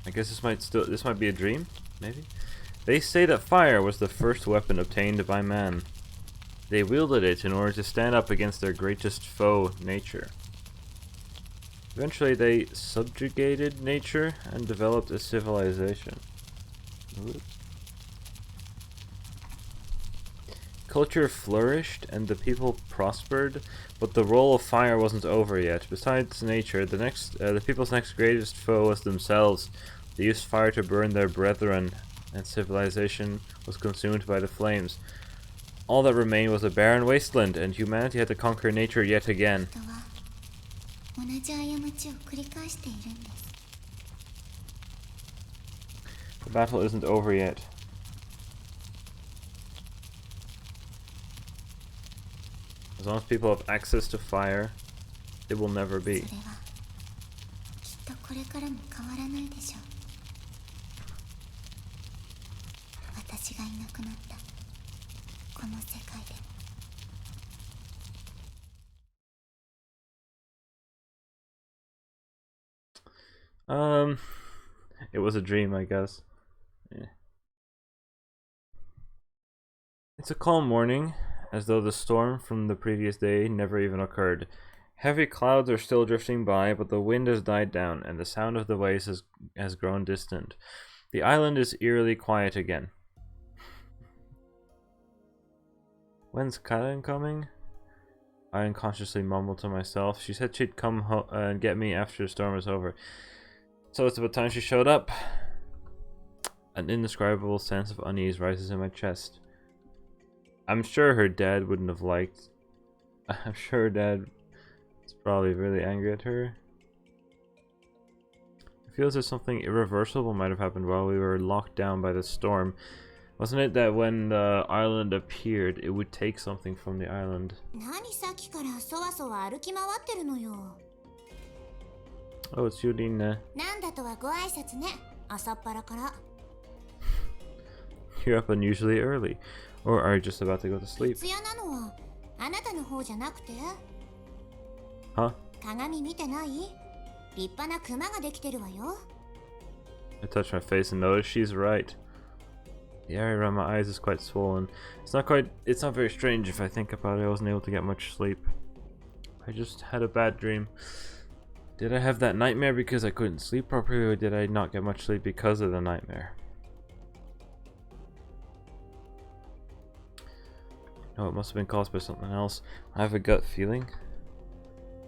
I guess this might be a dream, maybe? They say that fire was the first weapon obtained by man. They wielded it in order to stand up against their greatest foe, nature. Eventually they subjugated nature and developed a civilization. Ooh. Culture flourished and the people prospered, but the role of fire wasn't over yet. Besides nature, the people's next greatest foe was themselves. They used fire to burn their brethren, and civilization was consumed by the flames. All that remained was a barren wasteland, and humanity had to conquer nature yet again. The battle isn't over yet. As long as people have access to fire, it will never be. It was a dream, I guess. Yeah. It's a calm morning, as though the storm from the previous day never even occurred. Heavy clouds are still drifting by, but the wind has died down, and the sound of the waves has grown distant. The island is eerily quiet again. When's Karen coming? I unconsciously mumbled to myself. She said she'd come and get me after the storm was over. So it's about time she showed up. An indescribable sense of unease rises in my chest. I'm sure her dad wouldn't have liked... I'm sure her dad is probably really angry at her. It feels as something irreversible might have happened while we were locked down by the storm. Wasn't it that when the island appeared, it would take something from the island? Oh, it's Yurine. You're up unusually early. Or are you just about to go to sleep? Huh? I touched my face and noticed she's right. The area around my eyes is quite swollen. It's not very strange if I think about it. I wasn't able to get much sleep. I just had a bad dream. Did I have that nightmare because I couldn't sleep properly, or did I not get much sleep because of the nightmare? No, it must have been caused by something else. I have a gut feeling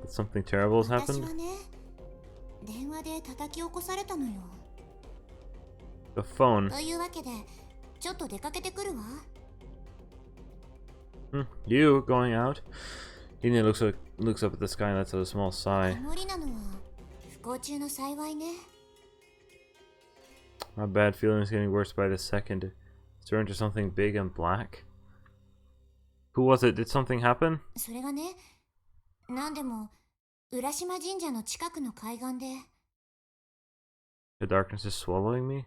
that something terrible has happened. The phone. You going out? Ina looks up at the sky and lets out a small sigh. My bad feeling is getting worse by the second. It's turned to something big and black. Who was it? Did something happen? The darkness is swallowing me?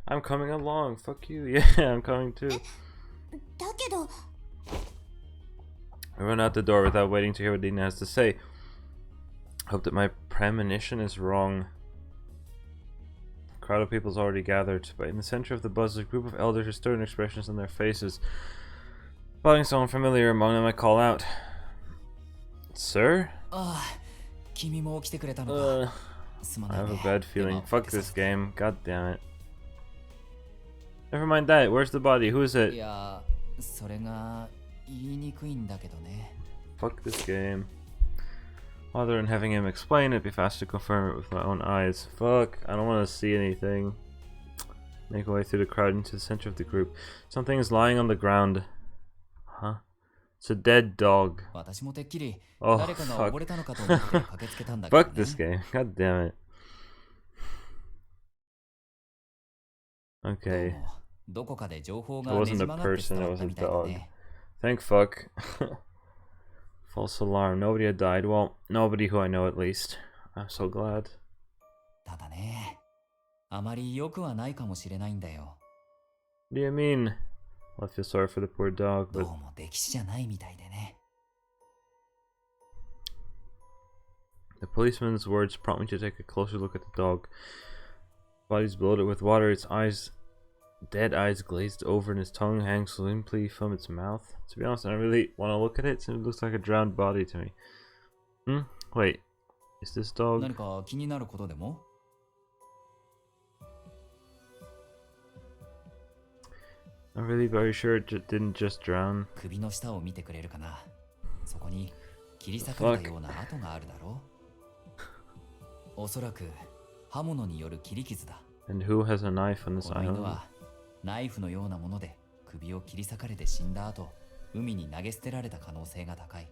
I'm coming along, fuck you. Yeah, I'm coming too. I run out the door without waiting to hear what Dina has to say. Hope that my premonition is wrong. A crowd of people's already gathered, but in the center of the buzz is a group of elders with stern expressions on their faces. Spotting someone familiar among them, I call out. Sir? I have a bad feeling. Fuck this game. God damn it. Never mind that. Where's the body? Who is it? Fuck this game. Rather than having him explain, it'd be faster to confirm it with my own eyes. Fuck. I don't want to see anything. Make my way through the crowd into the center of the group. Something is lying on the ground. Huh? It's a dead dog. Oh, fuck. Fuck this game. God damn it. Okay. It wasn't a person, it was a dog. Thank fuck. False alarm. Nobody had died. Well, nobody who I know at least. I'm so glad. ただね、あまり良くはないかもしれないんだよ。What do you mean? Well, I feel sorry for the poor dog, どう but も歴史じゃないみたいでね。the policeman's words prompt me to take a closer look at the dog. Body's bloated with water, its eyes, dead eyes glazed over, and its tongue hangs limply from its mouth. To be honest, I don't really want to look at it, since it looks like a drowned body to me. Wait, is this dog? 何か気になることでも？ I'm really very sure it didn't just drown. 首の下を見てくれるかな。そこに切り裂かれたような跡があるだろう。おそらく刃物による切り傷だ。 And who has a knife on this この犬 island? はナイフのようなもので首を切り裂かれて死んだ後、海に投げ捨てられた可能性が高い。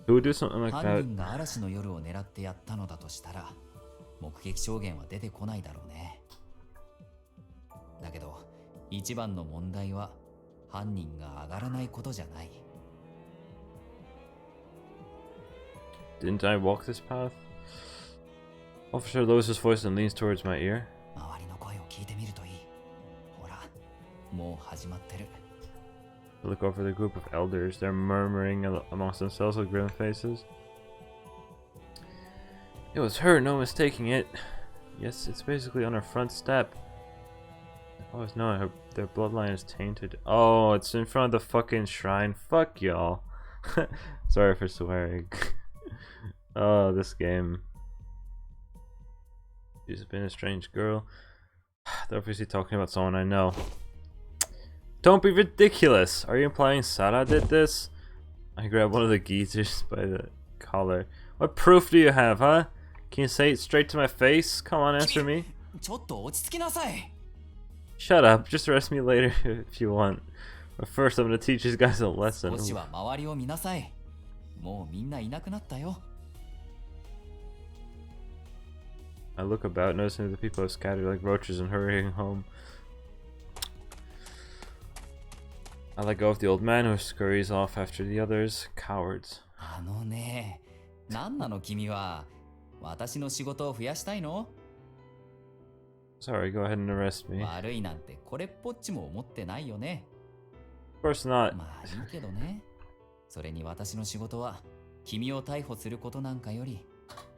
Who would do something like 犯 that? 人が嵐の夜を狙ってやったのだとしたら、目撃証言は出てこないだろうね。だけど一番の問題は犯人が上がらないことじゃない。 Didn't I walk this path? Officer lowers his voice and leans towards my ear. 周りの声を聞いてみるといい。ほら、もう始まってる。 I look over the group of elders. They're murmuring amongst themselves with grim faces. It was her, no mistaking it. Yes, it's basically on her front step. Oh, no, their bloodline is tainted. Oh, it's in front of the fucking shrine. Fuck y'all. Sorry for swearing. Oh, this game. She's been a strange girl. They're obviously talking about someone I know. Don't be ridiculous! Are you implying Sarah did this? I grab one of the geezers by the collar. What proof do you have, huh? Can you say it straight to my face? Come on, answer me. ちょっと落ち着きなさい。 Shut up, just arrest me later if you want. But first I'm gonna teach these guys a lesson. 少しは周りを見なさい。もうみんないなくなったよ。 I look about, noticing the people have scattered like roaches and hurrying home. I let go of the old man who scurries off after the others. Cowards. あのね、何なの君は。私の仕事を増やしたいの？ Sorry, go ahead and arrest me. 悪いなんてこれっぽっちも思ってないよね。 Of course not. まあいいけどね。それに私の仕事は君を逮捕することなんかより、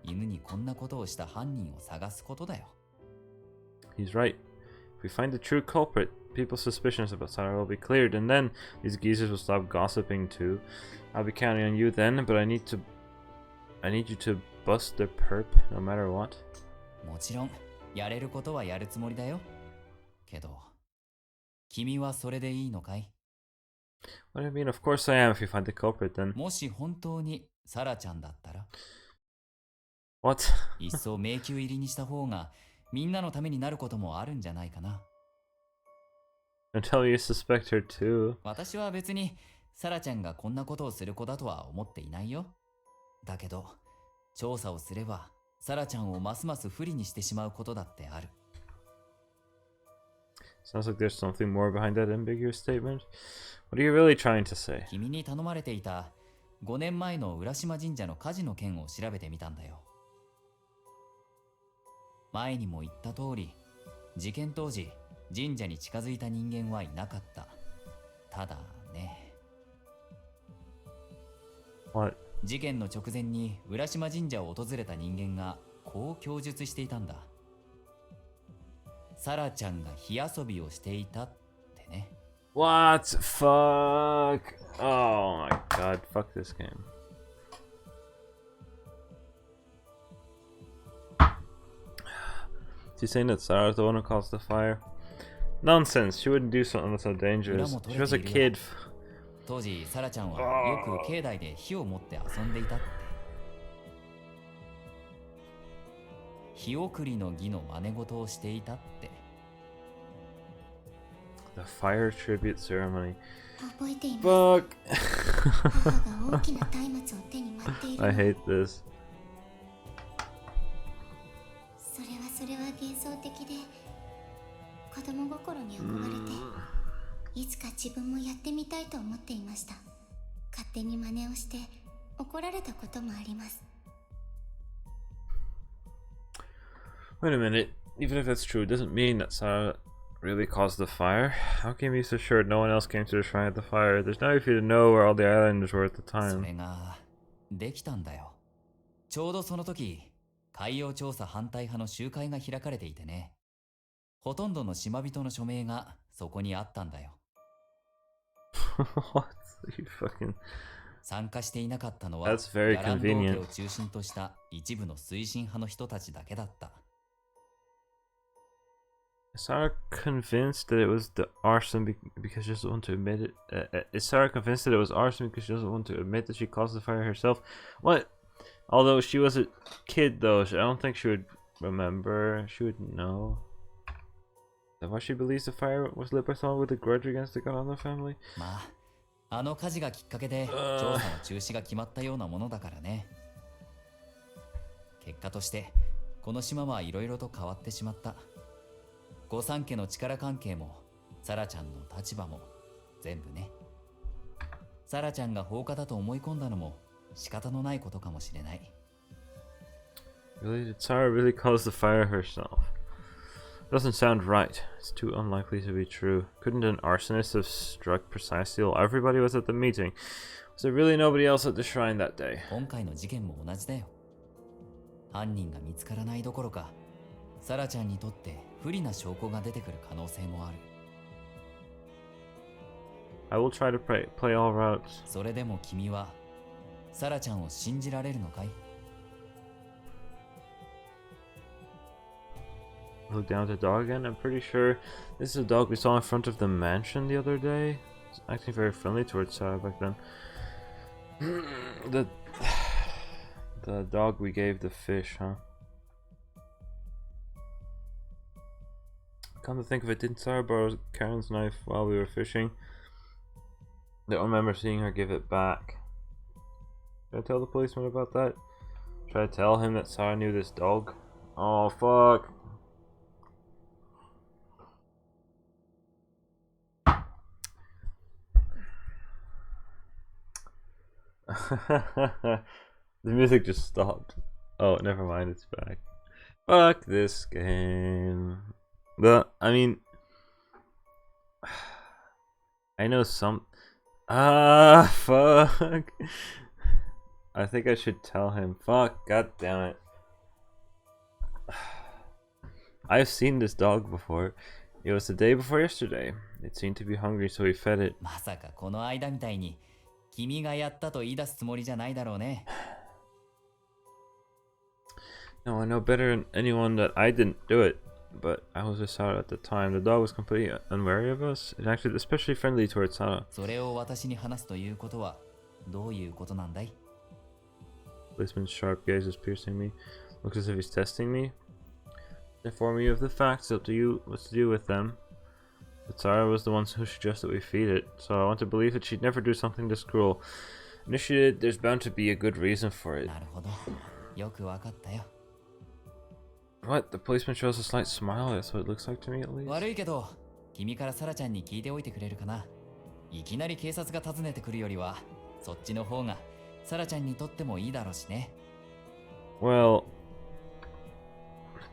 犬にこんなことをした犯人を探すことだよ。 He's right. If we find the true culprit, people's suspicions about Sarah will be cleared, and then these geezers will stop gossiping too. I'll be counting on you then, but I need you to bust their perp, no matter what. もちろん、やれることはやるつもりだよ。けど、君はそれでいいのかい？ What do you mean? Of course I am if you find the culprit then. もし本当にサラちゃんだったら、 What? 一層迷宮入りにした方がみんなのためになることもあるんじゃないかな。 Don't tell me you suspect her too. 私は別にサラちゃんがこんなことをする子だとは思っていないよ。だけど、調査をすればサラちゃんをますます不利にしてしまうことだってある。 Sounds like there's something more behind that ambiguous statement. What are you really trying to say? 君に頼まれていた5年前の浦島神社の火事の件を調べてみたんだよ。前にも言った通り、事件当時、神社に近づいた人間はいなかった。ただね。What? 事件の直前に浦島神社を訪れた人間がこう供述していたんだ。サラちゃんが火遊びをしていたってね。What? Fuck. Oh my god. Fuck this game. Is he saying that Sarah's the one who caused the fire? Nonsense. She wouldn't do something that's so dangerous. She was a kid. 当時サラちゃんはよく境内で火を持って遊んでいたって。火送りの儀の真似事をしていたって。 The fire tribute ceremony. 覚えています。 Fuck. 母が大きな松明を手に待っている I の。 hate this. それは幻想的で子供心に憧れていつか自分もやってみたいと思っていました。勝手に真似をして怒られたこともあります。 Wait a minute. Even if that's true, it doesn't mean that Sarah really caused the fire. How can you be so sure no one else came to the shrine at the fire? There's no way for you to know where all the islanders were at the そ time. れができたんだよ。ちょうどその時、海洋調査反対派の集会が開かれていてね。ほとんどの島人の署名がそこにあったんだよ。What? You fucking... 参加していなかったのは、 That's very ガランド家 convenient. を中心とした一部の推進派の人たちだけだった。Is Sarah convinced that it was the arson because she doesn't want to admit it? Is Sarah convinced that it was arson because she doesn't want to admit that she caused the fire herself? What? Although she was a kid, though, I don't think she would remember. She would know. Is that why she believes the fire was lit by someone with a grudge against the Galano family? まあ、あの火事がきっかけで調査の中止が決まったようなものだからね。結果としてこの島はいろいろと変わってしまった。御三家の力関係もサラちゃんの立場も全部ね。サラちゃんが放火だと思い込んだのも仕方のないことかもしれない。 Really? Did Sarah really cause the fire herself? Doesn't sound right. It's too unlikely to be true. Couldn't an arsonist have struck precisely while everybody was at the meeting? Was there really nobody else at the shrine that day? 今回の事件も同じだよ。犯人が見つからないどころか、サラちゃんにとって不利な証拠が出てくる可能性もある。I will try to play all routes. それでも君はサラちゃんを信じられるのかい？ Look down at the dog again. I'm pretty sure this is a dog we saw in front of the mansion the other day. It's acting very friendly towards Sarah back then. The dog we gave the fish, huh? Come to think of it, didn't Sarah borrow Karen's knife while we were fishing? I don't remember seeing her give it back. Should I tell the policeman about that? Should I tell him that Sarah knew this dog? Oh, fuck. The music just stopped. Oh, never mind, it's back. Fuck this game. But, I mean... I know some... Ah, fuck. I think I should tell him. Fuck, god damn it. I've seen this dog before. It was the day before yesterday. It seemed to be hungry, so we fed it. まさかこの間みたいに君がやったと言い出すつもりじゃないだろうね。No, I know better than anyone that I didn't do it. But I was with Sarah at the time. The dog was completely unwary of us. It acted especially friendly towards Sarah. それを私に話すということはどういうことなんだい？ Policeman's sharp gaze is piercing me. Looks as if he's testing me. Inform you of the facts. Up to you what to do with them. But Sarah was the one who suggested we feed it, so I want to believe that she'd never do something this cruel. And if she did, there's bound to be a good reason for it. なるほど。よくわかったよ。What? The policeman shows a slight smile. That's what it looks like to me, at least. 悪いけど、君からサラちゃんに聞いておいてくれるかな。いきなり警察が訪ねてくるよりは、そっちの方がサラちゃんにとってもいいだろうしね。Well...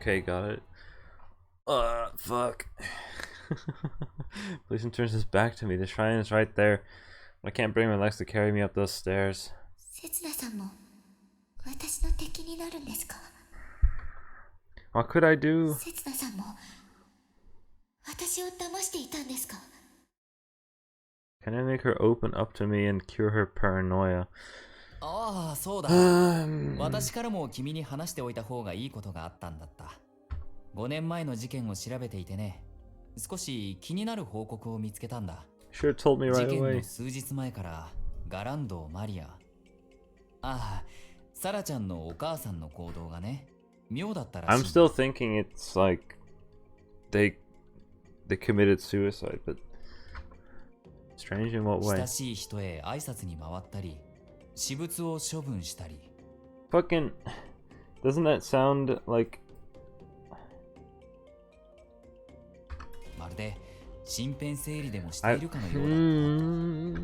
Okay, got it. Fuck. Policeman turns his back to me. The shrine is right there. I can't bring my legs to carry me up those stairs. 刹那さんも私の敵になるんですか？ What could I do? 刹那さんも私を騙していたんですか？ Can I make her open up to me and cure her paranoia? ああ、そうだ。私からも君に話しておいた方がいいことがあったんだった。5年前の事件を調べていてね、少し気になる報告を見つけたんだ。Sure told me 事 right 件 away. の数日前からガランド、マリア、ああ、サラちゃんのお母さんの行動がね、妙だったらしい。I'm still thinking it's like they committed suicide, but strange in what way? 親しい人へ挨拶に回ったり、私物を処分したり。Fucking doesn't that sound like まるで身辺整理でもしているかのようだ。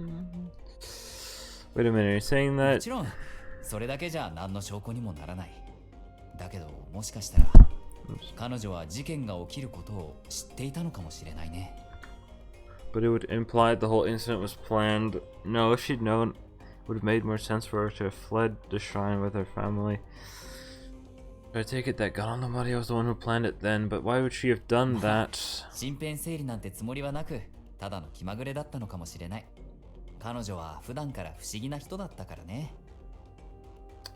Wait a minute, you're saying も that ちろんそれだけじゃ何の証拠にもならない。だけどもしかしたら彼女は事件が起きることを知っていたのかもしれないね。but it would imply the whole incident was planned. No, if she'd known, it would have made more sense for her to have fled the shrine with her family. But I take it that Galano Maria was the one who planned it then, but why would she have done that? 身辺整理なんてつもりはなく、ただの気まぐれだったのかもしれない。彼女は普段から不思議な人だったからね。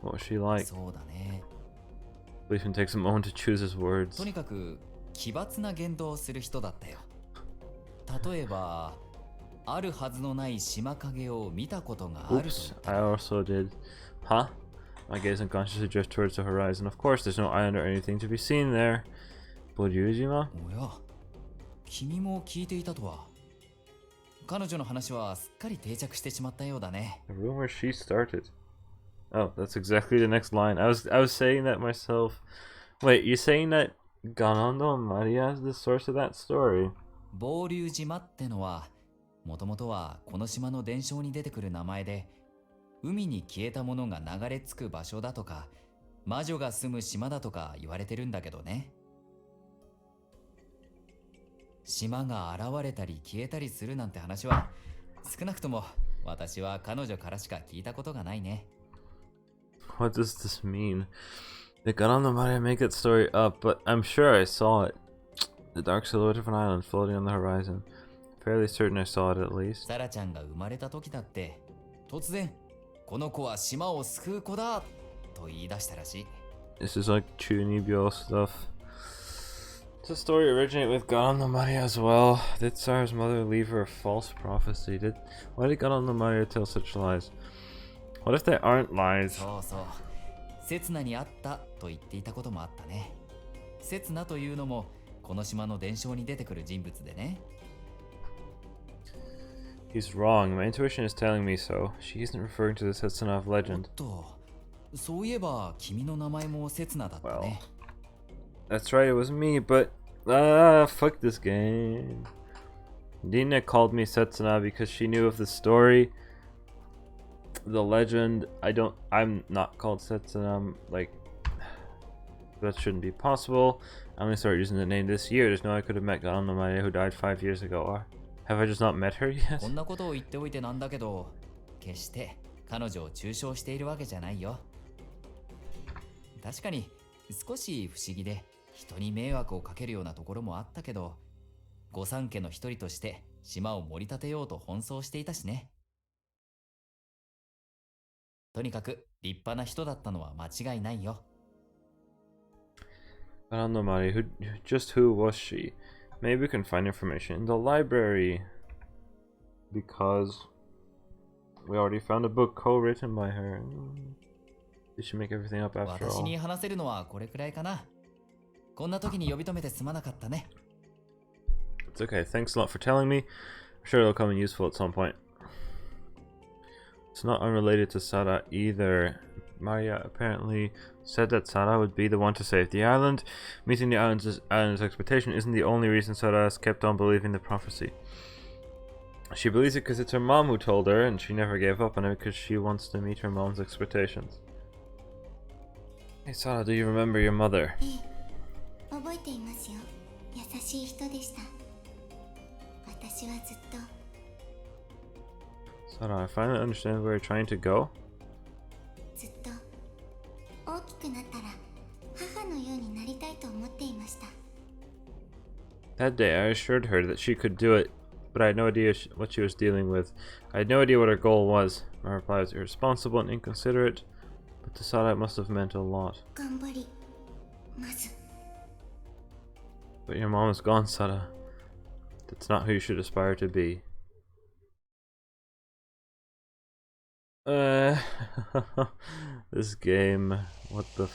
What was she like? そうだね。Policeman takes a moment to choose his words. とにかく奇抜な言動をする人だったよ。例えば、あるはずのない島影を見たことがあると。 Oops, I also did. Huh? My gaze unconsciously drifts towards the horizon. Of course, there's no island or anything to be seen there. Boryujima? おや、君も聞いていたとは。彼女の話はすっかり定着してしまったようだね。 The rumor she started. Oh, that's exactly the next line. I was saying that myself. Wait, you're saying that Ganando Maria is the source of that story? ボーリュー島ってのはもともとはこの島の伝承に出てくる名前で、海に消えたものが流れ着く場所だとか魔女が住む島だとか言われてるんだけどね。島が現れたり消えたりするなんて話は少なくとも私は彼女からしか聞いたことがないね。 What does this mean? They got on the Maria make that story up, but I'm sure I saw it. The dark silhouette of an island floating on the horizon. Fairly certain I saw it at least. サラちゃんが生まれた時だって突然この子は島を救う子だと言い出したらしい。 This is like Chunibyo stuff. Does the story originate with Ganon the Maria as well? Did Sarah's mother leave her a false prophecy? Why did Ganon the Maria tell such lies? What if they aren't lies? そうそう。刹那にあったと言っていたこともあったね。刹那というのもこの島の伝承に出てくる人物でね。 He's wrong. My intuition is telling me so. She isn't referring to the Setsuna of おっ legend. と、そういえば君の名前も刹那だったね。 That's right, it was me, but fuck this game. Dina called me Setsuna because she knew of the story. The legend, I'm not called Setsuna, like, that shouldn't be possible. I only started using the name this year. There's no way I could have met Ganon Maria who died 5 years ago. Or have I just not met her yet? こんなことを言っておいてなんだけど、決して彼女を中傷しているわけじゃないよ。確かに少し不思議で人に迷惑をかけるようなところもあったけど、御三家の一人として島を盛り立てようと奔走していたしね。とにかく立派な人だったのは間違いないよ。 Ganon Maria, just who was she? Maybe we can find information in the library. Because we already found a book co-written by her. Did she make everything up after 私 all? に話せるのはこれくらいかな。こんな時に呼び止めてすまなかったね。 It's okay. Thanks a lot for telling me. I'm sure it'll come in useful at some point. It's not unrelated to Sara either. Maria apparently said that Sara would be the one to save the island. Meeting the island's expectation isn't the only reason Sara has kept on believing the prophecy. She believes it because it's her mom who told her, and she never gave up on it because she wants to meet her mom's expectations. Hey Sara, do you remember your mother? ええ、覚えていますよ。優しい人でした。私はずっと Sara, I finally understand where you're trying to go. ずっと大きくなったら母のようになりたいと思っていました。 That day, I assured her that she could do it, but I had no idea what she was dealing with. I had no idea what her goal was. My reply was irresponsible and inconsiderate, but to Sara it must have meant a lot. 頑張ります。 But your mom is gone, Sara. That's not who you should aspire to be. This game, what the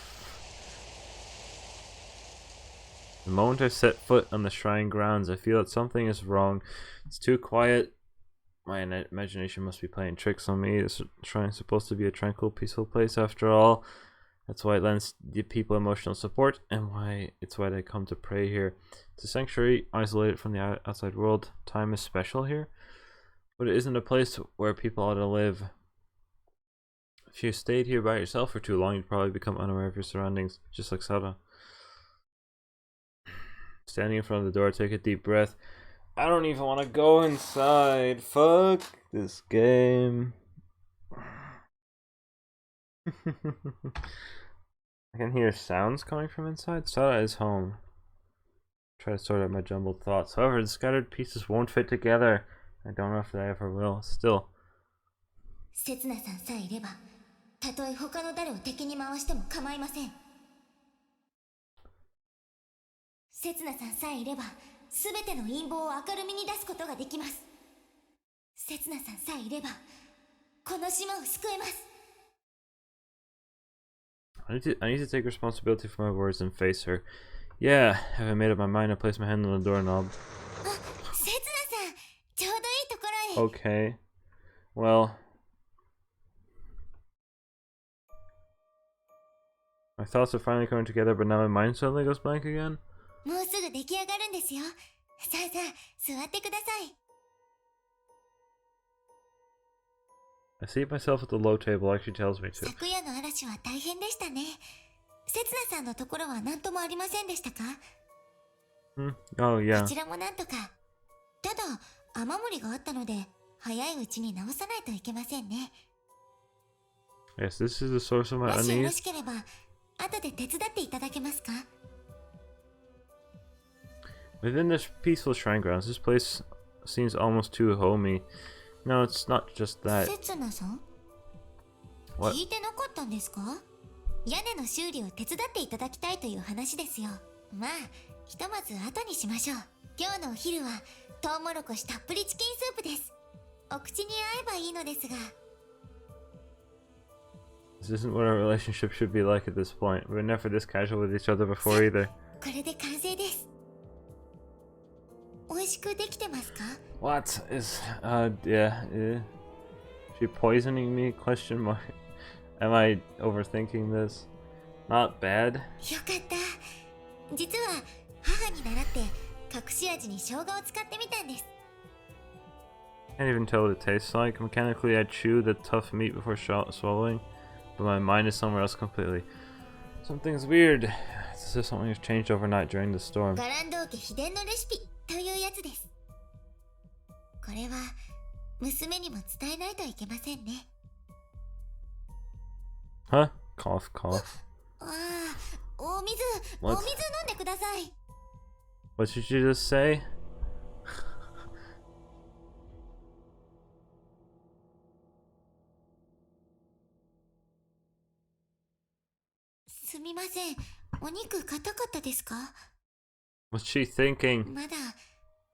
The moment I set foot on the shrine grounds, I feel that something is wrong. It's too quiet. My imagination must be playing tricks on me. This shrine is supposed to be a tranquil, peaceful place after all. That's why it lends the people emotional support, and it's why they come to pray here. It's a sanctuary, isolated from the outside world. Time is special here, but it isn't a place where people ought to live. If you stayed here by yourself for too long, you'd probably become unaware of your surroundings, just like Sada. Standing in front of the door, take a deep breath. I don't even want to go inside. Fuck this game. I can hear sounds coming from inside. Sada is home. Try to sort out my jumbled thoughts. However, the scattered pieces won't fit together. I don't know if they ever will. Still. 刹那さんさえいれば、たとえ他の誰を敵に回しても構いません。刹那さんさえいれば、すべての陰謀を明るみに出すことができます。刹那さんさえいれば、この島を救えます。I need to take responsibility for my words and face her. Yeah, have I made up my mind to place my hand on the doorknob? Okay. Well. My thoughts are finally coming together, but now my mind suddenly goes blank again? I seat myself at the low table like she tells me to. Oh, yeah. Yes, this is the source of my unease. Within this peaceful shrine grounds, this place seems almost too homey. No, it's not just that. What? 屋根の修理を手伝っていただきたいという話ですよ。まあ、ひとまず後にしましょう。今日のお昼はトウモロコシたっぷりチキンスープです。お口に合えばいいのですが。This isn't what our relationship should be like at this point. We were never this casual with each other before either. これで完成です。美味しくできてますか? What is yeah. She poisoning me? Question mark. Am I overthinking this? Not bad. よかった。実は母に習って隠し味に生姜を使ってみたんです。Can't even tell what it tastes like. Mechanically, I chew the tough meat before swallowing, but my mind is somewhere else completely. Something's weird. It's as if something has changed overnight during the storm. ガランド家秘伝のレシピというやつです。これは娘にも伝えないといけませんね。Huh? Cough, cough. ああ、お水飲んでください。What did you just say? すみません。お肉硬かったですか? What's she thinking? まだ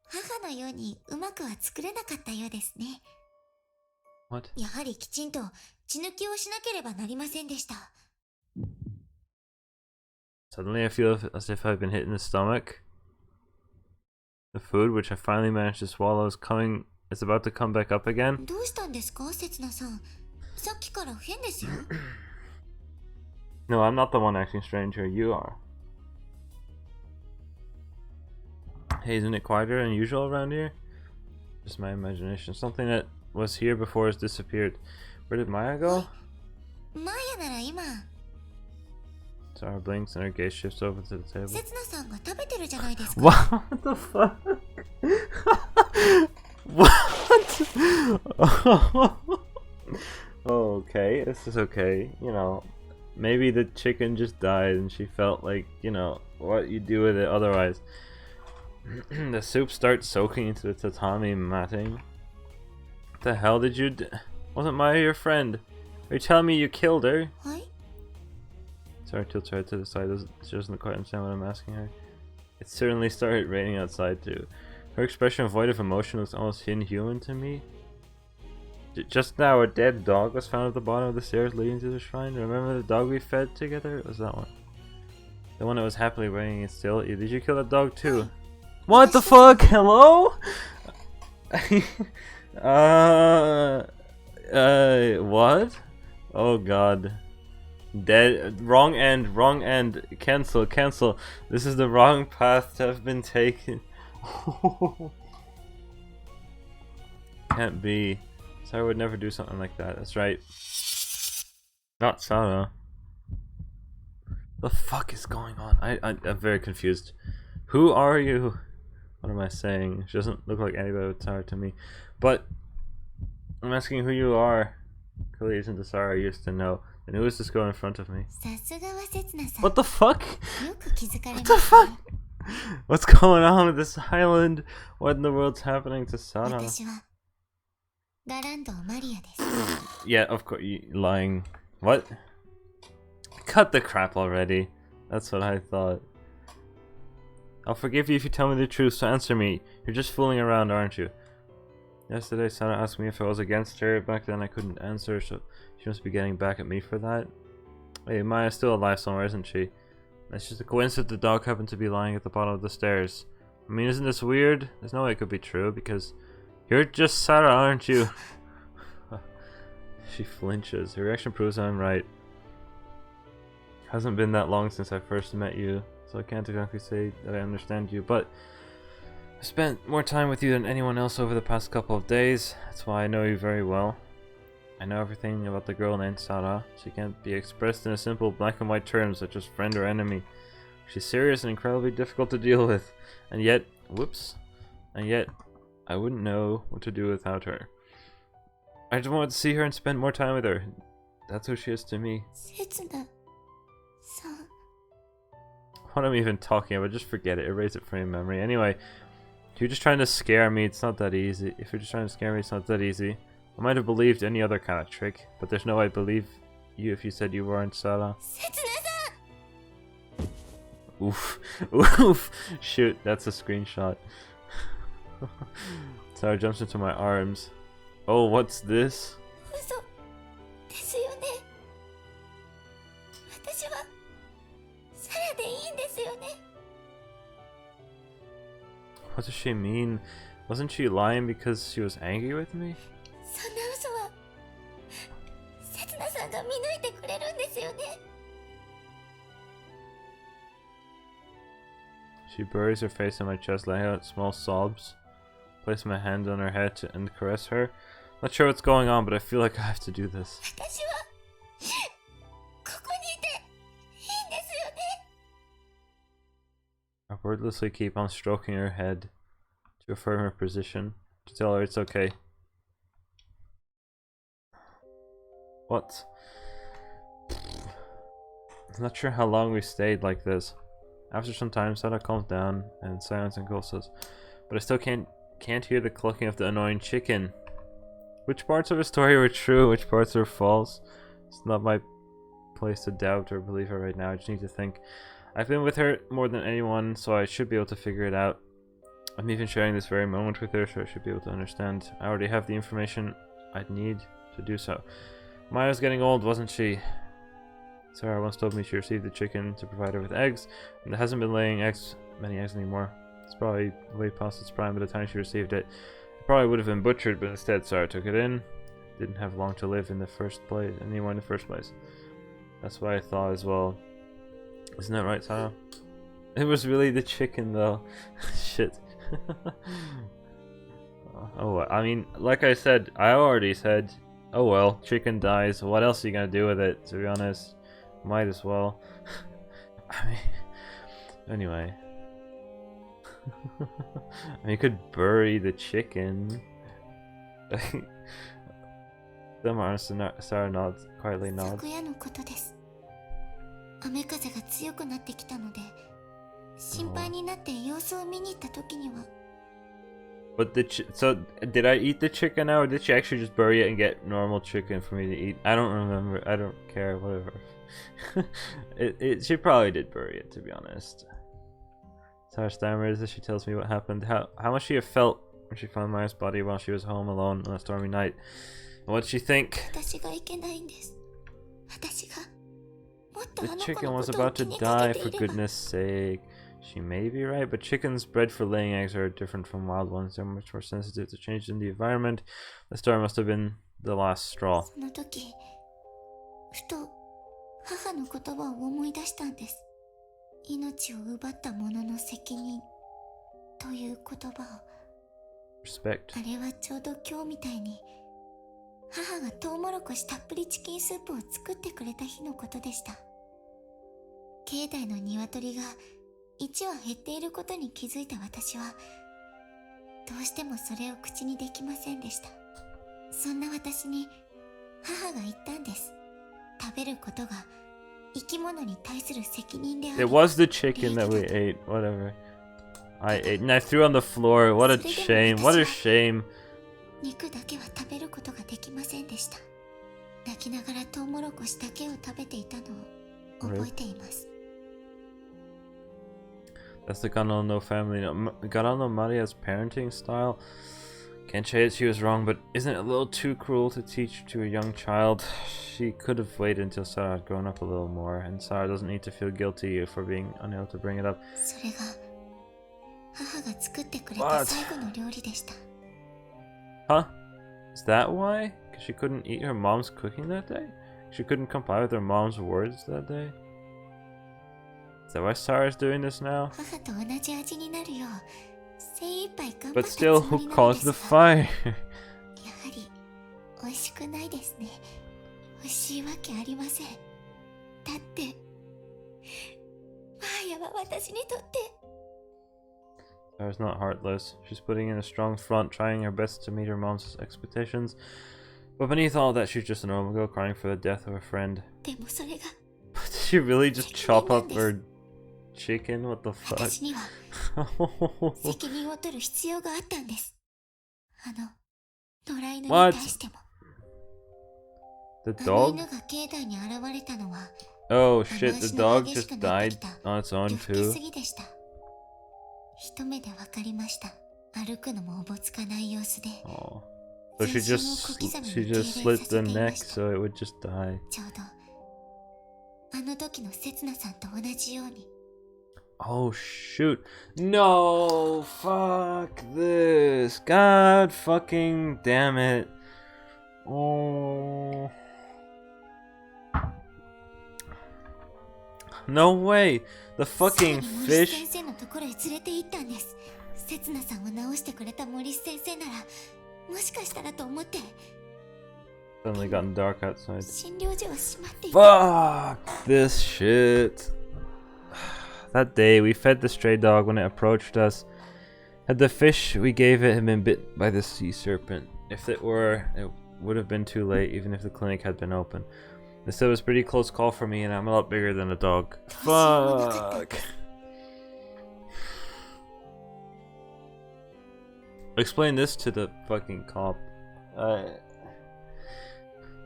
母のようにうまくは作れなかったようですね。What? やはりきちんと血抜きをしなければなりませんでした。Suddenly I feel as if I've been hit in the stomach. The food, which I finally managed to swallow, is about to come back up again. どうしたんですか、せつなさん。さっきから変ですよ。No, I'm not the one acting strange here. You are. Hey, isn't it quieter than usual around here? Just my imagination. Something that was here before has disappeared. Where did Maya go? Maya なら今。Sarah blinks and her gaze shifts over to the table. せつなさんが食べてるじゃないですか。What the fuck? What? Oh, okay, this is okay. You know, maybe the chicken just died and she felt like, you know, what you do with it otherwise. The soup starts soaking into the tatami matting. What the hell did you do? Wasn't Maya your friend? Are you telling me you killed her? What? Sarah tilts her head to the side. She doesn't quite understand what I'm asking her. It certainly started raining outside too. Her expression void of emotion looks almost inhuman to me. Just now a dead dog was found at the bottom of the stairs leading to the shrine. Remember the dog we fed together? It was that one. The one that was happily waiting still. Did you kill that dog too? What the fuck? Hello? What? Oh god. Dead. Wrong end. Wrong end. Cancel. Cancel. This is the wrong path to have been taken. Can't be. Sarah would never do something like that. That's right. Not Sarah. The fuck is going on? I'm very confused. Who are you? What am I saying? She doesn't look like anybody with Sarah to me. But I'm asking who you are. Clearly isn't the Sarah I used to know. And who is this girl in front of me? What the fuck? What the fuck? What's going on with this island? What in the world's happening to Sarah? Yeah, of course, you lying. What? Cut the crap already. That's what I thought. I'll forgive you if you tell me the truth, so answer me. You're just fooling around, aren't you? Yesterday, Sarah asked me if I was against her. Back then, I couldn't answer, so she must be getting back at me for that. Hey, Maya's still alive somewhere, isn't she? It's just a coincidence the dog happened to be lying at the bottom of the stairs. I mean, isn't this weird? There's no way it could be true, because you're just Sarah, aren't you? She flinches. Her reaction proves I'm right. Hasn't been that long since I first met you, so I can't exactly say that I understand you, but I've spent more time with you than anyone else over the past couple of days. That's why I know you very well. I know everything about the girl named Sarah. She can't be expressed in a simple black and white terms such as friend or enemy. She's serious and incredibly difficult to deal with, and yet, whoops, and yet I wouldn't know what to do without her. I just wanted to see her and spend more time with her. That's who she is to me. What am I even talking about? Just forget it. Erase it from your memory. Anyway, if you're just trying to scare me, it's not that easy. If you're just trying to scare me, it's not that easy. I might have believed any other kind of trick, but there's no way I'd believe you if you said you weren't Sarah. Oof. Oof. Shoot, that's a screenshot. Sarah jumps into my arms. Oh, what's this? What does she mean? Wasn't she lying because she was angry with me? She buries her face in my chest, letting out small sobs. Place my hand on her head and caress her. Not sure what's going on, but I feel like I have to do this. I wordlessly keep on stroking her head to affirm her position, to tell her it's okay. What? I'm not sure how long we stayed like this. After some time, Sada calms down and silence engulfs us, but I still can't hear the clucking of the annoying chicken. Which parts of her story were true, which parts are false? It's not my place to doubt or believe her right now. I just need to think. I've been with her more than anyone, so I should be able to figure it out. I'm even sharing this very moment with her, so I should be able to understand. I already have the information I'd need to do so. Maya was getting old, wasn't she? Sarah once told me she received the chicken to provide her with eggs, and it hasn't been laying many eggs anymore. It's probably way past its prime by the time she received it. It probably would have been butchered, but instead Sarah took it in. Didn't have long to live in the first place. That's what I thought as well. Isn't that right, Sarah? It was really the chicken, though. Shit. Oh, I mean, like I said, I already said, oh well, chicken dies. What else are you gonna do with it? To be honest, might as well. I mean, anyway. I mean, you could bury the chicken. Sarah nods, quietly nods. But so did I eat the chicken now, or did she actually just bury it and get normal chicken for me to eat? I don't remember. I don't care. Whatever. She probably did bury it, to be honest. Sarah stammers as she tells me what happened. How must she have felt when she found Maya's body while she was home alone on a stormy night? And what did she think? The chicken was about to die, for goodness sake. She may be right, but chickens bred for laying eggs are different from wild ones. They're much more sensitive to changes in the environment. The storm must have been the last straw. 母の言葉を思い出したんです。命を奪った者の責任という言葉を。Respect. あれはちょうど今日みたいに母がトウモロコシたっぷりチキンスープを作ってくれた日のことでした。境内の鶏が1羽減っていることに気づいた私はどうしてもそれを口にできませんでした。そんな私に母が言ったんです。食べることが生き物に対する責任である。 It was the chicken that we ate. Whatever. I ate and I threw on the floor. What a shame. What a shame. 肉だけは食べることができませんでした。泣きながらトウモロコシだけを食べていたのを覚えています。That's the Gano no family. No, Gano Maria's parenting style. Can't say she was wrong, but isn't it a little too cruel to teach to a young child? She could have waited until Sarah had grown up a little more, and Sarah doesn't need to feel guilty for being unable to bring it up. それが母が作ってくれた最後の料理でした。Huh? Is that why? Because she couldn't eat her mom's cooking that day? She couldn't comply with her mom's words that day? Is that why Sarah's doing this now? 母と同じ味になるよう精一杯頑張 But ったつ still, も who りなの caused です the が、 fire? やはり美味しくないですね。美味しいわけありません。だってマーヤは私にとって。 Sarah's not heartless. She's putting in a strong front, trying her best to meet her mom's expectations. But beneath all that, she's just a normal girl crying for the death of a friend. でもそれが Did she really just chop up her chicken? What the fuck? 私には責任を取る必要があったんです。野良犬に対しても。 The あの dog? 犬が境内に現れたのは Oh shit, the 雨足の dog 激しく just なって died きた on its own 夜更け too. すぎでした。一目でわかりました。歩くのもおぼつかない様子で、 Oh. So she just slit the neck so it would just die. ちょうどあの時の刹那さんと同じように。 Oh shoot. No, fuck this. God fucking damn it. Oh. No way. The さら fucking にモリス fish. 先生のところへ連れて行ったんです。刹那さんを治してくれたモリス先生ならもしかしたらと思って。 Suddenly gotten dark outside. 診療所は閉まっていた。 Fuck this shit. That day, we fed the stray dog when it approached us. Had the fish we gave it been bit by the sea serpent? If it were, it would have been too late, even if the clinic had been open. This was a pretty close call for me, and I'm a lot bigger than a dog. Fuck. Explain this to the fucking cop.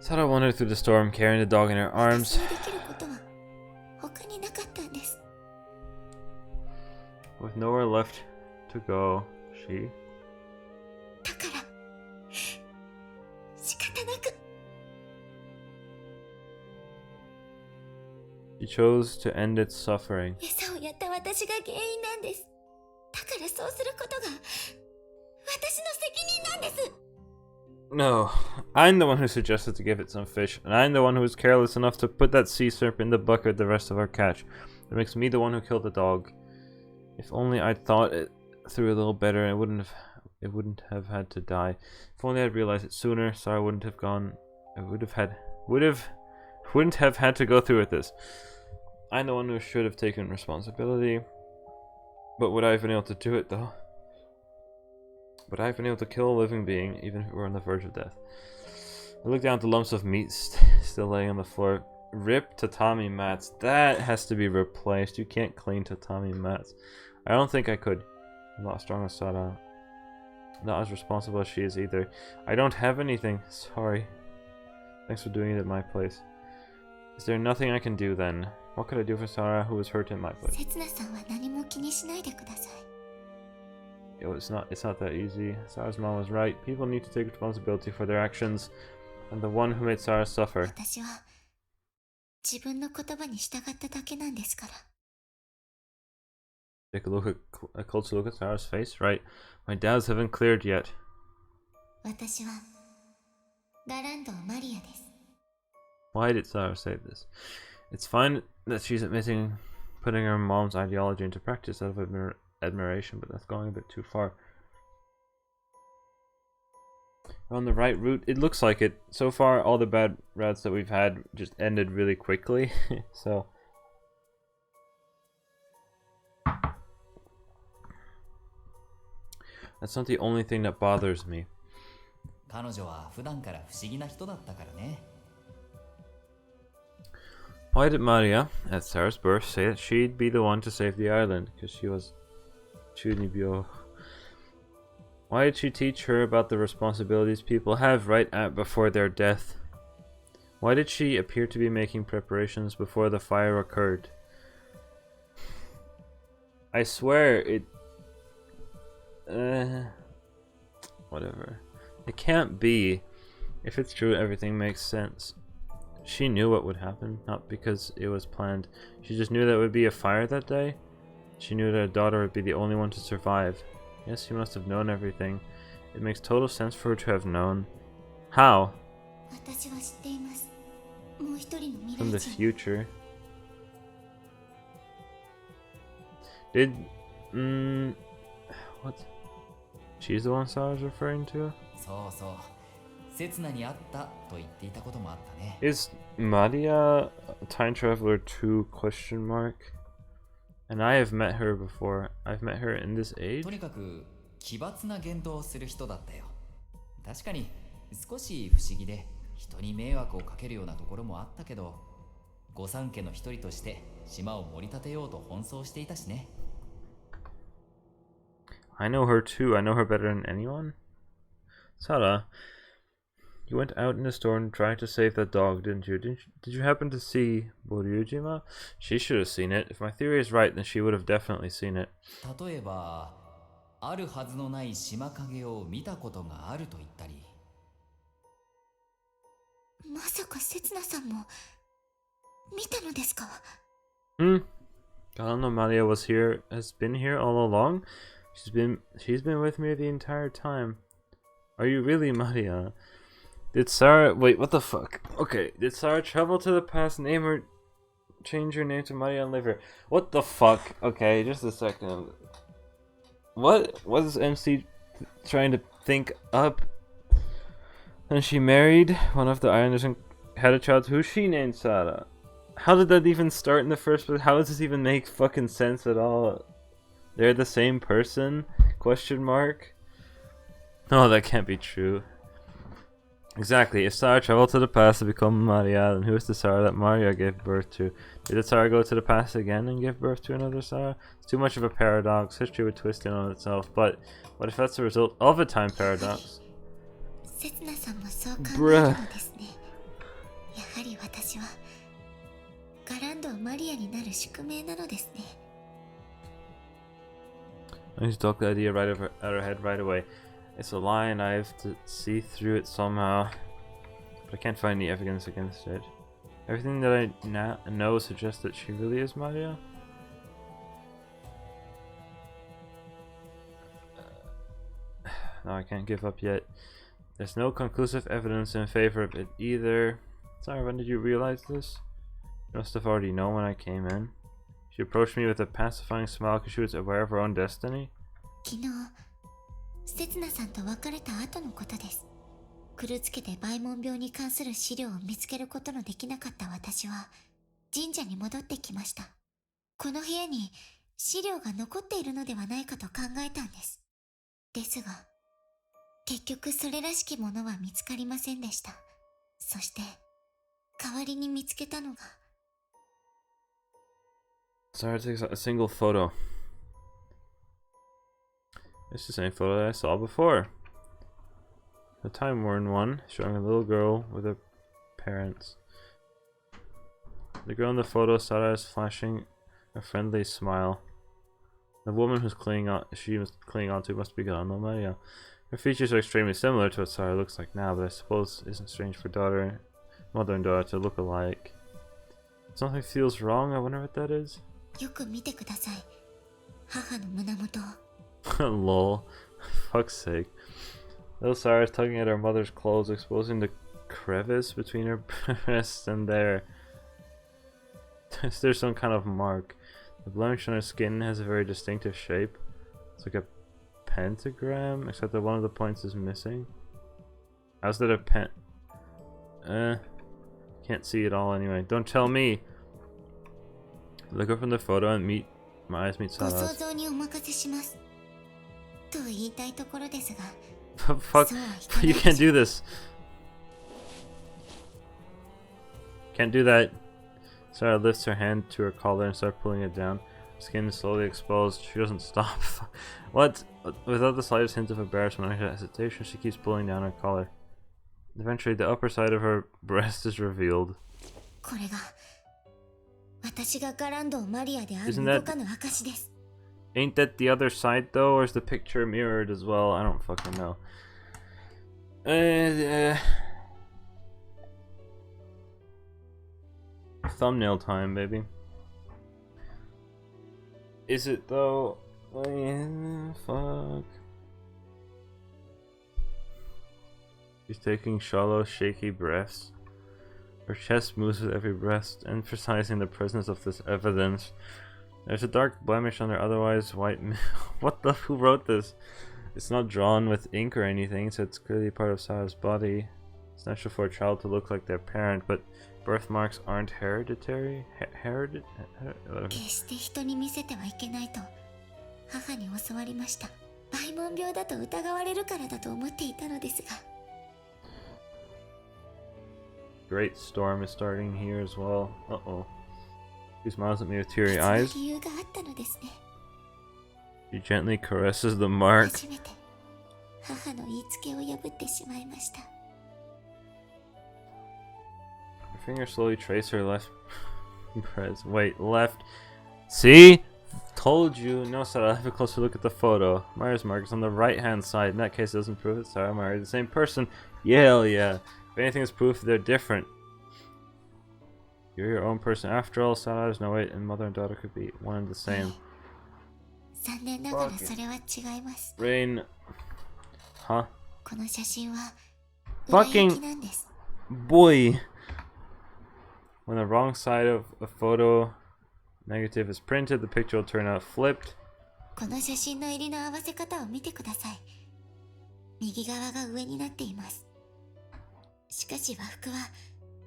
Sarah wandered through the storm, carrying the dog in her 私 arms. にできることは他になかったんです。 With nowhere left to go, she だから仕方なく she chose to end its suffering. 餌をやった私が原因なんです。だからそうすることが私の責任なんです。 No, I'm the one who suggested to give it some fish, and I'm the one who was careless enough to put that sea serpent in the bucket with the rest of our catch. That makes me the one who killed the dog. If only I'd thought it through a little better, it wouldn't have had to die. If only I'd realized it sooner, Sarah wouldn't have had to go through with this. I'm the one who should have taken responsibility. But would I have been able to do it though? But I've been able to kill a living being, even if we were on the verge of death. I looked down at the lumps of meat still laying on the floor. Rip tatami mats. That has to be replaced. You can't clean tatami mats. I don't think I could. I'm not as strong as Sarah. Not as responsible as she is either. I don't have anything. Sorry. Thanks for doing it at my place. Is there nothing I can do then? What could I do for Sarah who was hurt in my place? 刹那さんは何も気にしないでください。 Yo, it's not that easy. Sarah's mom was right. People need to take responsibility for their actions. I'm the one who made Sarah suffer. 私は自分の言葉に従っただけなんですから。 Take a closer look at Sarah's face. Right. My doubts haven't cleared yet. 私はラランドマリアです。 Why did Sarah say this? It's fine that she's admitting putting her mom's ideology into practice out of admiration, but that's going a bit too far. We're on the right route. It looks like it. So far, all the bad routes that we've had just ended really quickly. So that's not the only thing that bothers me. 彼女は普段から不思議な人だったからね。 Why did Maria, at Sarah's birth, say that she'd be the one to save the island? Because she was Chunibyo. Why did she teach her about the responsibilities people have right before their death? Why did she appear to be making preparations before the fire occurred? I swear it... whatever. It can't be. If it's true, everything makes sense. She knew what would happen, not because it was planned. She just knew that it would be a fire that day. She knew that her daughter would be the only one to survive. Yes, she must have known everything. It makes total sense for her to have known. How? From the future. Did... what? She's the one Sarah's referring to? そうそう。刹那にあったと言っていたこともあったね。 Is Maria a time traveler too? Question mark. And I have met her before. I've met her in this age. とにかく奇抜な言動をする人だったよ。確かに少し不思議で人に迷惑をかけるようなところもあったけど、御三家の一人として島を盛り立てようと奔走していたしね。 I know her too. I know her better than anyone. Sarah, you went out in the storm trying to save that dog, didn't you? Did you happen to see Boryujima? She should have seen it. If my theory is right, then she would have definitely seen it. 例えば、あるはずのない島影を見たことがあると言ったり。まさか刹那さんも見たのですか? I don't know. Maria has been here all along. She's been with me the entire time. Are you really Maria? Did Sarah... Wait, what the fuck? Okay, did Sarah travel to the past, change her name to Maria and live here? What the fuck? Okay, just a second. What was MC trying to think up? And she married one of the Islanders and had a child who she named Sarah. How did that even start in the first place? How does this even make fucking sense at all? They're the same person? Question mark? No, that can't be true. Exactly. If Sarah traveled to the past to become Maria, then who is the Sarah that Maria gave birth to? Did Sarah go to the past again and give birth to another Sarah? It's too much of a paradox. History would twist in on itself. But what if that's the result of a time paradox? Bruh. I just took the idea right over out her head right away. It's a lie and I have to see through it somehow. But I can't find any evidence against it. Everything that I know suggests that she really is Maria. No, I can't give up yet. There's no conclusive evidence in favor of it either. Sorry, when did you realize this? You must have already known when I came in. She approached me with a pacifying smile because she was aware of her own destiny. 刹那さんと別れた後のことです。狂つけてバイモン病に関する資料を見つけることのできなかった私は神社に戻ってきました。この部屋に資料が残っているのではないかと考えたんです。ですが、結局それらしきものは見つかりませんでした。そして代わりに見つけたのが Sarah takes a single photo. It's the same photo that I saw before. A time-worn one, showing a little girl with her parents. The girl in the photo, Sarah, is flashing a friendly smile. The woman who's she was clinging on to must be Gano Maria. Her features are extremely similar to what Sarah looks like now, but I suppose it isn't strange for mother and daughter to look alike. Something feels wrong. I wonder what that is. よく見てください。母の胸元を。Lol. Fuck's sake. Little Sarah is tugging at her mother's clothes, exposing the crevice between her breasts and there. There's some kind of mark. The blemish on her skin has a very distinctive shape. It's like a pentagram, except that one of the points is missing. How's that a pen? Can't see it all anyway. Don't tell me. Look up from the photo and my eyes meet ご想 Sara's. 像にお任せしますと言いたいところですが Fuck, そうはいかな you いで can't しょ do this. Can't do that. Sarah lifts her hand to her collar and starts pulling it down. Skin is slowly exposed. She doesn't stop. What? Without the slightest hint of embarrassment or hesitation, she keeps pulling down her collar. Eventually, the upper side of her breast is revealed. これが私がガランドマリアである Isn't 動 that- かぬ証です Ain't that the other side though, or is the picture mirrored as well? I don't fucking know. Thumbnail time, baby. Is it though? Fuck. She's taking shallow, shaky breaths. Her chest moves with every breath, emphasizing the presence of this evidence. There's a dark blemish on her otherwise white. What the? Who wrote this? It's not drawn with ink or anything, so it's clearly part of Sarah's body. It's natural for a child to look like their parent, but birthmarks aren't hereditary. Whatever. 決して人に見せてはいけないと母に教わりましたバイモン病だと疑われるからだと思っていたのですが Great storm is starting here as well. Uh-oh. She smiles at me with teary 別の eyes. 理由があったのですね She gently caresses the mark. 初めて母の言いつけを破ってしまいました Her fingers slowly trace her left breast. Wait, left. See? Told you. No, Sarah, have a closer look at the photo. Myra's mark is on the right-hand side. In that case, it doesn't prove it. Sarah and Myra are the same person. Yeah, hell yeah. If anything is proof, they're different. You're your own person after all. Sarah, there's no way, and mother and daughter could be one and the same. 残念ながらそれは違います Rain. Huh? この写真は裏焼 Fucking きなんです boy. When the wrong side of a photo negative is printed, the picture will turn out flipped. この写真の入りの合わせ方を見てください右側が上になっていますしかし和服は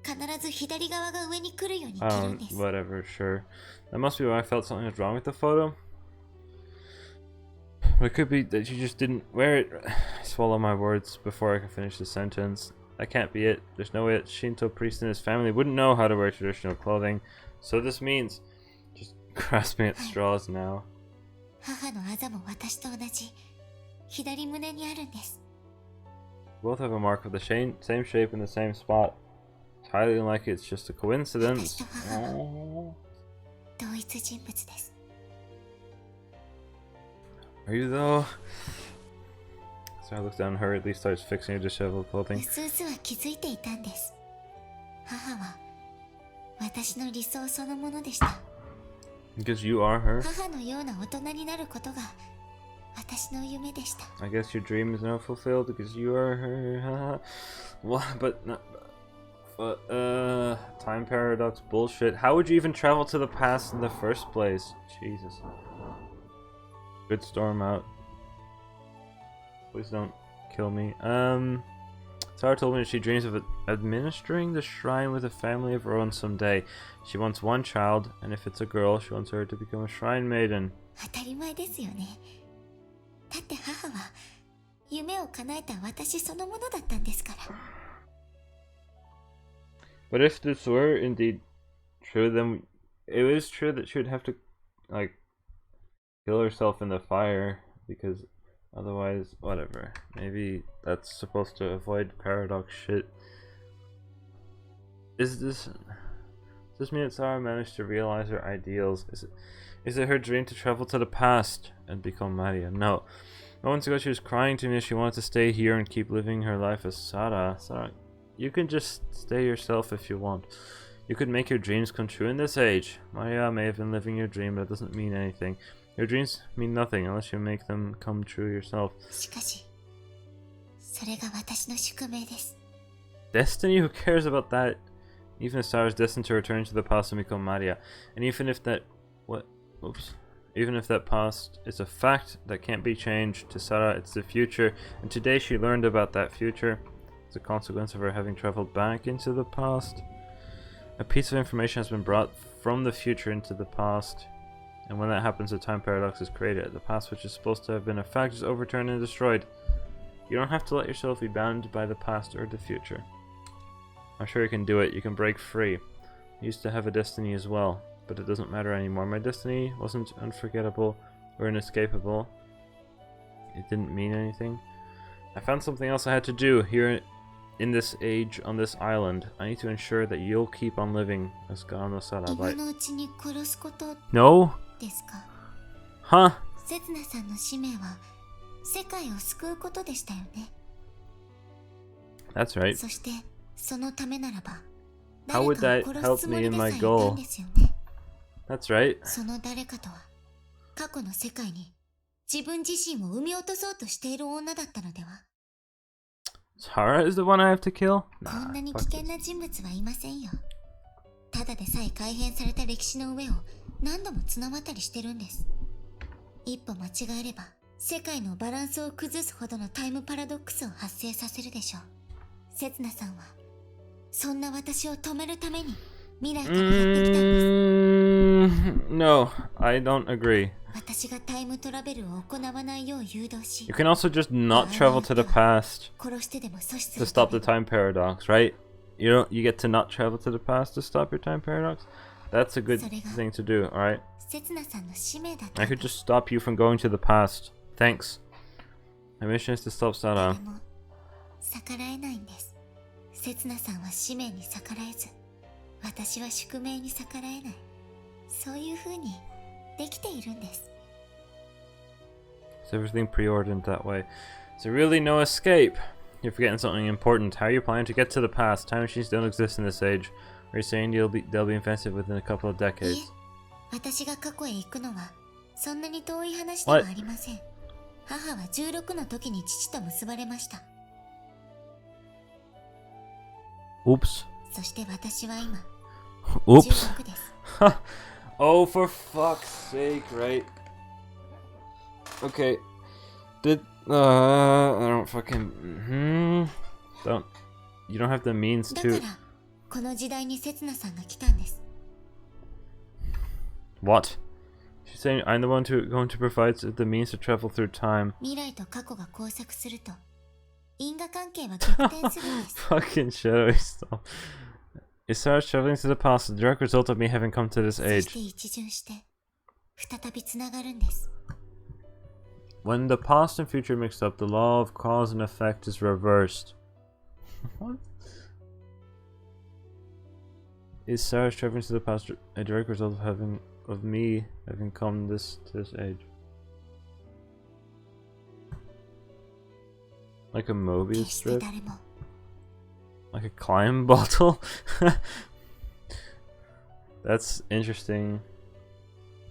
必ず左側が上に来るように着るんです Whatever, sure. That must be why I felt something was wrong with the photo. But it could be that you just didn't wear it. I swallow my words before I can finish the sentence. That can't be it. There's no way that Shinto priest and his family wouldn't know how to wear traditional clothing. So this means just grasping at straws now. 母のあざも私と同じ左胸にあるんです Both have a mark of the same shape in the same spot. It's highly unlikely it's just a coincidence. Oh. 同一人物です Are you though? Sarah looks down, hurriedly starts fixing her disheveled う clothing. すうすは気づいていたんです母は私の理想そのものでした Because you are her. 母のような大人になることが私の夢でした I guess your dream is now fulfilled because you are her. What? But time paradox bullshit. How would you even travel to the past in the first place? Jesus. Good storm out. Please don't kill me. Sarah told me that she dreams of administering the shrine with a family of her own someday. She wants one child, and if it's a girl, she wants her to become a shrine maiden. 当たり前ですよねだって母は夢を叶えた私そのものだったんですから But if this were indeed true, then it is true that she would have to, like, kill herself in the fire, because otherwise, whatever. Maybe that's supposed to avoid paradox shit. Does this mean that Sarah managed to realize her ideals? Is it her dream to travel to the past and become Maria? No. Moments ago she was crying to me as she wanted to stay here and keep living her life as Sarah. Sarah, you can just stay yourself if you want. You could make your dreams come true in this age. Maria may have been living your dream, but it doesn't mean anything. Your dreams mean nothing unless you make them come true yourself. しかしそれが私の宿命です Destiny? Who cares about that? Even if Sarah is destined to return to the past and become Maria, and even if that even if that past is a fact that can't be changed, to Sarah it's the future, and today she learned about that future as a consequence of her having traveled back into the past. A piece of information has been brought from the future into the past, and when that happens, a time paradox is created. The past, which is supposed to have been a fact, is overturned and destroyed. You don't have to let yourself be bound by the past or the future. I'm sure you can do it. You can break free. I used to have a destiny as well, but it doesn't matter anymore. My destiny wasn't unforgettable or inescapable. It didn't mean anything. I found something else I had to do here in this age on this island. I need to ensure that you'll keep on living as Gano Sara. No? ですか。 Huh? せつなさんの使命は世界を救うことでしたよね。 That's right. そしてそのためならば How would 誰 that かを help 殺すつも me り in でさ my えいた goal? んですよね。 That's right. その誰かとは過去の世界に自分自身を生み落とそうとしている女だったのでは。 Sara is the one I have to kill? こん Nah, なに fuck 危険 this. な人物はいませんよ。ただでさえ改変された歴史の上を何度も綱渡りしてるんです。一歩間違えれば世界のバランスを崩すほどのタイムパラドックスを発生させるでしょう。せつなさんはそんな私を止めるために未来からやってきたんです。 No, I don't agree. 私がタイムトラベルを行わないよう誘導し、 You can also just not travel to the past 殺してでも阻止す to る stop ため the time paradox, right? You get to not travel to the past to stop your time paradox? That's a good thing to do, alright? せつなさんの使命だった I ん could です。 just stop you from going to the past. Thanks. My mission is to stop Sara. 誰も逆らえないんです。せつなさんは使命に逆らえず、私は宿命に逆らえない。そういう風にできているんです。 Is everything preordained that way? Is there really no escape? You're forgetting something important. How are you planning to get to the past? Time machines don't exist in this age. Are you saying they'll be invented within a couple of いえ、 decades? 私が過去へ行くのはそんなに遠い話ではありません。母は16の時に父と結ばれました。 Oops. そして私は今 Oops. 16です。 Oh, for fuck's sake, right? Okay. I don't fucking... Don't... You don't have the means だ to... からこの時代にせつなさんが来たんです。 What? She's saying I'm the one going to provide the means to travel through time. 未来と過去が交錯すると因果関係は逆転するんです。 Fucking shadowy stuff. Is Sarah traveling to the past the direct result of me having come to this そ age? して一巡して再びつながるんです。 When the past and future mix up, the law of cause and effect is reversed. What? Is Sarah's traveling to the past a direct result of me having come to this age? Like a 決 Mobius して strip? 誰も Like a climb bottle? That's interesting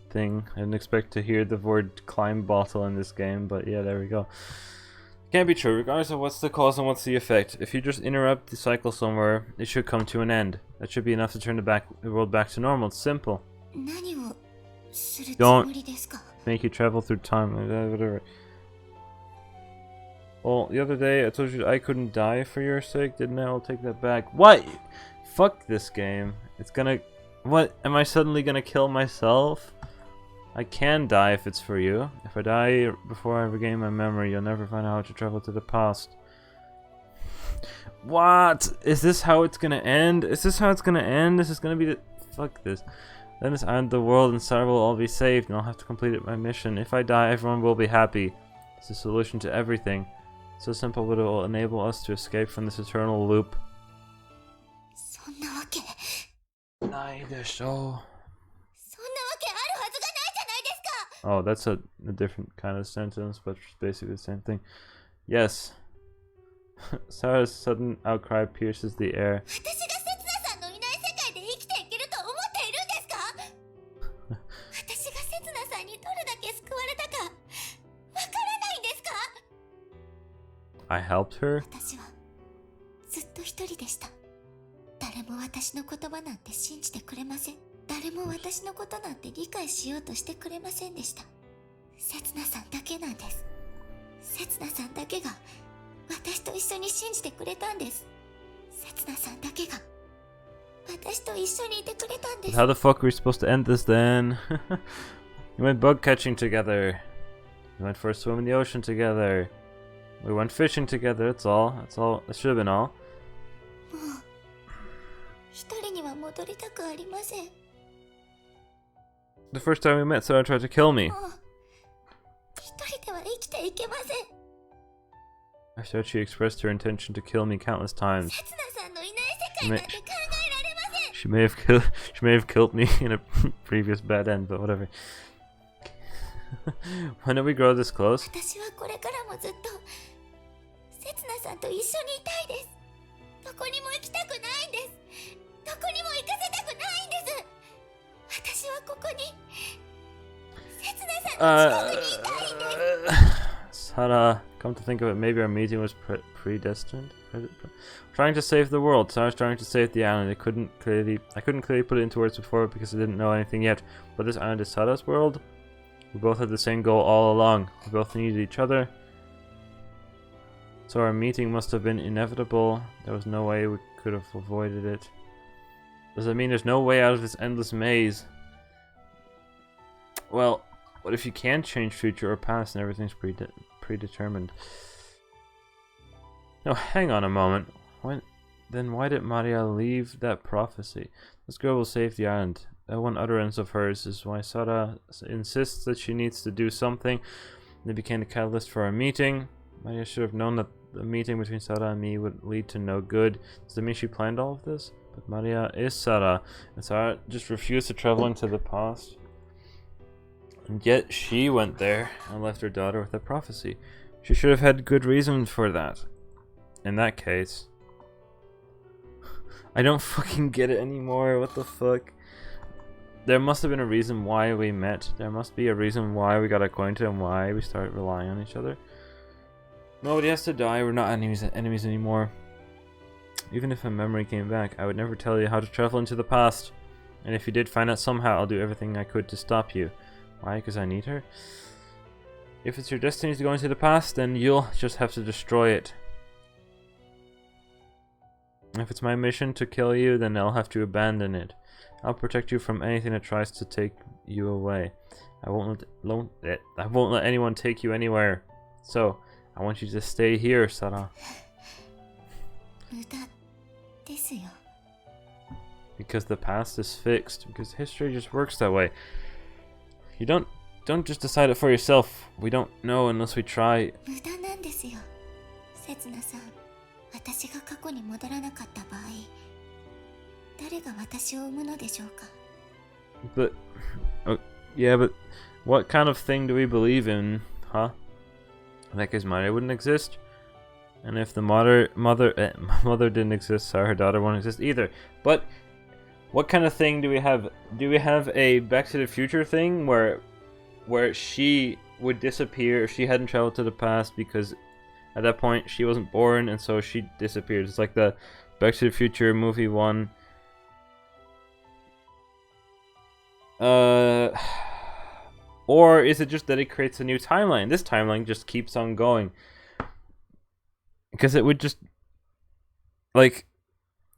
thing. I didn't expect to hear the word climb bottle in this game, but yeah, there we go. Can't be true, regardless of what's the cause and what's the effect. If you just interrupt the cycle somewhere, it should come to an end. That should be enough to turn the world back to normal. It's simple. 何をするつもりですか？ Make you travel through time, whatever. Well, the other day I told you I couldn't die for your sake, didn't I? I'll take that back. What? Fuck this game. It's gonna... What? Am I suddenly gonna kill myself? I can die if it's for you. If I die before I regain my memory, you'll never find out how to travel to the past. What? Is this how it's gonna end? Is this how it's gonna end? This is gonna be the... Fuck this. Then it's end the world and Sarah will all be saved and I'll have to complete my mission. If I die, everyone will be happy. It's the solution to everything. So simple, but it will enable us to escape from this eternal loop. そんなわけ、ないでしょう。そんなわけあるはずがないじゃないですか。 Oh, that's a different kind of sentence, but it's basically the same thing. Yes. Sarah's sudden outcry pierces the air. 私がせつなさんのいない世界で生きていけると思っているんですか？私がせつなさんにどれだけ救われたかわからないんですか？ I helped her? 私はずっと一人でした。誰も私の言葉なんて信じてくれません。誰も私のことなんて理解しようとしてくれませんでした。せつなさんだけなんです。せつなさんだけが私と一緒に信じてくれたんです。せつなさんだけが私と一緒にいてくれたんです。 How the fuck are we supposed to end this then? We went bug catching together. We went for a swim in the ocean together. We went fishing together, that's all. That should have been all. もう一人には戻りたくありません。 The first time we met, Sarah tried to kill me. もう一人では生きていけません。 After she expressed her intention to kill me countless times. せつなさんのいない世界なんて考えられません。 She may have killed me in a previous bad end, but whatever. When did we grow this close? 私はこれからもずっとせつなさんと一緒にいたいです。どこにも行きたくないんです。どこにも行かせたくないんです。私はここにせつなさんの近くにいたいんです。 Sarah, come to think of it, maybe our meeting was predestined? Trying to save the world. Sarah's trying to save the island. I couldn't clearly put it into words before because I didn't know anything yet. But this island is Sarah's world. We both had the same goal all along. We both needed each other. So our meeting must have been inevitable. There was no way we could have avoided it. Does that mean there's no way out of this endless maze? Well, what if you can't change future or past and everything's predetermined? No, hang on a moment. Then why did Maria leave that prophecy? This girl will save the island. That one utterance of hers is why Sarah insists that she needs to do something. It became the catalyst for our meeting. Maria should have known that the meeting between Sarah and me would lead to no good. Does that mean she planned all of this? But Maria is Sarah, and Sarah just refused to travel into the past. And yet she went there and left her daughter with a prophecy. She should have had good reason for that. In that case... I don't fucking get it anymore, what the fuck? There must have been a reason why we met. There must be a reason why we got acquainted and why we started relying on each other. Nobody has to die, we're not enemies anymore. Even if a memory came back, I would never tell you how to travel into the past. And if you did find out somehow, I'll do everything I could to stop you. Why? Because I need her? If it's your destiny to go into the past, then you'll just have to destroy it. If it's my mission to kill you, then I'll have to abandon it. I'll protect you from anything that tries to take you away. I won't let anyone take you anywhere. So, I want you to stay here, Sarah. Because the past is fixed. Because history just works that way. You don't just decide it for yourself. We don't know unless we try. But yeah, but what kind of thing do we believe in, huh? Like his mother wouldn't exist, and if the mother didn't exist, so her daughter won't exist either. But what kind of thing do we have? Do we have a Back to the Future thing where she would disappear if she hadn't traveled to the past, because at that point she wasn't born and so she disappeared? It's like the Back to the Future movie 1. Or is it just that it creates a new timeline? This timeline just keeps on going. Because it would just... Like,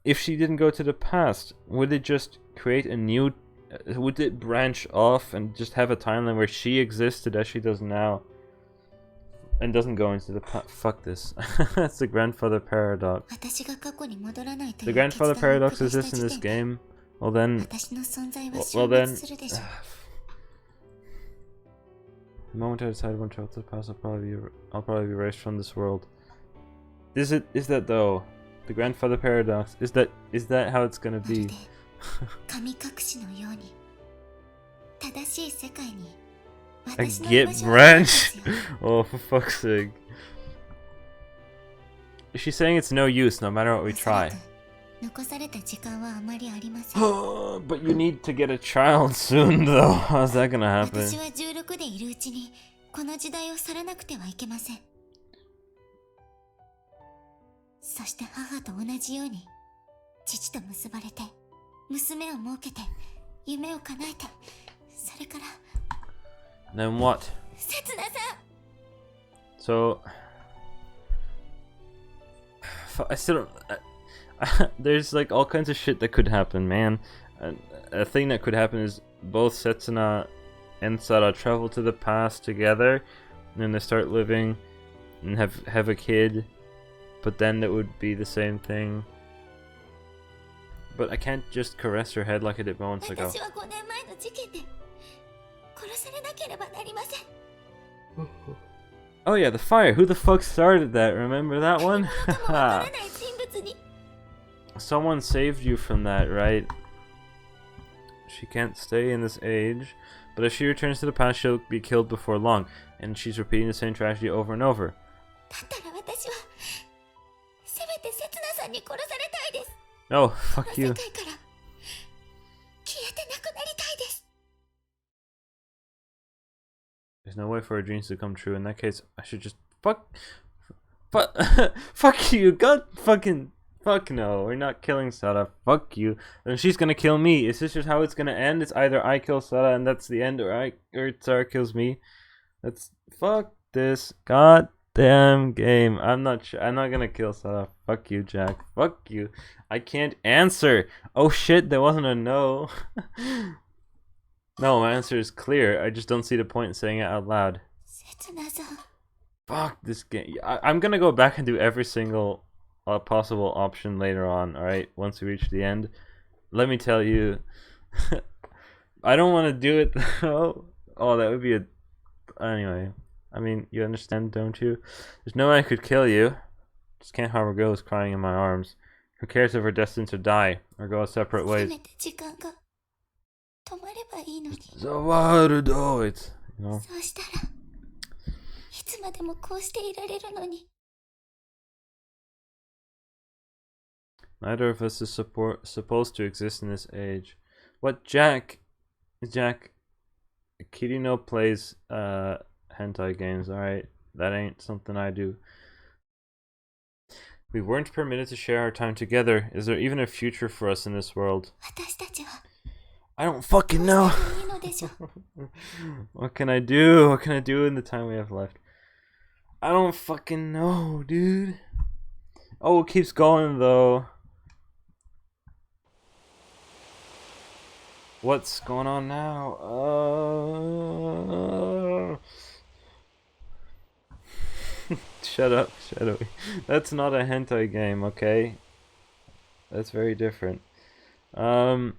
if she didn't go to the past, would it just create a new... Would it branch off and just have a timeline where she existed as she does now? And doesn't go into the past? Fuck this. That's the grandfather paradox. The grandfather paradox exists in this game. Well then... The moment I decide one travel to the past, I'll probably be erased from this world. Is that though? The grandfather paradox. Is that how it's gonna be? I get branch. Oh, for fuck's sake. She's saying it's no use no matter what we try. But you need to get a child soon though. How's that gonna happen? 父と結ばれて娘を設けて夢を叶えて、それから Then what? 刹那さん。 So I still there's like all kinds of shit that could happen, man. A thing that could happen is both Setsuna and Sara travel to the past together, and then they start living and have a kid, but then that would be the same thing. But I can't just caress her head like I did moments ago. 私は5年前の事件で殺されなければなりません。 Oh yeah, the fire. Who the fuck started that? Remember that one? わからない人物に Someone saved you from that, right? She can't stay in this age, but if she returns to the past, she'll be killed before long, and she's repeating the same tragedy over and over. だったら私はせめて刹那さんに殺されたいです。 No, こ fuck の you. 世界から消えてなくなりたいです。 There's no way for her dreams to come true. In that case, I should just fuck you. God fucking fuck no. We're not killing Sara. Fuck you. And she's gonna kill me. Is this just how it's gonna end? It's either I kill Sara and that's the end, or Sara kills me. That's fuck this goddamn game. I'm not gonna kill Sara. Fuck you, Jack. Fuck you. I can't answer. Oh shit, there wasn't a no. No, my answer is clear. I just don't see the point in saying it out loud. 刹那さん。 Fuck this game. I'm gonna go back and do every single possible option later on, alright? Once we reach the end. Let me tell you. I don't want to do it though. Oh, that would be a... Anyway. I mean, you understand, don't you? There's no way I could kill you. Just can't harm a girl who's crying in my arms. Who cares if we're destined to die or go separate せ ways? めて時間が止まればいいのに。 So what to do it? You know? そうしたらいつまでもこうしていられるのに。 Neither of us is supposed to exist in this age. What, Jack? Kirino plays hentai games, alright? That ain't something I do. We weren't permitted to share our time together. Is there even a future for us in this world? 私たちは I don't fucking know. どうしたらいいのでしょう。 What can I do? What can I do in the time we have left? I don't fucking know, dude. Oh, it keeps going though. What's going on now? Shut up, Shadowy. That's not a hentai game, okay? That's very different. I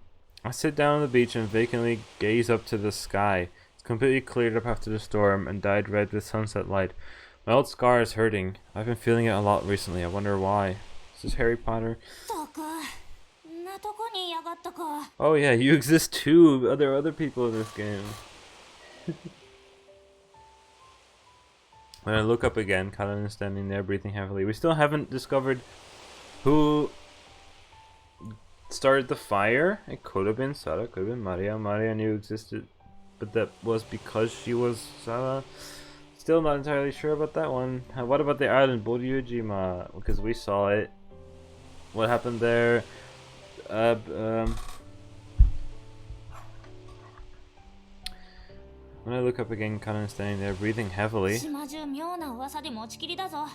sit down on the beach and vacantly gaze up to the sky. It's completely cleared up after the storm and dyed red with sunset light. My old scar is hurting. I've been feeling it a lot recently. I wonder why. Is this Harry Potter? ったく、んなとこにいやがったか。 Oh yeah, you exist too. There are other people in this game. When I look up again, Karan is standing there breathing heavily. We still haven't discovered who started the fire. It could have been Sara, could have been Maria. Maria knew existed, but that was because she was Sara. Still not entirely sure about that one. What about the island Boryujima? Because we saw it. What happened there? When I look up again, Kanan is standing there breathing heavily. 島中妙な噂で持ちきりだぞ。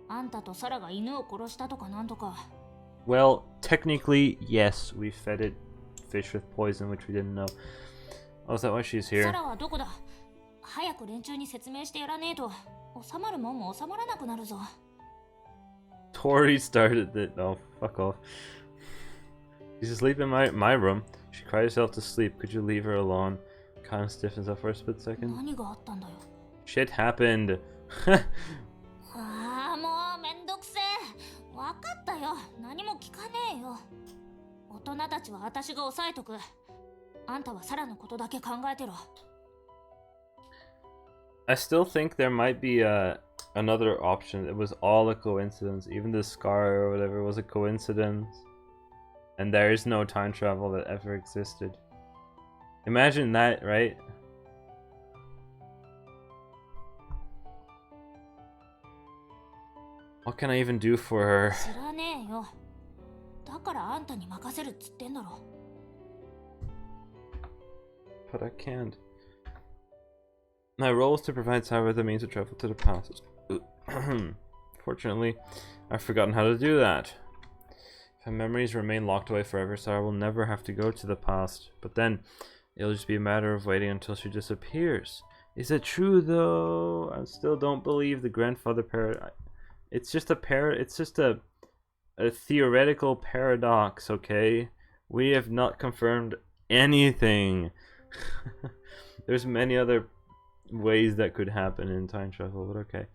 あんたとサラが犬を殺したとかなんとか。 Well, technically, yes, we fed it fish with poison, which we didn't know. Oh, is that why she's サ here? ラはどこだ。早く連中に説明してやらねえと収まるもんも収まらなくなるぞ。 Tori started it. Oh, fuck off. She's asleep in my room. She cried herself to sleep. Could you leave her alone? Kanan stiffens up for a split second. 何があったんだよ。 Shit happened. ああ、もうめんどくせえ。わかったよ。何も聞かねえよ。大人たちは私が抑えとく。あんたはサラのことだけ考えてろ。 I still think there might be another option. It was all a coincidence. Even the scar or whatever was a coincidence. And there is no time travel that ever existed. Imagine that, right? What can I even do for her? 知らねえよ。だからあんたに任せるっつってんだろ。 But I can't. My role is to provide Sarah with the means to travel to the past. Fortunately, I've forgotten how to do that. If her memories remain locked away forever, Sarah will never have to go to the past. But then, it'll just be a matter of waiting until she disappears. Is it true though? I still don't believe the grandfather paradox. It's just a theoretical paradox, okay? We have not confirmed anything. There's many other ways that could happen in time travel, but okay.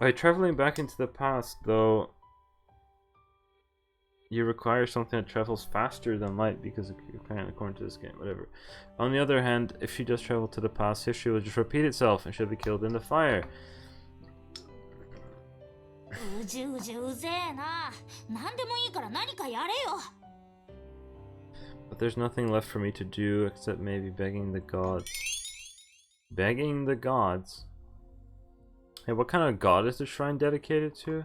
By traveling back into the past, though, you require something that travels faster than light, because apparently, according to this game, whatever. On the other hand, if she does travel to the past, history will just repeat itself and she'll be killed in the fire. うじうじうぜえな。何でもいいから何かやれよ。 But there's nothing left for me to do except maybe begging the gods. Begging the gods? Hey, what kind of god is the shrine dedicated to?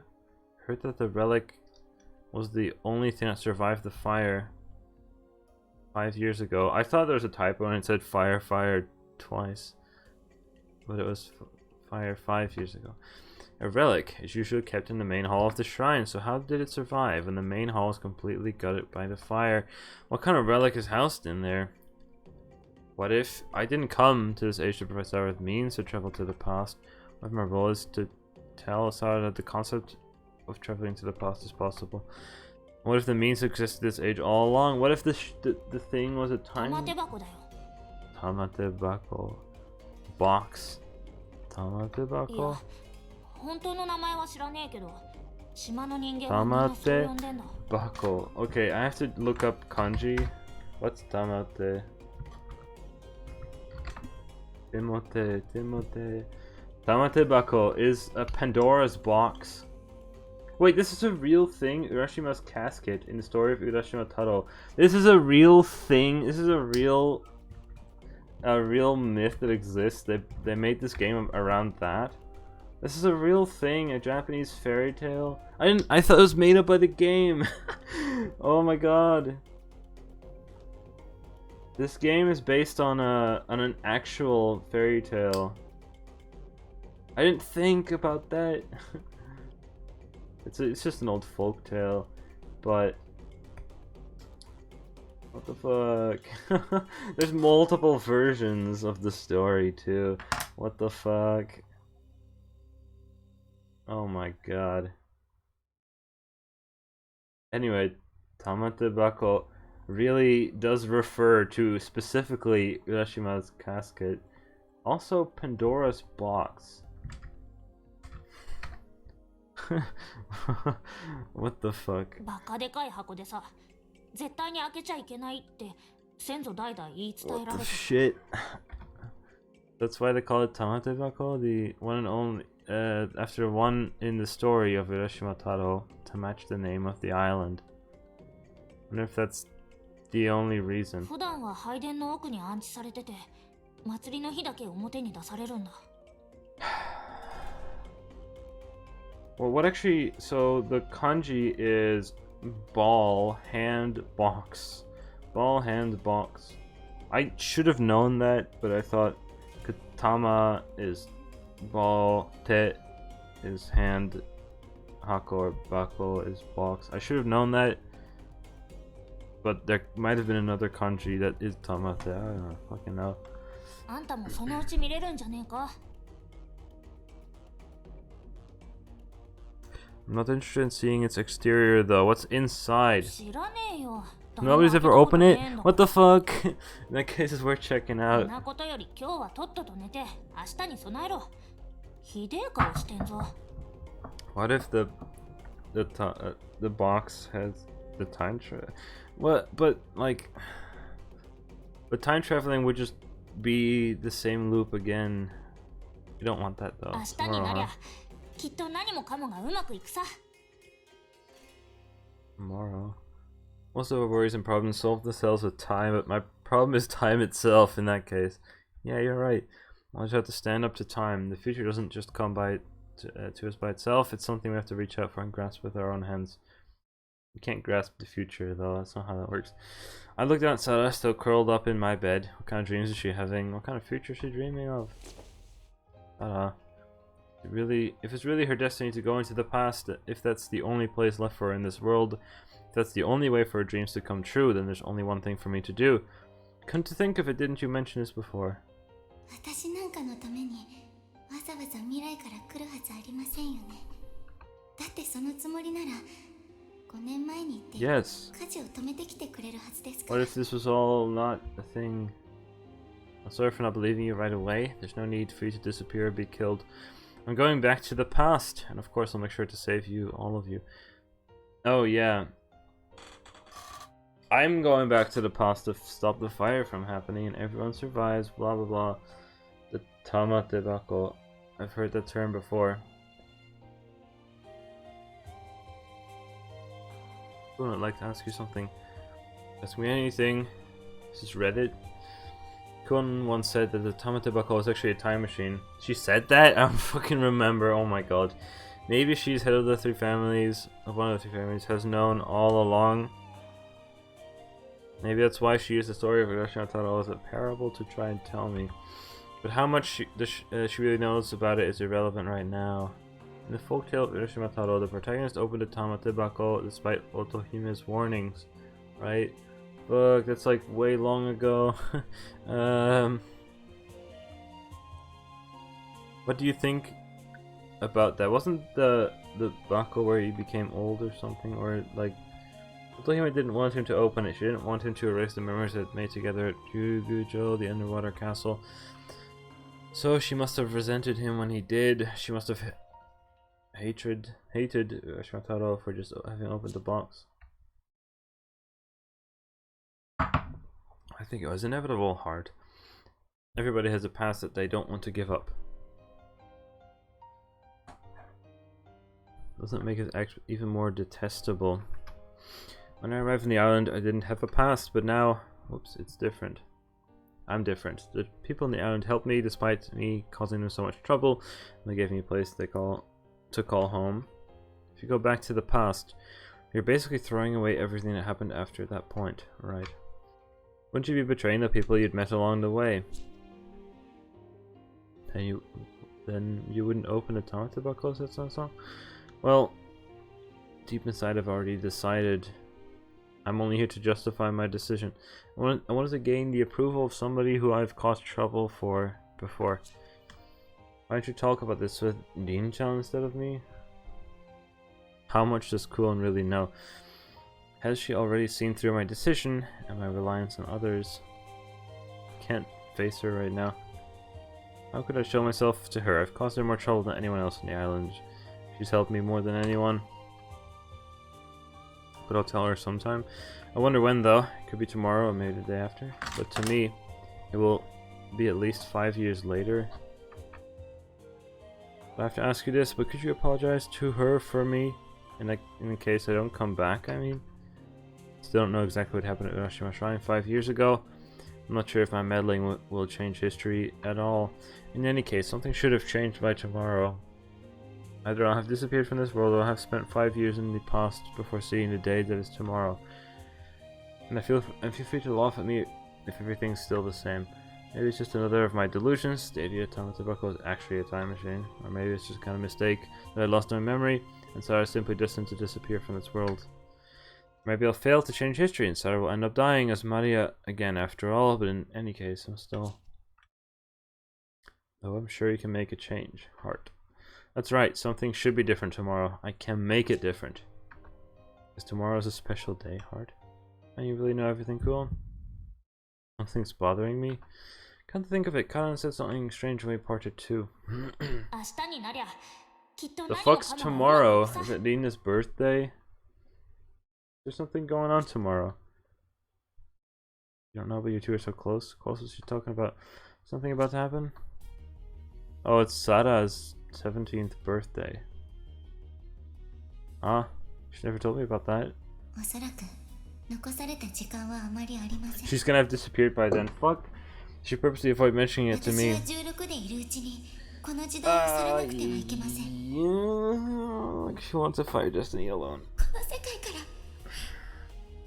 Heard that the relic was the only thing that survived the fire 5 years ago. I thought there was a typo and it said fire twice. But it was fire 5 years ago. A relic is usually kept in the main hall of the shrine, so how did it survive when the main hall is completely gutted by the fire? What kind of relic is housed in there? What if I didn't come to this age to provide Sarah with means to travel to the past? What if my role is to tell Sarah that the concept of traveling to the past is possible? What if the means existed this age all along? What if the thing was a time... 玉手箱だよ。 Tamate bako. Box. Tamate いや、 bako? 本当の名前は知らねえけど、島の人間はみんなそう呼んでんだ。 Bako. Okay, I have to look up kanji. What's tamate? Timote. Tamate bako is a Pandora's box. Wait, this is a real thing? Urashima's casket in the story of Urashima Taro. This is a real thing? This is a real myth that exists? They made this game around that? This is a real thing, a Japanese fairy tale? I thought it was made up by the game. Oh my god. This game is based on an actual fairy tale. I didn't think about that. It's just an old folk tale, but what the fuck? There's multiple versions of the story too. What the fuck? Oh my god. Anyway, Tamate bako really does refer to specifically Urashima's casket. Also Pandora's box. What the fuck? バカでかい箱でさ、絶対に開けちゃいけないって先祖代々言い伝え What られ the て。 shit? That's why they call it Tamate bako, the one and only after one in the story of Urashima Taro to match the name of the island. I wonder if that's the only reason. 普段は拝殿の奥に安置されてて、祭りの日だけ表に出されるんだ。 Well, what actually... So, the kanji is ball, hand, box. Ball, hand, box. I should have known that, but I thought katama is ball, te is hand, hako or bako is box. I should have known that, but there might have been another kanji that is tamate. I don't fucking know. あんたもそのうち見れるんじゃねえか。 I'm not interested in seeing its exterior though. What's inside? 知らねえよ。 Nobody's ever opened it? What the fuck? In that case, it's worth checking そ out. んなことより今日はとっとと寝て明日に備えろ。ひでえ顔してんぞ。 What if the box has the time travel? What? But like, but time traveling would just be the same loop again. You don't want that though. 明日になりゃきっと何もかもがうまくいくさ。 Tomorrow. Most of our worries and problems solve themselves with time, but my problem is time itself in that case. Yeah, you're right. I'll just have to stand up to time. The future doesn't just come by to us by itself. It's something we have to reach out for and grasp with our own hands. We can't grasp the future, though. That's not how that works. I looked down at Sarah, still curled up in my bed. What kind of dreams is she having? What kind of future is she dreaming of? If it's really her destiny to go into the past, if that's the only place left for her in this world, if that's the only way for her dreams to come true, then there's only one thing for me to do. Come to think of it, didn't you mention this before? 私なんかのためにわざわざ未来から来るはずありませんよね。だってそのつもりなら5年前に言って Yes. 火事を止めてきてくれるはずですから。 What if this was all not a thing? I'm sorry for not believing you right away. There's no need for you to disappear or be killed. I'm going back to the past, and of course I'll make sure to save you, all of you. Oh yeah. I'm going back to the past to stop the fire from happening and everyone survives, blah blah blah. The tamatebako. I've heard that term before. I'd like to ask you something. Ask me anything. This is Reddit. Kun once said that the tamatebako was actually a time machine. She said that? I don't fucking remember. Oh my god. Maybe she's head of the three families, of one of the three families, has known all along. Maybe that's why she used the story of Urashima Taro as a parable to try and tell me. But how much she really knows about it is irrelevant right now. In the folktale of Urashima Taro, the protagonist opened a tamatebako despite Otohime's warnings. Right? Look, that's like way long ago. What do you think about that? Wasn't the bako where he became old or something? Or like, Otohime didn't want him to open it. She didn't want him to erase the memories that made together at Gyugujo, the underwater castle. So she must have resented him when he did. She must have hated Urashima Taro for just having opened the box. I think it was inevitable hard. Everybody has a past that they don't want to give up. Doesn't make it even more detestable. When I arrived on the island, I didn't have a past, but now, whoops, it's different. I'm different. The people on the island helped me despite me causing them so much trouble, and they gave me a place to call home. If you go back to the past, you're basically throwing away everything that happened after that point, right? Wouldn't you be betraying the people you'd met along the way? Then you wouldn't open a tamatebako, said Sansa? Well, deep inside I've already decided. I'm only here to justify my decision. I wanted to gain the approval of somebody who I've caused trouble for before. Why don't you talk about this with Rin-chan instead of me? How much does Kuon really know? Has she already seen through my decision and my reliance on others? Can't face her right now. How could I show myself to her? I've caused her more trouble than anyone else on the island. She's helped me more than anyone. But I'll tell her sometime. I wonder when though. It could be tomorrow or maybe the day after. But to me, it will be at least 5 years later. I have to ask you this, but could you apologize to her for me? In case I don't come back, I mean. Still don't know exactly what happened at Urashima Shrine 5 years ago. I'm not sure if my meddling will change history at all. In any case, something should have changed by tomorrow. Either I'll have disappeared from this world or I'll have spent 5 years in the past before seeing the day that is tomorrow. And I feel free to laugh at me if everything's still the same. Maybe it's just another of my delusions. The idea tamatebako is actually a time machine. Or maybe it's just a kind of mistake that I lost my memory and Sarah is simply destined to disappear from this world. Maybe I'll fail to change history and Sarah will end up dying as Maria again after all, but in any case, I'm still... Though I'm sure you can make a change. Heart. That's right, something should be different tomorrow. I can make it different. Because tomorrow's a special day, Heart. And you really know everything cool? Something's bothering me? Come to think of it, Karan said something strange when we parted too. The fuck's tomorrow? Is it Nina's birthday? There's something going on tomorrow. You don't know, but you two are so close. Closest you're talking about. Something about to happen? Oh, it's Sara's 17th birthday. Ah, she never told me about that. She's gonna have disappeared by then. Fuck. She purposely avoided mentioning it to me. この時代を去らなくてはいけません。 Yeah, she wants to fight Destiny alone. この世界から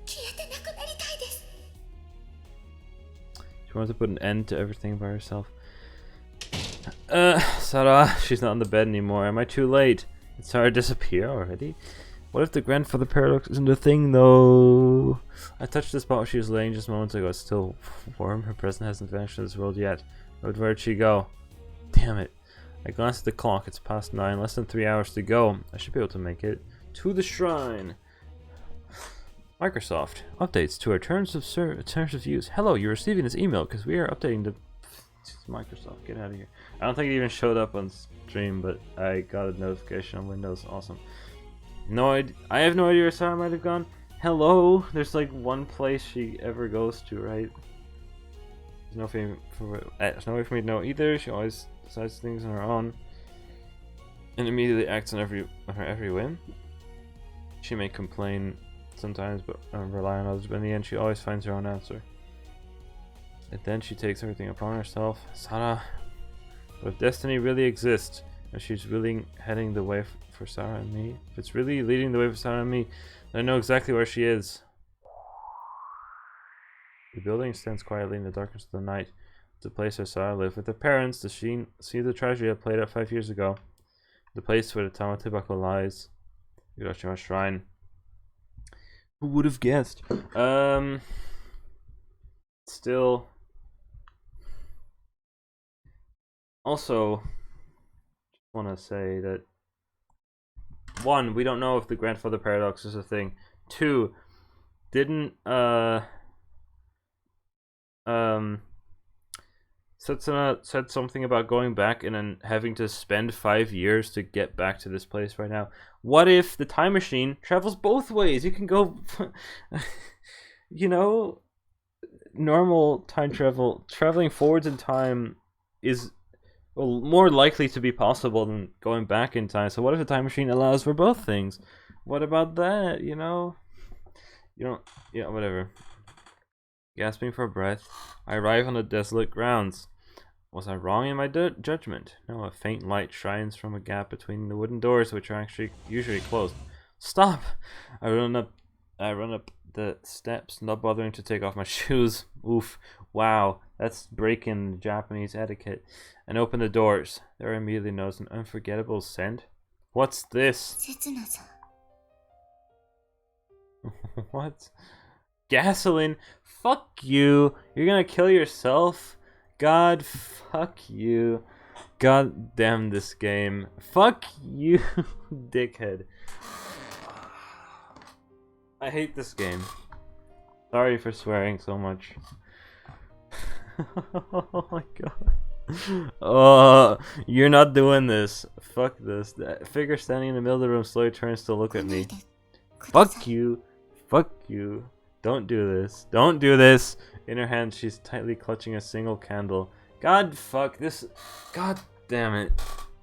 消えてなくなりたいです。 She wants to put an end to everything by herself. Sarah, she's not in the bed anymore. Am I too late? Did Sarah disappear already? What if the grandfather paradox isn't a thing, though? I touched the spot where she was laying just moments ago. It's still warm. Her presence hasn't vanished in this world yet. But where'd she go? Damn it. I glanced at the clock. It's past 9. Less than 3 hours to go. I should be able to make it to the shrine. Microsoft. Updates to our terms of use. Hello, you're receiving this email because we are updating the... Microsoft, get out of here. I don't think it even showed up on stream, but I got a notification on Windows. Awesome. No idea. I have no idea where Sarah might have gone. Hello? There's like one place she ever goes to, right? There's no way for me to know either. She always decides things on her own and immediately acts on her every whim. She may complain sometimes, but rely on others, but in the end she always finds her own answer. And then she takes everything upon herself. Sarah, but if destiny really exists, if she's really heading the way for Sarah and me, if it's really leading the way for Sarah and me, then I know exactly where she is. The building stands quietly in the darkness of the night. It's the place where Sarah lived with her parents. Does she see the tragedy that played out 5 years ago? The place where the Tamatibako lies. Hiroshima Shrine. Who would have guessed? Still. Also, just want to say that 1, we don't know if the grandfather paradox is a thing. 2, didn't said something about going back and then having to spend 5 years to get back to this place right now. What if the time machine travels both ways? You can go, you know, normal time traveling forwards in time is more likely to be possible than going back in time. So what if the time machine allows for both things? What about that? You know, yeah, whatever. Gasping for breath, I arrive on the desolate grounds. Was I wrong in my judgment? No, a faint light shines from a gap between the wooden doors, which are actually usually closed. Stop! I run up the steps, not bothering to take off my shoes. Oof! Wow, that's breaking Japanese etiquette. And open the doors. There I immediately notice an unforgettable scent. What's this? What? Gasoline? Fuck you! You're gonna kill yourself? God, fuck you. God damn this game. Fuck you, dickhead. I hate this game. Sorry for swearing so much. Oh my god. Oh, you're not doing this. Fuck this. That figure standing in the middle of the room slowly turns to look at me. Fuck you. Fuck you. Don't do this. Don't do this. In her hand, she's tightly clutching a single candle. God fuck this. God damn it.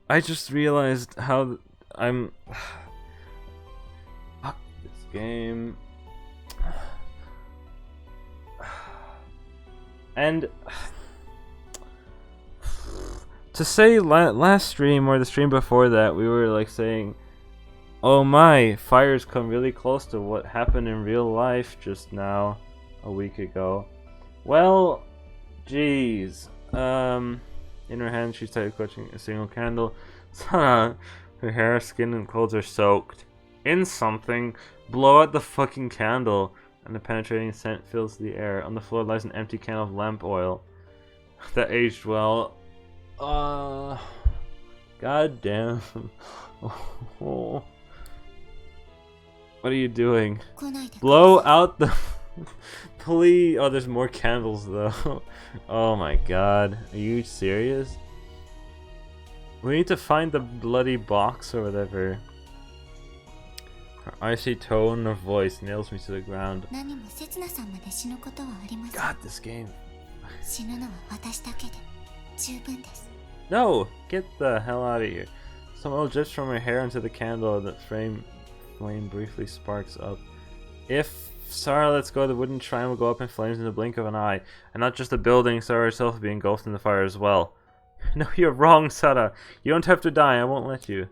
I just realized how I'm... Fuck this game. And... To say last stream or the stream before that, we were like saying, oh my, fires come really close to what happened in real life just now, a week ago. Well, jeez. In her hand, she's tightly clutching a single candle. Her hair, skin, and clothes are soaked in something. Blow out the fucking candle, and the penetrating scent fills the air. On the floor lies an empty can of lamp oil that aged well. God damn. Oh. What are you doing? Blow out the... Please. Oh, there's more candles though. Oh my god. Are you serious? We need to find the bloody box or whatever. Her icy tone of voice nails me to the ground. God, this game. No! Get the hell out of here. Some oil drips from her hair into the candle, and the flame briefly sparks up. If Sarah lets go, the wooden shrine will go up in flames in the blink of an eye, and not just the building, Sarah herself will be engulfed in the fire as well. No, you're wrong, Sara. You don't have to die. I won't let you.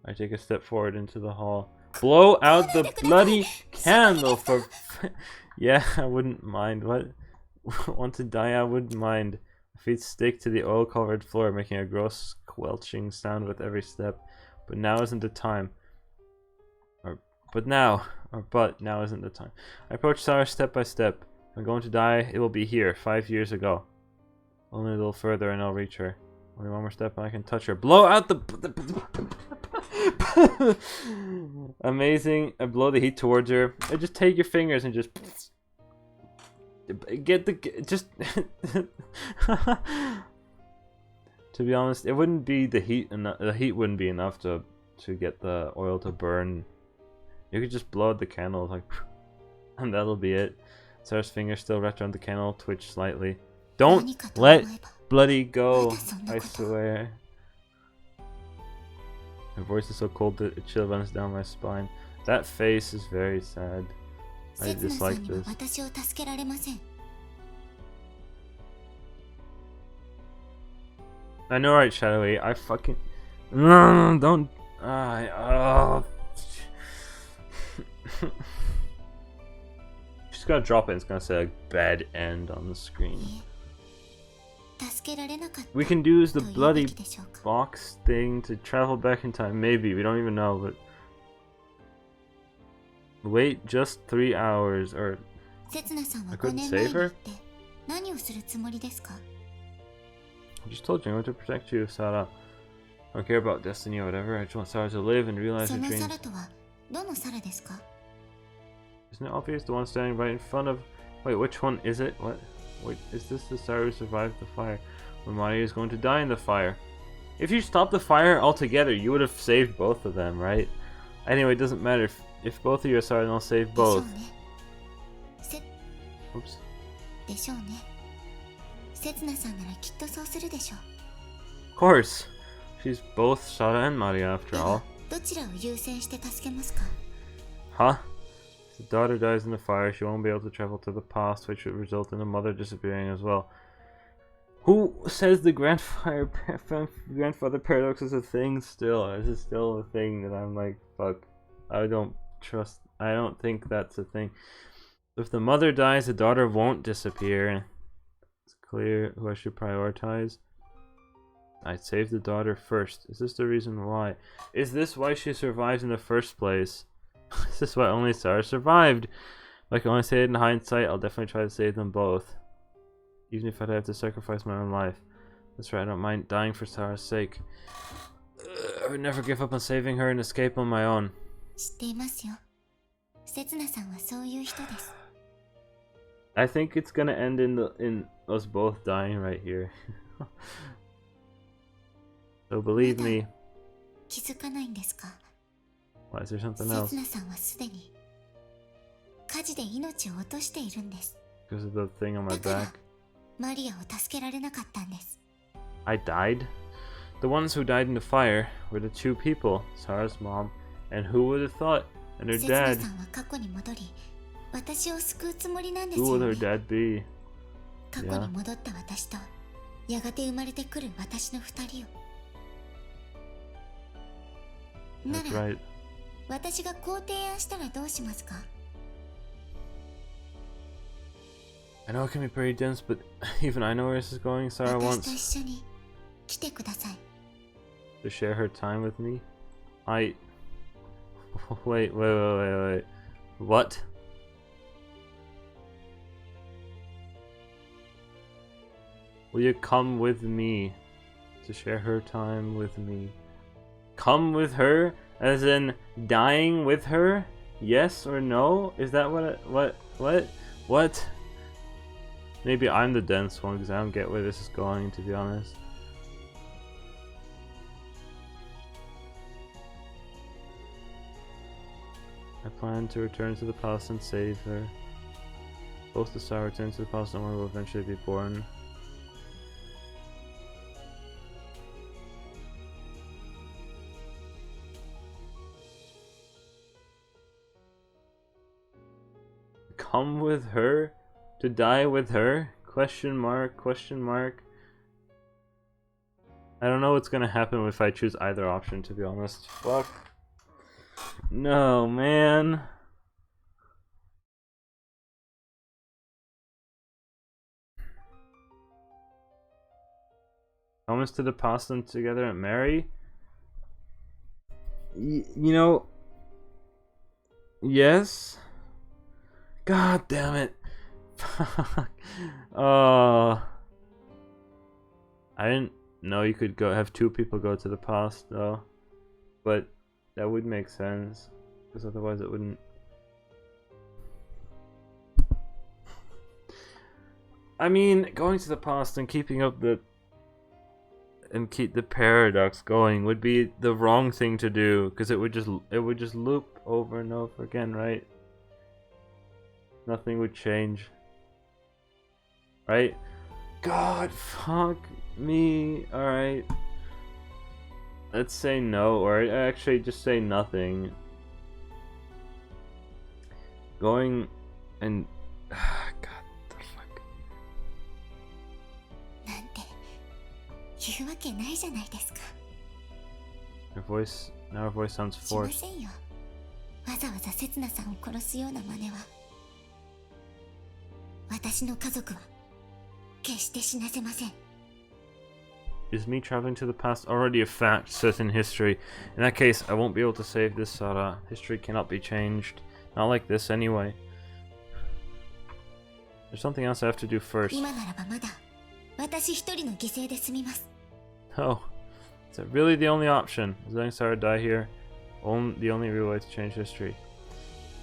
I take a step forward into the hall. Blow out the bloody candle for... Yeah, I wouldn't mind. What? Want to die? I wouldn't mind. My feet stick to the oil-covered floor, making a gross squelching sound with every step. But now isn't the time. But now isn't the time. I approach Sarah step by step. If I'm going to die, it will be here, 5 years ago. Only a little further and I'll reach her. Only one more step and I can touch her. Blow out the... Amazing. I blow the heat towards her. I just take your fingers and just... Get the... Just... To be honest, it wouldn't be the heat enough. The heat wouldn't be enough to get the oil to burn. You could just blow out the candle, like, and that'll be it. Sarah's fingers still wrapped around the candle, twitch slightly. Don't let bloody go, I swear. Her voice is so cold that a chill runs down my spine. That face is very sad. I dislike this. I know, right, Shadowy? I fucking... No, don't... She's gonna drop it and it's gonna say like bad end on the screen. We can use the bloody box thing to travel back in time. Maybe, we don't even know, but... Wait just 3 hours, or... I couldn't save her? I just told you I want to protect you, Sarah. I don't care about destiny or whatever, I just want Sarah to live and realize her dreams. Isn't it obvious? The one standing right in front of... Wait, which one is it? What? Wait, is this the Sarah who survived the fire? When Maria is going to die in the fire. If you stop the fire altogether, you would have saved both of them, right? Anyway, it doesn't matter. If both of you are Sarah, then I'll save both. Oops. Of course. She's both Sarah and Maria after all. Huh? If the daughter dies in the fire, she won't be able to travel to the past, which would result in the mother disappearing as well. Who says the grandfather paradox is a thing still? This is still a thing that I'm like, fuck. I don't think that's a thing. If the mother dies, the daughter won't disappear. It's clear who I should prioritize. I'd save the daughter first. Is this the reason why? Is this why she survived in the first place? Is this why only Sarah survived? If I can only say it in hindsight, I'll definitely try to save them both. Even if I'd have to sacrifice my own life. That's right, I don't mind dying for Sarah's sake. I would never give up on saving her and escape on my own. I think it's gonna end in us both dying right here. So believe me. Why, is there something else? Because of the thing on my back. I died? The ones who died in the fire were the two people, Sarah's mom, and who would have thought, and her dad. Who will her dad be? Yeah. That's right. I know it can be pretty dense, but even I know where this is going. Sarah wants to share her time with me. Wait. What? Will you come with me to share her time with me? Come with her? As in dying with her? Yes or no? Is that what? Maybe I'm the dense one because I don't get where this is going, to be honest. I plan to return to the palace and save her. Both the Sarah return to the palace and one will eventually be born. Come with her? To die with her? Question mark, question mark. I don't know what's gonna happen if I choose either option, to be honest. Fuck. No, man. Promise to deposit them together and marry? You know... Yes? God damn it. Fuck. Oh. I didn't know you could have two people go to the past, though. But that would make sense. Because otherwise it wouldn't... I mean, going to the past and keeping up the... and keep the paradox going would be the wrong thing to do, because it would just loop over and over again, right? Nothing would change, right? God, fuck me. All right, let's say no, or actually just say nothing. Going and God, the fuck. なんて言うわけないじゃないですか。 Her voice, now her voice sounds しま forced. せんよ。わざわざ刹那さんを殺すような真似は。私の家族は決して死なせません。 Is me traveling to the past already a fact set in history? In that case, I won't be able to save this Sarah. History cannot be changed. Not like this anyway. There's something else I have to do first. 今ならばまだ私一人の犠牲で済みます。 Oh, is that really the only option? Is letting Sarah die here the only real way to change history?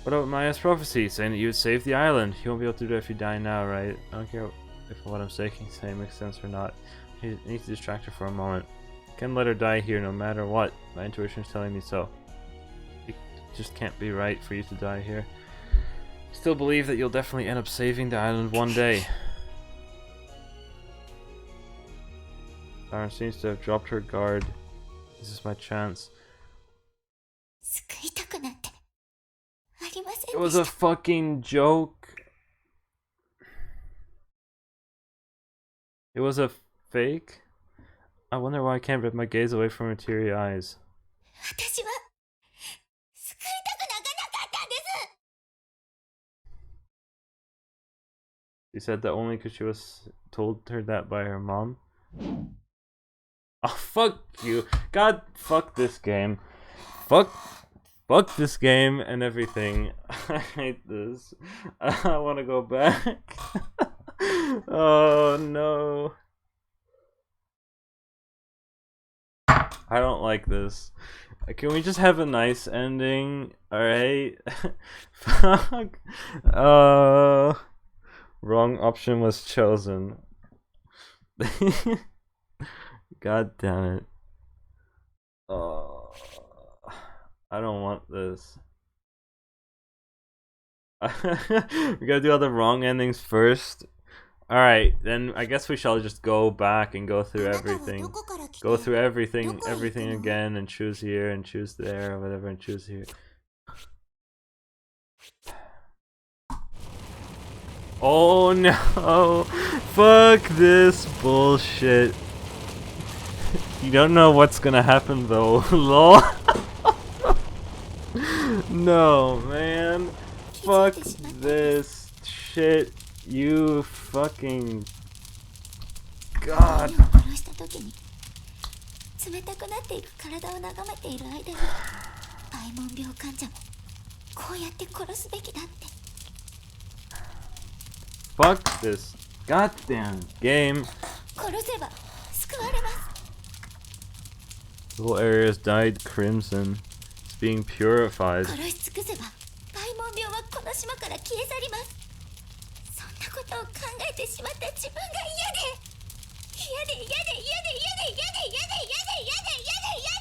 What about Maya's prophecy, saying that you would save the island? You won't be able to do it if you die now, right? I don't care if what I'm saying makes sense or not. I need to distract her for a moment. Can't let her die here no matter what. My intuition is telling me so. It just can't be right for you to die here. Still believe that you'll definitely end up saving the island one day. Sarah seems to have dropped her guard. This is my chance. 救いたくなんてありませ It ん was で a した。 fucking joke. It was a fake? I wonder why I can't rip my gaze away from her teary eyes. 私は救いたくなんかなかったんです。 She said that only because she was told her that by her mom. Oh, fuck you. God, fuck this game. Fuck this game and everything. I hate this. I want to go back. Oh, no. I don't like this. Can we just have a nice ending? Alright? Fuck. Wrong option was chosen. God damn it. Oh, I don't want this. We gotta do all the wrong endings first. Alright, then I guess we shall just go back and go through everything. Go through everything again and choose here and choose there or whatever and choose here. Oh no! Fuck this bullshit. You don't know what's gonna happen though. Lol. No, man. Fuck this shit. You fucking... God. 殺した時に冷たくなっていく体を眺めている間に大門病患者もこうやって殺すべきだって。 Fuck this goddamn game. 殺せば救われます。 The whole area is dyed crimson. It's being purified. 殺し尽くせば大門病はこの島から消え去ります。そんなことを考えてしまった自分が嫌で嫌で嫌で嫌で嫌で嫌で嫌で嫌で嫌で嫌で嫌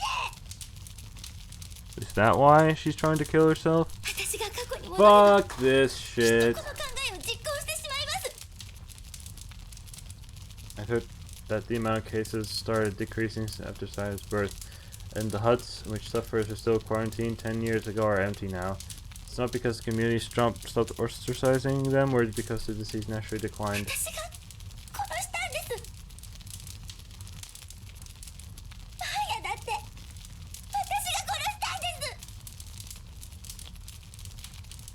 で。 Is that why she's trying to kill herself? 私が過去に戻れば Fuck this きっ shit. とこの考えを実行してしまいます。 I heard that the amount of cases started decreasing after Saya's birth, and the huts in which sufferers are still quarantined 10 years ago are empty now. It's not because the community stopped ostracizing them, or because the disease naturally declined. 私が殺したんです。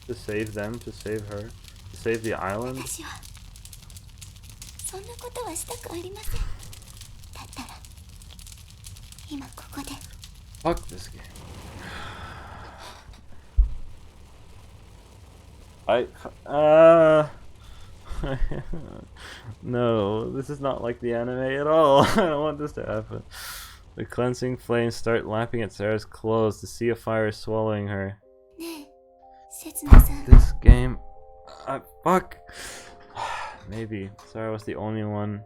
To save them, to save her, to save the island. 私はそんなことはしたくありません。だったら今ここで Fuck this game. No, this is not like the anime at all. I don't want this to happen. The cleansing flames start lapping at Sarah's clothes. The sea of fire is swallowing her. ねえ、刹那さん。 This game. Fuck. Maybe Sarah was the only one.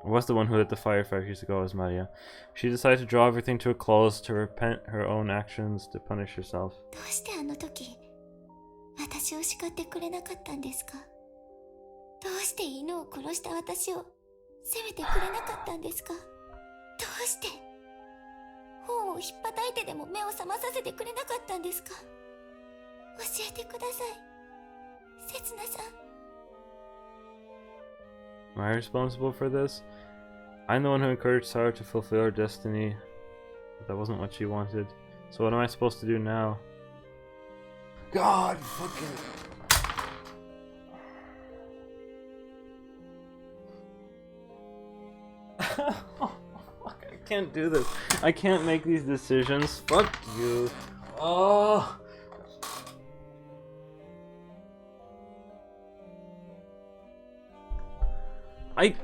Was the one who lit the fire 5 years ago as Maria. She decided to draw everything to a close, to repent her own actions, to punish herself. どうしてあの時私を叱ってくれなかったんですか？どうして犬を殺した私を責めてくれなかったんですか？どうして本をひっぱたいてでも目を覚まさせてくれなかったんですか？教えてください、刹那さん。 Am I responsible for this? I'm the one who encouraged Sarah to fulfill her destiny. But that wasn't what she wanted. So what am I supposed to do now? God fucking... Oh, fuck, I can't do this. I can't make these decisions. Fuck you. Oh... I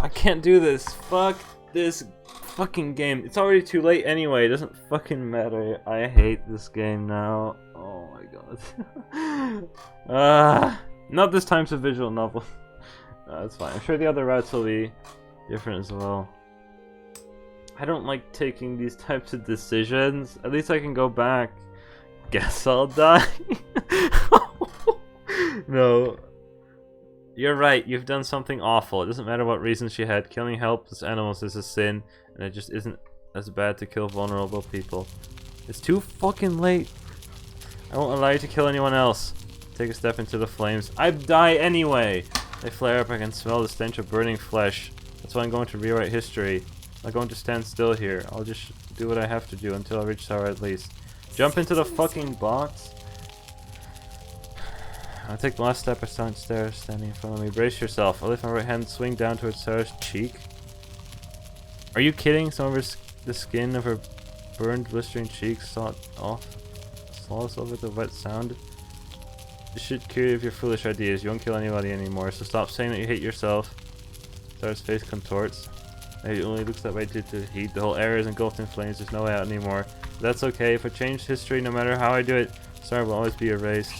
can't do this. Fuck this fucking game. It's already too late anyway. It doesn't fucking matter. I hate this game now. Oh my god. Not this time. It's a visual novel. That's fine. I'm sure the other routes will be different as well. I don't like taking these types of decisions. At least I can go back. Guess I'll die. No. You're right, you've done something awful. It doesn't matter what reason she had. Killing helpless animals is a sin, and it just isn't as bad to kill vulnerable people. It's too fucking late. I won't allow you to kill anyone else. Take a step into the flames. I'd die anyway! They flare up, I can smell the stench of burning flesh. That's why I'm going to rewrite history. I'm not going to stand still here. I'll just do what I have to do until I reach Sarah at least. Jump into the fucking box? I'll take the last step. I stand stairs standing in front of me. Brace yourself. I lift my right hand, swing down towards Sarah's cheek. Are you kidding? Some of the skin of her burned, blistering cheeks sawed off. Slaws over the wet sound. This should cure you of your foolish ideas. You won't kill anybody anymore, so stop saying that you hate yourself. Sarah's face contorts. Maybe it only looks that way due to the heat. The whole area is engulfed in flames. There's no way out anymore. But that's okay. If I change history, no matter how I do it, Sarah will always be erased.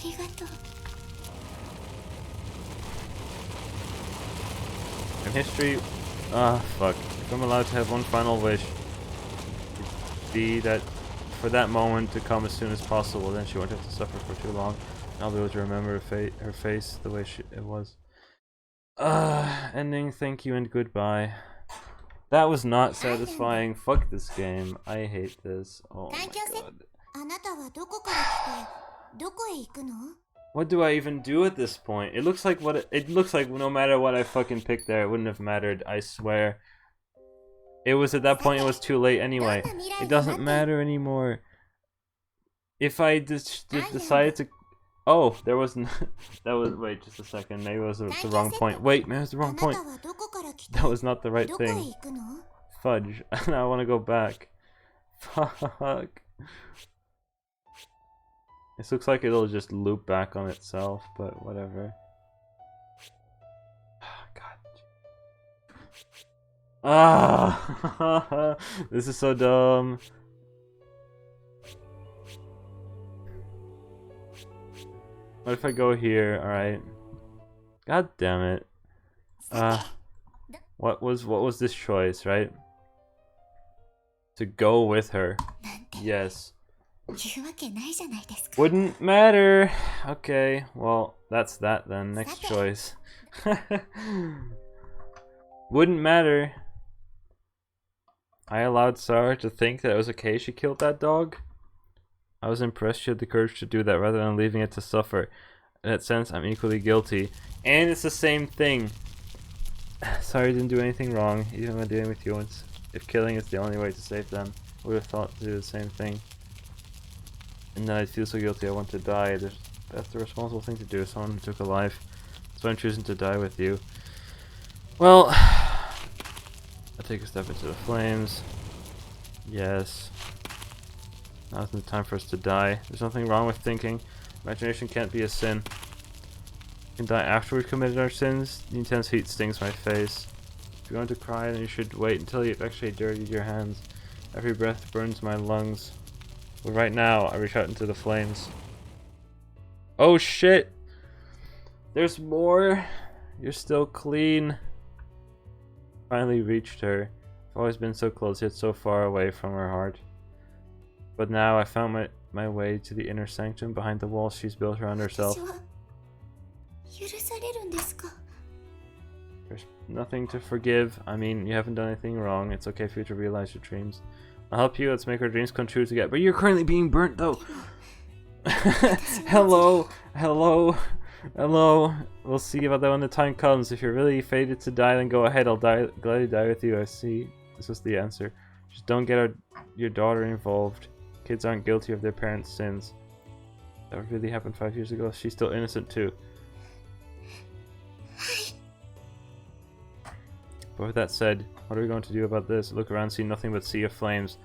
In history, fuck. If I'm allowed to have one final wish, it'd be that for that moment to come as soon as possible, then she won't have to suffer for too long. I'll be able to remember her face the way it was. Ending, thank you and goodbye. That was not satisfying. Fuck this game. I hate this. Oh my god. What do I even do at this point? It looks like it looks like no matter what I fucking picked there, it wouldn't have mattered. I swear. It was at that point. It was too late anyway. It doesn't matter anymore. If I decided to, oh, there wasn't. That was wait just a second. Maybe it was the wrong point. Wait, man, it was the wrong point. That was not the right thing. Fudge. Now I want to go back. Fuck. This looks like it'll just loop back on itself, but whatever. God. Ah! This is so dumb. What if I go here? Alright. God damn it. What was this choice, right? To go with her. Yes. Wouldn't matter. Okay, well, that's that then. Next choice. Wouldn't matter. I allowed Sarah to think that it was okay she killed that dog. I was impressed she had the courage to do that rather than leaving it to suffer. In that sense, I'm equally guilty. And it's the same thing. Sorry, didn't do anything wrong. Even when dealing with humans, if killing is the only way to save them, I would have thought to do the same thing. and then I'd feel so guilty I want to die. That's the responsible thing to do. Someone who took a life. That's why I'm choosing to die with you. Well, I take a step into the flames. Yes. Now's the time for us to die. There's nothing wrong with thinking. Imagination can't be a sin. We can die after we've committed our sins. The intense heat stings my face. If you're going to cry, then you should wait until you've actually dirtied your hands. Every breath burns my lungs. But right now, I reach out into the flames. Oh shit! There's more! You're still clean. Finally reached her. I've always been so close, yet so far away from her heart. But now I found my way to the inner sanctum behind the walls she's built around herself. There's nothing to forgive. I mean, you haven't done anything wrong. It's okay for you to realize your dreams. I'll help you. Let's make our dreams come true together. But you're currently being burnt, though. Hello. Hello. Hello. We'll see about that when the time comes. If you're really fated to die, then go ahead. I'll gladly die with you. I see. This is the answer. Just don't get your daughter involved. Kids aren't guilty of their parents' sins. That really happened 5 years ago. She's still innocent too. But with that said, what are we going to do about this? Look around, see nothing but sea of flames.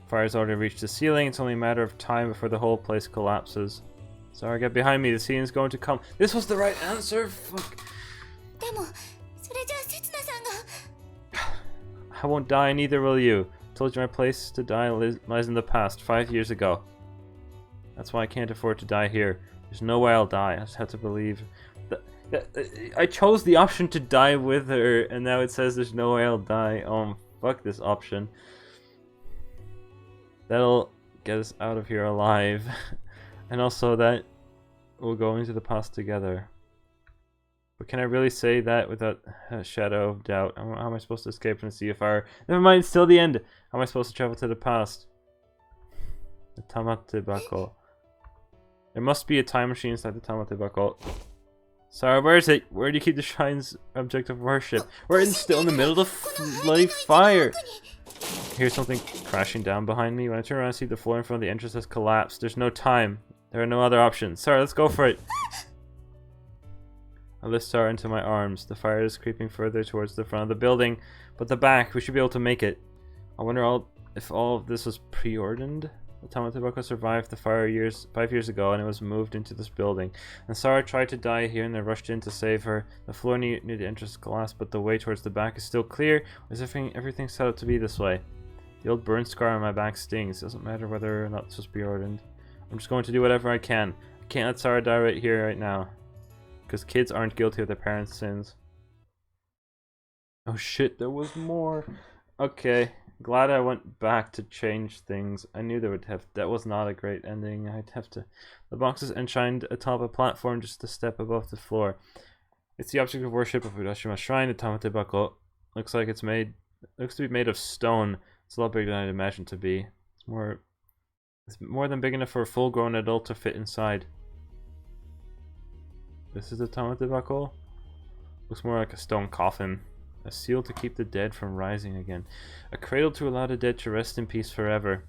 Fire's already reached the ceiling. It's only a matter of time before the whole place collapses. Sorry, get behind me. The ceiling's going to come. This was the right answer. Fuck. I won't die, neither will you. I told you my place to die lies in the past, 5 years ago. That's why I can't afford to die here. There's no way I'll die. I just have to believe. I chose the option to die with her, and now it says there's no way I'll die. Fuck this option. That'll get us out of here alive. And also that we'll go into the past together. But can I really say that without a shadow of doubt? How am I supposed to escape from the sea of fire? Never mind, it's still the end. How am I supposed to travel to the past? The Tamate Bako. There must be a time machine inside the Tamate Bako. Sorry, where is it? Where do you keep the shrine's object of worship? We're still in the middle of bloody fire! Here's something crashing down behind me. When I turn around, I see the floor in front of the entrance has collapsed. There's no time. There are no other options. Sorry, let's go for it. I lift Sarah into my arms. The fire is creeping further towards the front of the building, but the back, we should be able to make it. I wonder if all of this was preordained? The Tamatebako survived the fire 5 years ago, and it was moved into this building. And Sarah tried to die here, and I rushed in to save her. The floor near the entrance collapsed, but the way towards the back is still clear. As if everything's set up to be this way. The old burn scar on my back stings. Doesn't matter whether or not this was preordained. I'm just going to do whatever I can. I can't let Sarah die right here, right now. Because kids aren't guilty of their parents' sins. Oh shit, there was more. Okay, glad I went back to change things. I knew that was not a great ending. I'd have to. The box is enshrined atop a platform just a step above the floor. It's the object of worship of Urashima Shrine. The Tamate Bako looks to be made of stone. It's a lot bigger than I'd imagined to be. It's more than big enough for a full-grown adult to fit inside. This is the Tamate Bako? Looks more like a stone coffin. A seal to keep the dead from rising again. A cradle to allow the dead to rest in peace forever.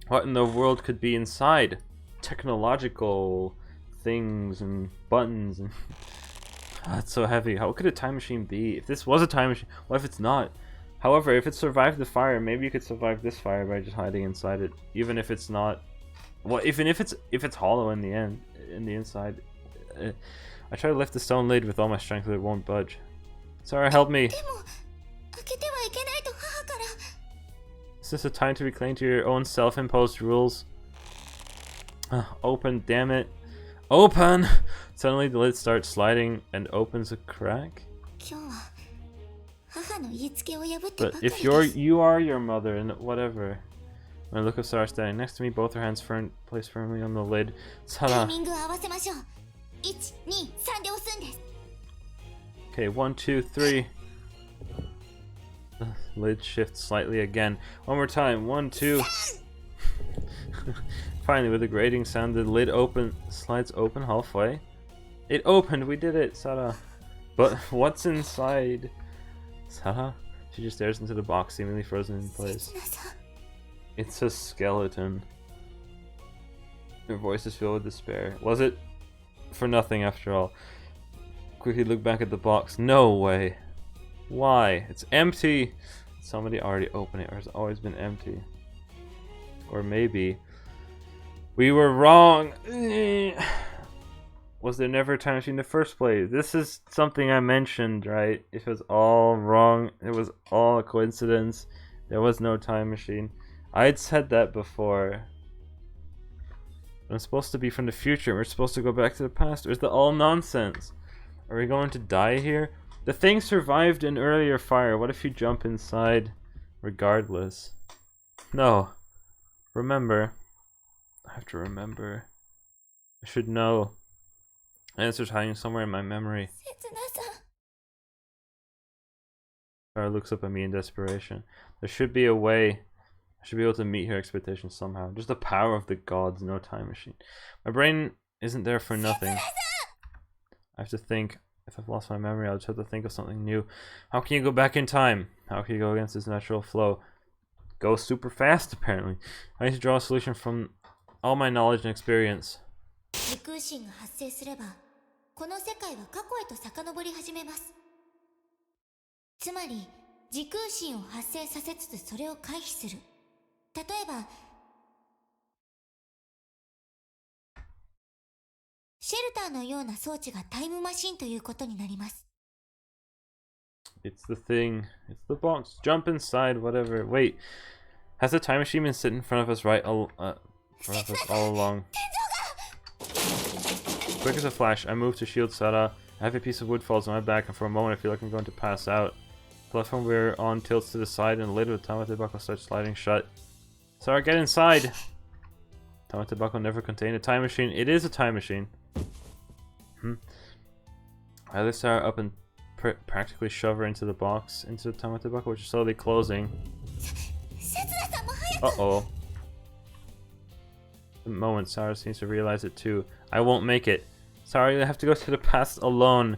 What in the world could be inside? Technological things and buttons and... Oh, it's so heavy. How could a time machine be? If this was a time machine, what if it's not? However, if it survived the fire, maybe you could survive this fire by just hiding inside it. Even if it's not... Well, even if it's hollow in the inside. I try to lift the stone lid with all my strength, but it won't budge. Sarah, help me! Is this a time to be clinging to your own self-imposed rules? Open, damn it. Open! Suddenly the lid starts sliding and opens a crack. But if you are your mother, and whatever. When I look at Sarah standing next to me, both her hands placed firmly on the lid. Sarah. Okay, 1, 2, 3. The lid shifts slightly again. One more time. 1, 2. Finally, with a grating sound, the lid slides open halfway. It opened. We did it, Sarah. But what's inside? Sarah? She just stares into the box, seemingly frozen in place. It's a skeleton. Her voice is filled with despair. Was it for nothing after all? Quickly look back at the box. No way. Why? It's empty. Somebody already opened it, or it's always been empty. Or maybe we were wrong. Was there never a time machine in the first place? This is something I mentioned, right? It was all wrong. It was all a coincidence. There was no time machine. I'd said that before. I'm supposed to be from the future. We're supposed to go back to the past. Or is that all nonsense? Are we going to die here? The thing survived an earlier fire. What if you jump inside regardless? No. Remember. I have to remember. I should know. Answer's hiding somewhere in my memory. Sarah looks up at me in desperation. There should be a way. I should be able to meet her expectations somehow. Just the power of the gods, no time machine. My brain isn't there for nothing. I have to think. If I've lost my memory, I'll just have to think of something new. How can you go back in time? How can you go against this natural flow? Go super fast, apparently. I need to draw a solution from all my knowledge and experience. 時空神が発生すれば、この世界は過去へと遡り始めます。つまり、時空神を発生させつつそれを回避する。例えば、シェルターのような装置がタイムマシンということになります。It's the thing. It's the box. Jump inside, whatever. Wait. Has the time machine been sitting in front of us all along? Quick as a flash, I move to shield Sarah. A heavy piece of wood falls on my back, and for a moment I feel like I'm going to pass out. The platform we're on tilts to the side, and the lid of the Tamate buckle starts sliding shut. Sarah, get inside! Tamate buckle never contained a time machine. It is a time machine. I lift Sarah up and practically shove her into the box, into the Tamate buckle, which is slowly closing. Uh-oh. The moment Sarah seems to realize it too. I won't make it. Sorry, I have to go to the past alone.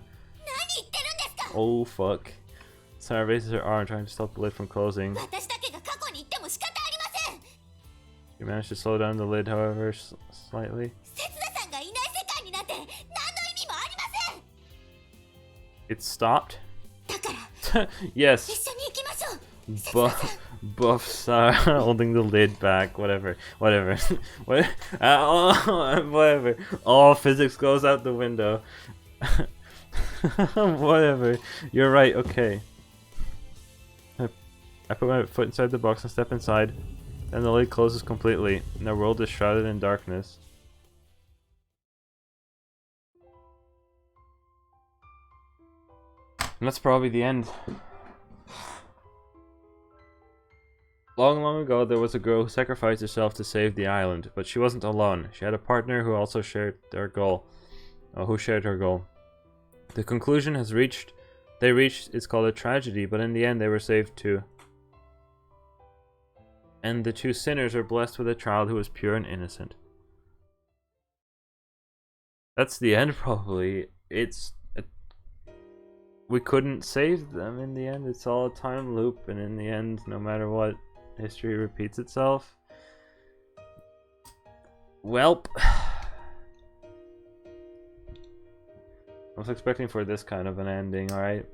Oh fuck. Sarah raises her arm, trying to stop the lid from closing. You managed to slow down the lid, however, slightly. It stopped? Yes. Buff Sarah holding the lid back. Whatever. Whatever. Whatever. All physics goes out the window. Whatever. You're right. Okay. I put my foot inside the box and step inside. Then the lid closes completely, and the world is shrouded in darkness. And that's probably the end. Long, long ago, there was a girl who sacrificed herself to save the island, but she wasn't alone. She had a partner who also shared their goal. Who shared her goal. The conclusion they reached is called a tragedy, but in the end they were saved too. And the two sinners are blessed with a child who was pure and innocent. That's the end, probably. We couldn't save them in the end. It's all a time loop, and in the end, no matter what, history repeats itself. Welp. I was expecting for this kind of an ending, alright?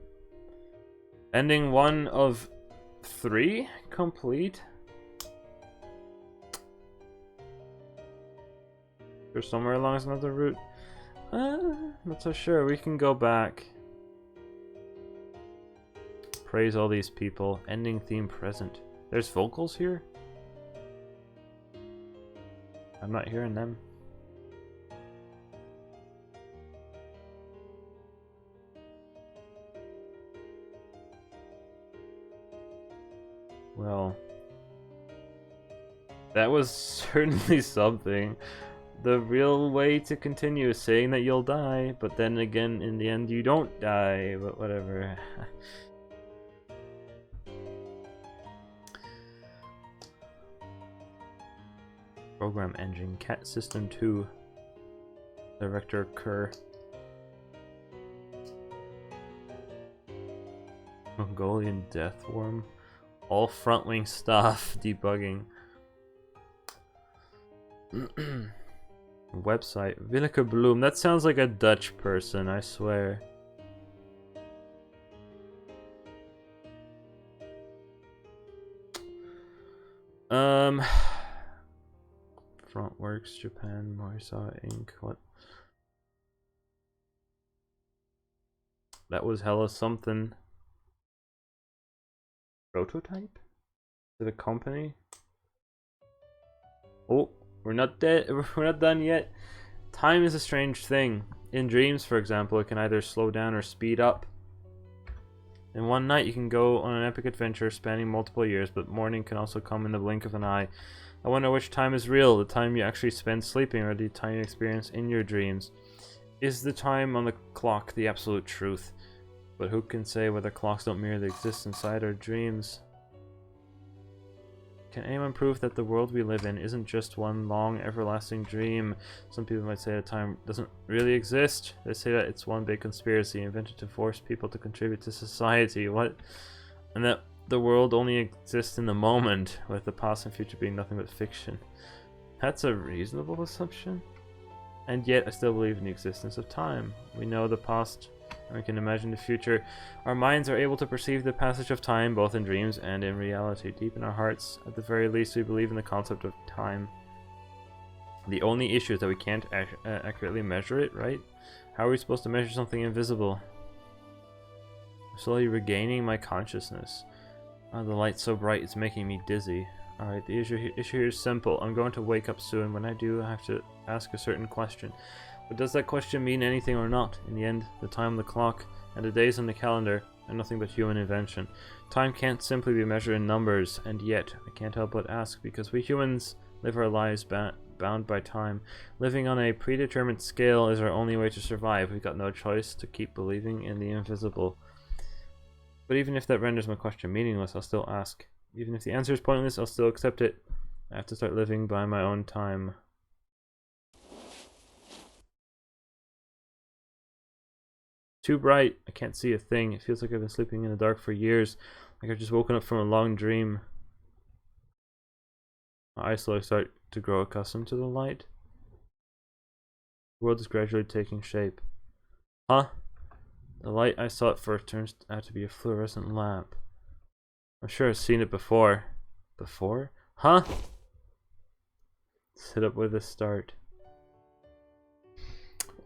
Ending 1 of 3 complete? There's somewhere along another route. Not so sure. We can go back. Praise all these people. Ending theme present. There's vocals here? I'm not hearing them. Well, that was certainly something. The real way to continue is saying that you'll die, but then again, in the end, you don't die, but whatever. Program engine, Cat System 2, Director Kerr. Mongolian Deathworm. All front wing stuff, debugging. Website. Willeke Bloom. That sounds like a Dutch person, I swear. Frontworks, Japan, Morisa, Inc. What? That was hella something. Prototype? Is it a company? Oh, we're not dead. We're not done yet. Time is a strange thing. In dreams, for example, it can either slow down or speed up. In one night, you can go on an epic adventure spanning multiple years, but morning can also come in the blink of an eye. I wonder which time is real, the time you actually spend sleeping or the time you experience in your dreams. Is the time on the clock the absolute truth? But who can say whether clocks don't merely exist inside our dreams? Can anyone prove that the world we live in isn't just one long, everlasting dream? Some people might say that time doesn't really exist. They say that it's one big conspiracy invented to force people to contribute to society. What? And that the world only exists in the moment, with the past and future being nothing but fiction. That's a reasonable assumption. And yet, I still believe in the existence of time. We know the past, and we can imagine the future. Our minds are able to perceive the passage of time, both in dreams and in reality. Deep in our hearts, at the very least, we believe in the concept of time. The only issue is that we can't accurately measure it, right? How are we supposed to measure something invisible? I'm slowly regaining my consciousness. Oh, the light's so bright, it's making me dizzy. Alright, the issue here is simple. I'm going to wake up soon. When I do, I have to ask a certain question. But does that question mean anything or not? In the end, the time on the clock and the days on the calendar are nothing but human invention. Time can't simply be measured in numbers, and yet, I can't help but ask, because we humans live our lives bound by time. Living on a predetermined scale is our only way to survive. We've got no choice to keep believing in the invisible. But even if that renders my question meaningless, I'll still ask. Even if the answer is pointless, I'll still accept it. I have to start living by my own time. Too bright. I can't see a thing. It feels like I've been sleeping in the dark for years. Like I've just woken up from a long dream. My eyes slowly start to grow accustomed to the light. The world is gradually taking shape. Huh? The light I saw at first turns out to be a fluorescent lamp. I'm sure I've seen it before. Before? Huh? Sit up with a start.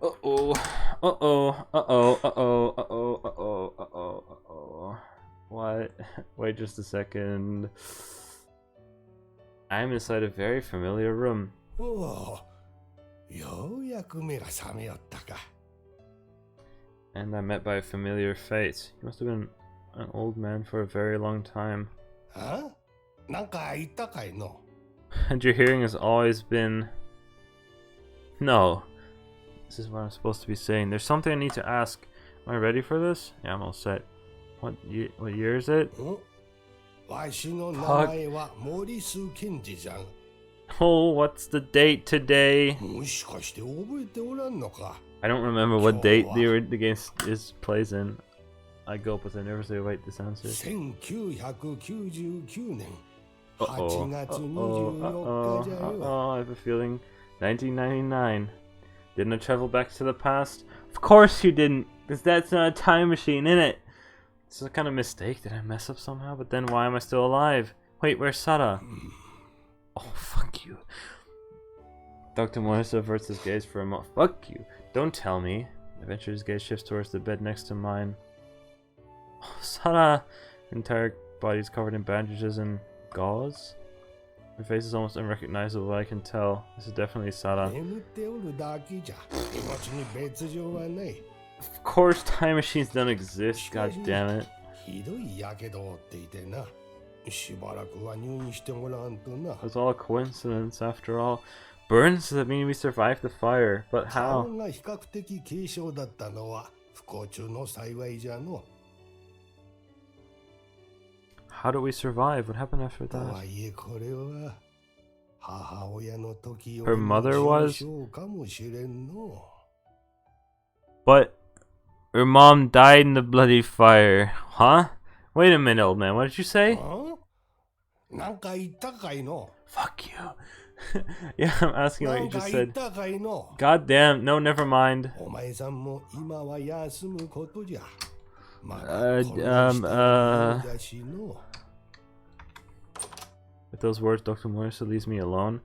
Uh-oh. Uh-oh. Uh-oh. Uh-oh. Uh-oh. Uh-oh. Uh-oh. Uh-oh. What? Wait just a second. I'm inside a very familiar room. Oh, ようやく目が覚めよったか。 And I'm met by a familiar face. He must have been an old man for a very long time. Huh? なんか言ったかいの? And your hearing has always been... No. This is what I'm supposed to be saying. There's something I need to ask. Am I ready for this? Yeah, I'm all set. What year is it? わしの名前はモリス・ケンジじゃん。 Oh, what's the date today? もしかして覚えておらんのか? I don't remember what date the game plays in. I go up with a nervously await this answer. 1999年 Uh-oh. 8月24日じゃよ。 Uh-oh. I have a feeling. 1999. Didn't I travel back to the past? Of course you didn't, because that's not a time machine, innit? This is a kind of mistake. Did I mess up somehow? But then why am I still alive? Wait, where's Sara? Oh, fuck you. Dr. Morrison averts his gaze for a moment. Fuck you. Don't tell me. Eventually his gaze shifts towards the bed next to mine. Oh, Sara! Her entire body's covered in bandages and gauze. Her face is almost unrecognizable, I can tell. This is definitely Sara. 眠っておるだけじゃ。命に別状はない。 Of course time machines don't exist, god damn it. ひどいやけどを負っていてな。しばらくは入院してもらわんとな。 It was all a coincidence after all. Burns? Does that mean we survived the fire? But 顔 how? が比較的軽症だったのは不幸中の幸いじゃの。 How do we survive? What happened after と that? はいえこれは母親の時よ Her りも mother was? 重症かもしれんの。 But her mom died in the bloody fire. Huh? Wait a minute, old man. What did you say? あ? なんか言ったかいの? Fuck you. Yeah, I'm asking な what you んか just 言っ said. たかいの。 God damn, no, never mind. お前さんも今は休むことじゃ。まだ Uh, この下 um, のようじゃしの。 With those words, Dr. Morris leaves me alone.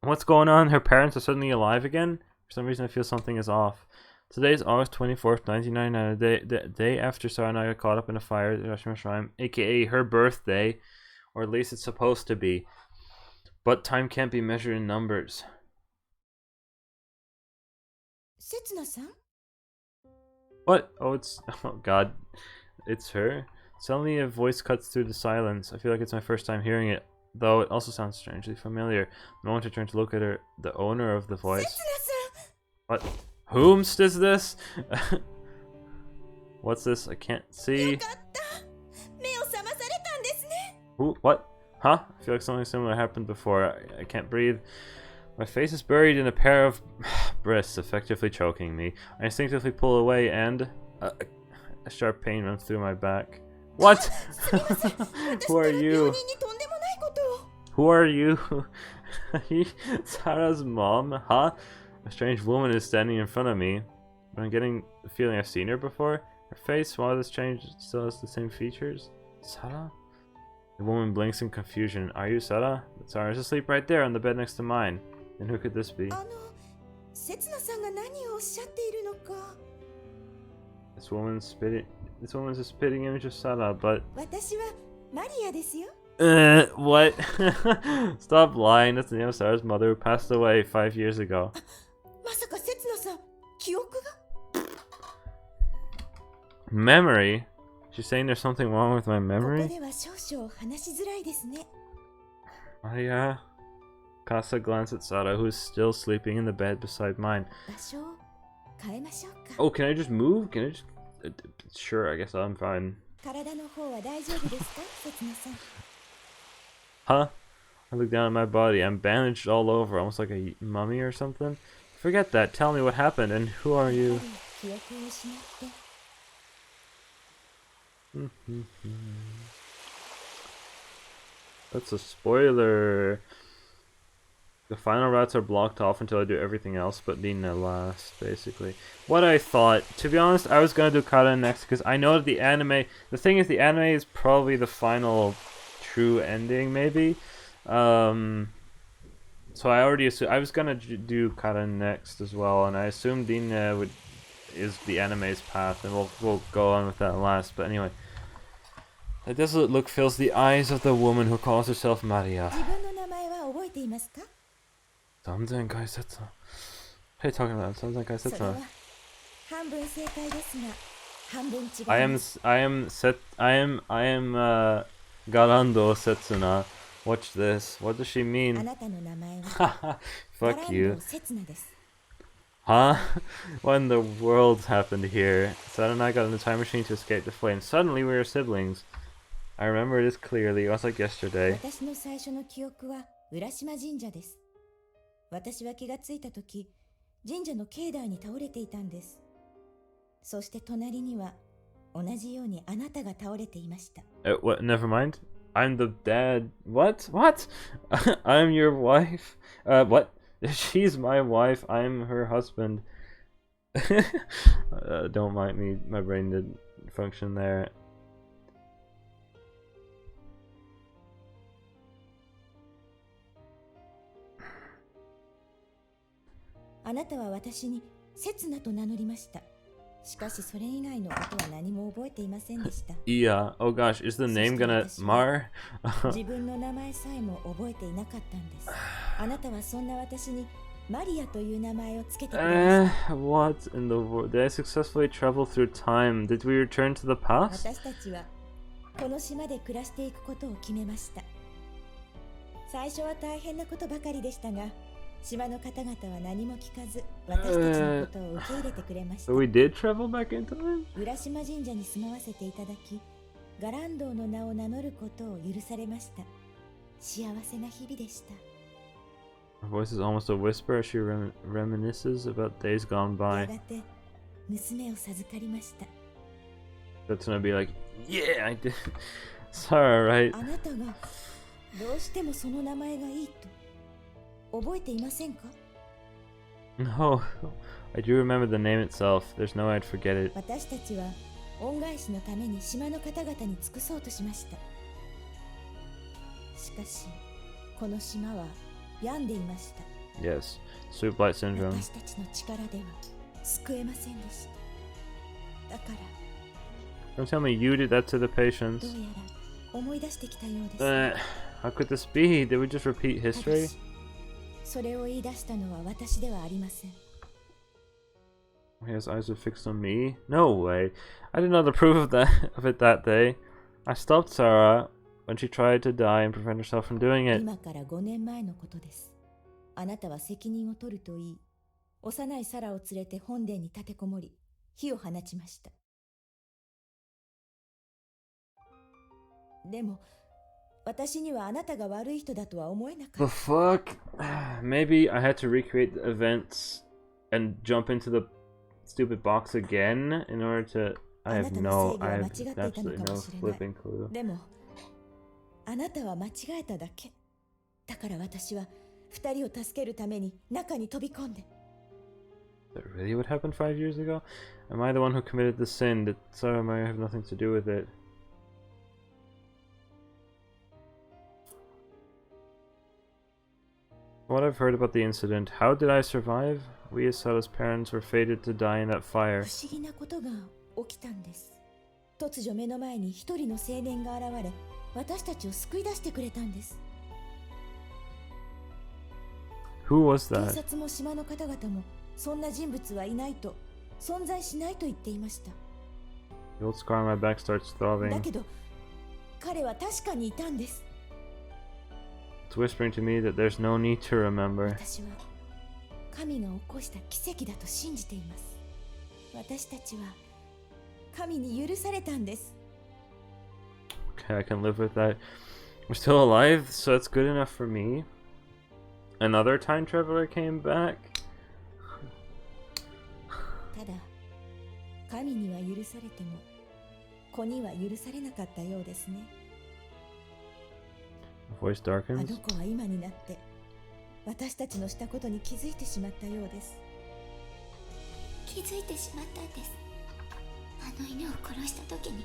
What's going on? Her parents are suddenly alive again? For some reason, I feel something is off. Today is August 24th, 1999, the day after Sarah and I got caught up in a fire at Rashma Shrine, aka her birthday, or at least it's supposed to be. But time can't be measured in numbers. せつなさん What? Oh, it's... Oh, God. It's her? Suddenly a voice cuts through the silence. I feel like it's my first time hearing it, though it also sounds strangely familiar. The moment I turn to look at her, the owner of the voice... せつなさん What? Whomst is this? What's this? I can't よ see. かった目を覚まされたんですね Who? What? Huh? I feel like something similar happened before. I can't breathe. My face is buried in a pair of breasts, effectively choking me. I instinctively pull away and a sharp pain runs through my back. What? Who are 病 you? 人にとんでもないことを Who are you? Are you Sarah's mom? Huh? A strange woman is standing in front of me, but I'm getting the feeling I've seen her before. Her face, while it's changed, still has the same features. Sarah? The woman blinks in confusion. Are you Sarah? But Sarah's asleep right there on the bed next to mine. Then who could this be? せつなさんが何をおっしゃっているのか This woman's a spitting image of Sarah, but 私はマリアですよ what? Stop lying. That's the name of Sarah's mother who passed away 5 years ago. まさかせつなさん記憶が Memory? She's saying there's something wrong with my ここ memory? では少々話しづらいですね Maria? Casa glanced at Sarah, who is still sleeping in the bed beside mine. 場所を変えましょうか Oh, can I just move? Can I just... Sure, I guess I'm fine. 体の方は大丈夫ですかせつなさん Huh? I look down at my body. I'm bandaged all over, almost like a mummy or something. Forget that. Tell me what happened, and who are や you? はり記憶を失って That's a spoiler. The final routes are blocked off until I do everything else but Nina last, basically. What I thought, to be honest, I was gonna do Kara next because I know that the anime, the thing is the anime is probably the final true ending, maybe. So I already assumed, I was gonna do Kara next as well, and I assumed Nina is the anime's path, and we'll go on with that last, but anyway. A desolate look fills the eyes of the woman who calls herself Maria. 自分の名前は覚えていますか What are you talking about? それは半分正解ですが半分違います I am Garando Setsuna. Watch this. What does she あ mean? なたの名前は Fuck you. せつなです Huh? What in the world happened here? Sad and I got in the time machine to escape the flames. Suddenly we were siblings. I remember this clearly. It was like yesterday. 私の最初の記憶は浦島神社です私は気がついたとき神社の境内に倒れていたんですそして隣には同じようにあなたが倒れていました What? Never mind. I'm the dad. What? What? I'm your wife? What? She's my wife. I'm her husband. Don't mind me. My brain didn't function there. あなたは私にせつなと名乗りましたしかしそれ以外のことは何も覚えていませんでした Yeah. Oh gosh, is the name gonna Mar? 自分の名前さえも覚えていなかったんですあなたはそんな私にマリアという名前をつけてくれました What in the world? Did I successfully travel through time? Did we return to the past? 私たちはこの島で暮らしていくことを決めました最初は大変なことばかりでしたが島の方々は何も聞かず私たちのことを受け入れてくれました So we did travel back in time? 浦島神社に住まわせていただきガランドの名を名乗ることを許されました幸せな日々でした Her voice is almost a whisper as she reminisces about days gone や by. がて娘を授かりました That's gonna be like, yeah, I did. Sarah, right? あなたがどうしてもその名前がいいと覚えていませんか？ No, I do remember the name itself. There's no way I'd forget it. 私たちは恩返しのために島の方々に尽くそうとしました。しかしこの島は病んでいました。 Yes, Soup Blight Syndrome. 私たちの力では救えませんでした。だから Don't tell me you did that to the ど patients. うやら思い出してきたようです。 How could this be? Did we just repeat ただ history? しそれを言い出したのは私ではありません。 His eyes were fixed on me? No way. I did not approve of it that day. I stopped Sarah when she tried to die and prevent herself from doing it. 今から5年前のことです。あなたは責任を取ると言い、幼いサラを連れて本殿に立てこもり、火を放ちました。でも、私にはあなたが悪い人だとは思えなか The った。 fuck? Maybe I had to recreate the events and jump into the stupid box again in order to... I have absolutely no flipping clue. でも、あなたは間違えただけ。だから私は二人を助けるために中に飛び込んで。 Is that really what happened 5 years ago? Am I the one who committed the sin? Did Sarah and Mary have nothing to do with it? What I've heard about the incident, how did I survive? We as Sarah's parents were fated to die in that fire. 不思議なことが起きたんです。突如目の前に一人の青年が現れ、私たちを救い出してくれたんです。 Who was 警 that? 察も島の方々もそんな人物はいないと、存在しないと言っていました。 The old scar on my back starts だ throbbing. けど、彼は確かにいたんです。 It's whispering to me that there's no need to remember. 私は神が起こした奇跡だと信じています。私たちは神に許されたんです。 Okay, I can live with that. We're still alive, so that's good enough for me. Another time traveler came back. ただ、神には許されても、子には許されなかったようですね。 Voice あ darkens. の子は今になって私たちのしたことに気づいてしまったようです。気づいてしまったんです。あの犬を殺した時に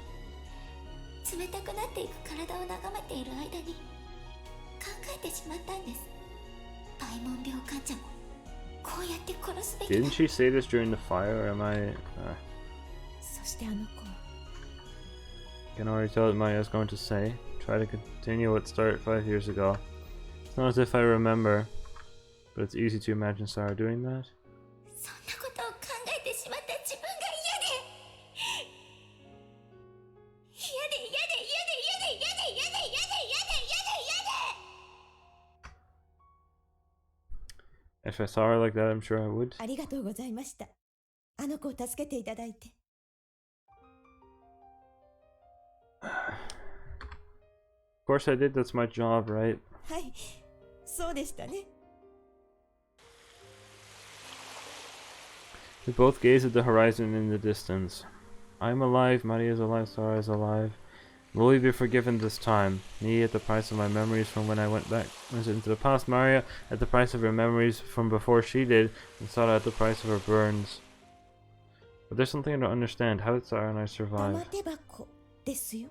冷たくなっていく体を眺めている間に考えてしまったんです。大門病患者もこうやって殺すべきだ。 Didn't she say this during the fire, or am I... そしてあの子は I can already tell what Maya's going to say. Try to continue what started 5 years ago. It's not as if I remember, but it's easy to imagine Sarah doing that. そんなことを考えてしまった自分が嫌で嫌で嫌で嫌で嫌で嫌で嫌で嫌で嫌で嫌で嫌で嫌で。 If I saw her like that, I'm sure I would. ありがとうございました。あの子を助けていただいて。 Of course I did, that's my job, right? はい、そうでしたね。 We both gaze at the horizon in the distance. I'm alive, Maria's alive, Sarah is alive. Will we be forgiven this time? Me at the price of my memories from when I went back into the past, Maria at the price of her memories from before she did, and Sarah at the price of her burns. But there's something I don't understand. How did Sarah and I 玉 survive? 手箱ですよ。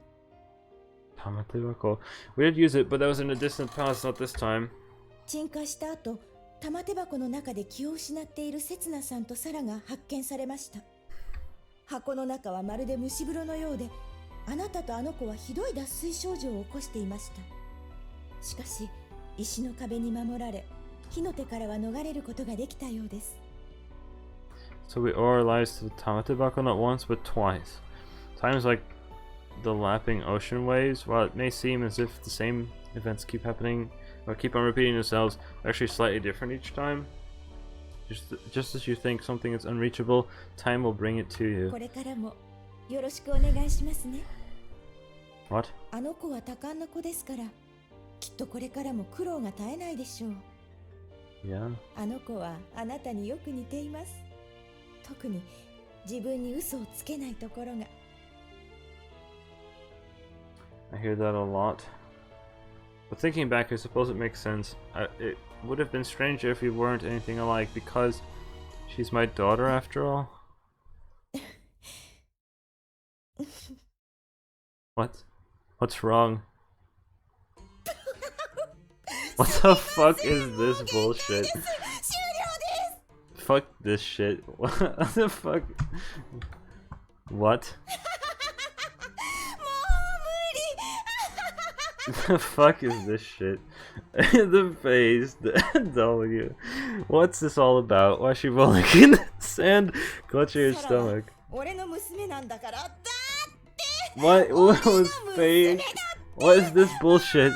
Tamatebako. We did use it, but that was in a distant past, not this time. 鎮火した後、玉手箱の中で気を失っている刹那さんとサラが発見されました。箱の中はまるで蒸し風呂のようで、あなたとあの子はひどい脱水症状を起こしていました。しかし、石の壁に守られ、火の手からは逃れることができたようです。 So we owe our lives to the Tamatebako not once, but twice. Times like the lapping ocean waves, while it may seem as if the same events keep happening or keep on repeating themselves, they're actually slightly different each time. Just as you think something is unreachable, time will bring it to you. これからもよろしくお願いしますね。 What? あの子は多感な子ですから、きっとこれからも苦労が絶えないでしょう。 Yeah. あの子はあなたによく似ています。特に自分に嘘をつけないところが。 I hear that a lot. But thinking back, I suppose it makes sense. would have been stranger if we weren't anything alike, because she's my daughter after all. What? What's wrong? What the fuck is this bullshit? Fuck this shit. What the fuck? What? The fuck is this shit? The face, the W. What's this all about? Why is she rolling in the sand, clutching her stomach? What was fake? What is this bullshit?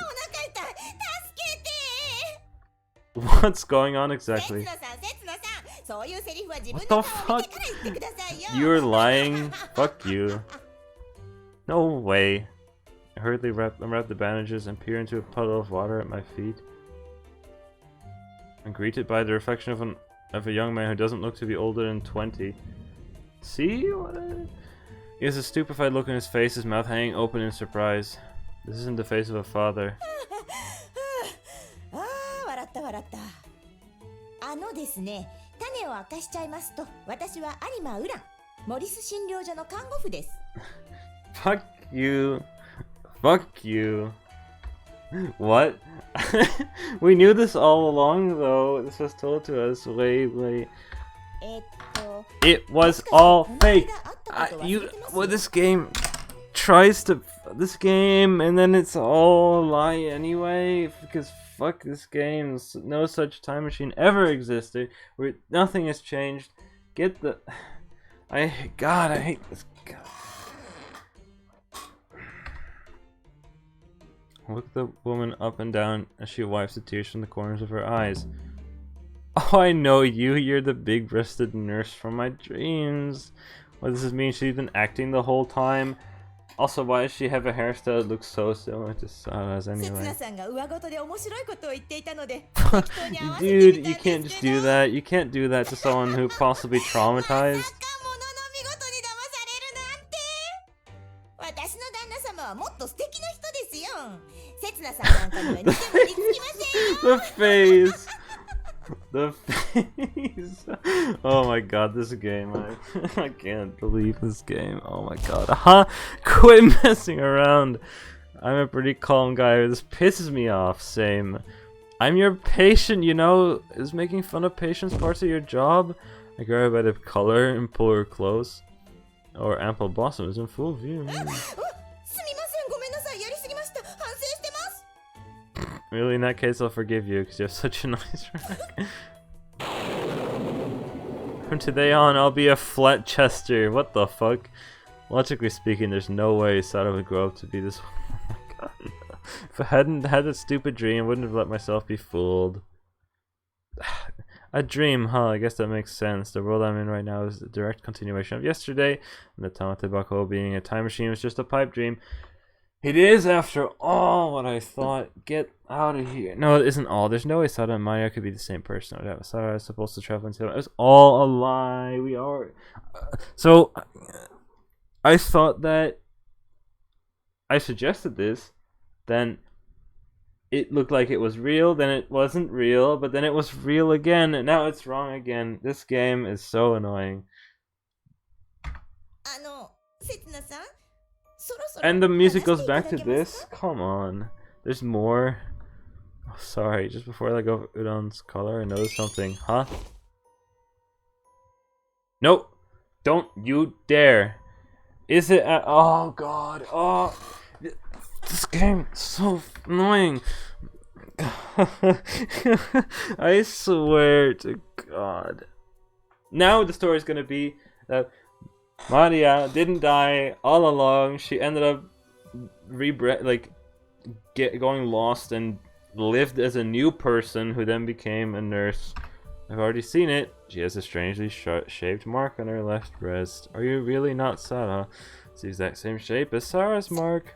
What's going on exactly? What the fuck? You're lying? Fuck you. No way. I hurriedly unwrap the bandages and peer into a puddle of water at my feet. I'm greeted by the reflection of a young man who doesn't look to be older than 20. See? What? He has a stupefied look on his face, his mouth hanging open in surprise. This isn't the face of a father. ですね、種を明かしちゃいますと、私は有馬ウラン、モリス診療所の看護婦です。Fuck you. Fuck you. What? We knew this all along though. This was told to us way. It was all fake. This game tries to and then it's all a lie anyway, because fuck this game. No such time machine ever existed where nothing has changed. Get the... I hate this. God. Look the woman up and down as she wipes the tears from the corners of her eyes. Oh, I know you. You're the big-breasted nurse from my dreams. What does this mean? She's been acting the whole time. Also, why does she have a hairstyle that looks so similar to Sara's anyway? Dude, you can't just do that. You can't do that to someone who possibly traumatized. The face. The face. Oh my god, this game. I can't believe this game. Oh my god. Quit messing around. I'm a pretty calm guy. This pisses me off. Same. I'm your patient, you know. Is making fun of patients parts of your job? I grab her by the collar and pull her close. Or ample blossom is in full view. Really, in that case, I'll forgive you because you have such a nice rack. From today on, I'll be a flat chester. What the fuck? Logically speaking, there's no way Sada would grow up to be this. Oh my god. If I hadn't had that stupid dream, I wouldn't have let myself be fooled. A dream, huh? I guess that makes sense. The world I'm in right now is a direct continuation of yesterday, and the Tamatebako being a time machine was just a pipe dream. It is, after all, what I thought. Get out of here. No, it isn't all. There's no way Sada and Maya could be the same person. Sada is supposed to travel into it. It was all a lie. We are... So, I thought that I suggested this, then it looked like it was real, then it wasn't real, but then it was real again, and now it's wrong again. This game is so annoying. And the music goes back to this? Come on. There's more. Oh, sorry, just before I let go of Udon's collar, I noticed something. Huh? Nope. Don't you dare. Is it at... Oh, God. Oh. This game is so annoying. I swear to God. Now the story's gonna be that Maria didn't die all along. She ended up going lost and lived as a new person who then became a nurse. I've already seen it. She has a strangely shaped mark on her left breast. Are you really not Sarah? It's the exact same shape as Sarah's mark.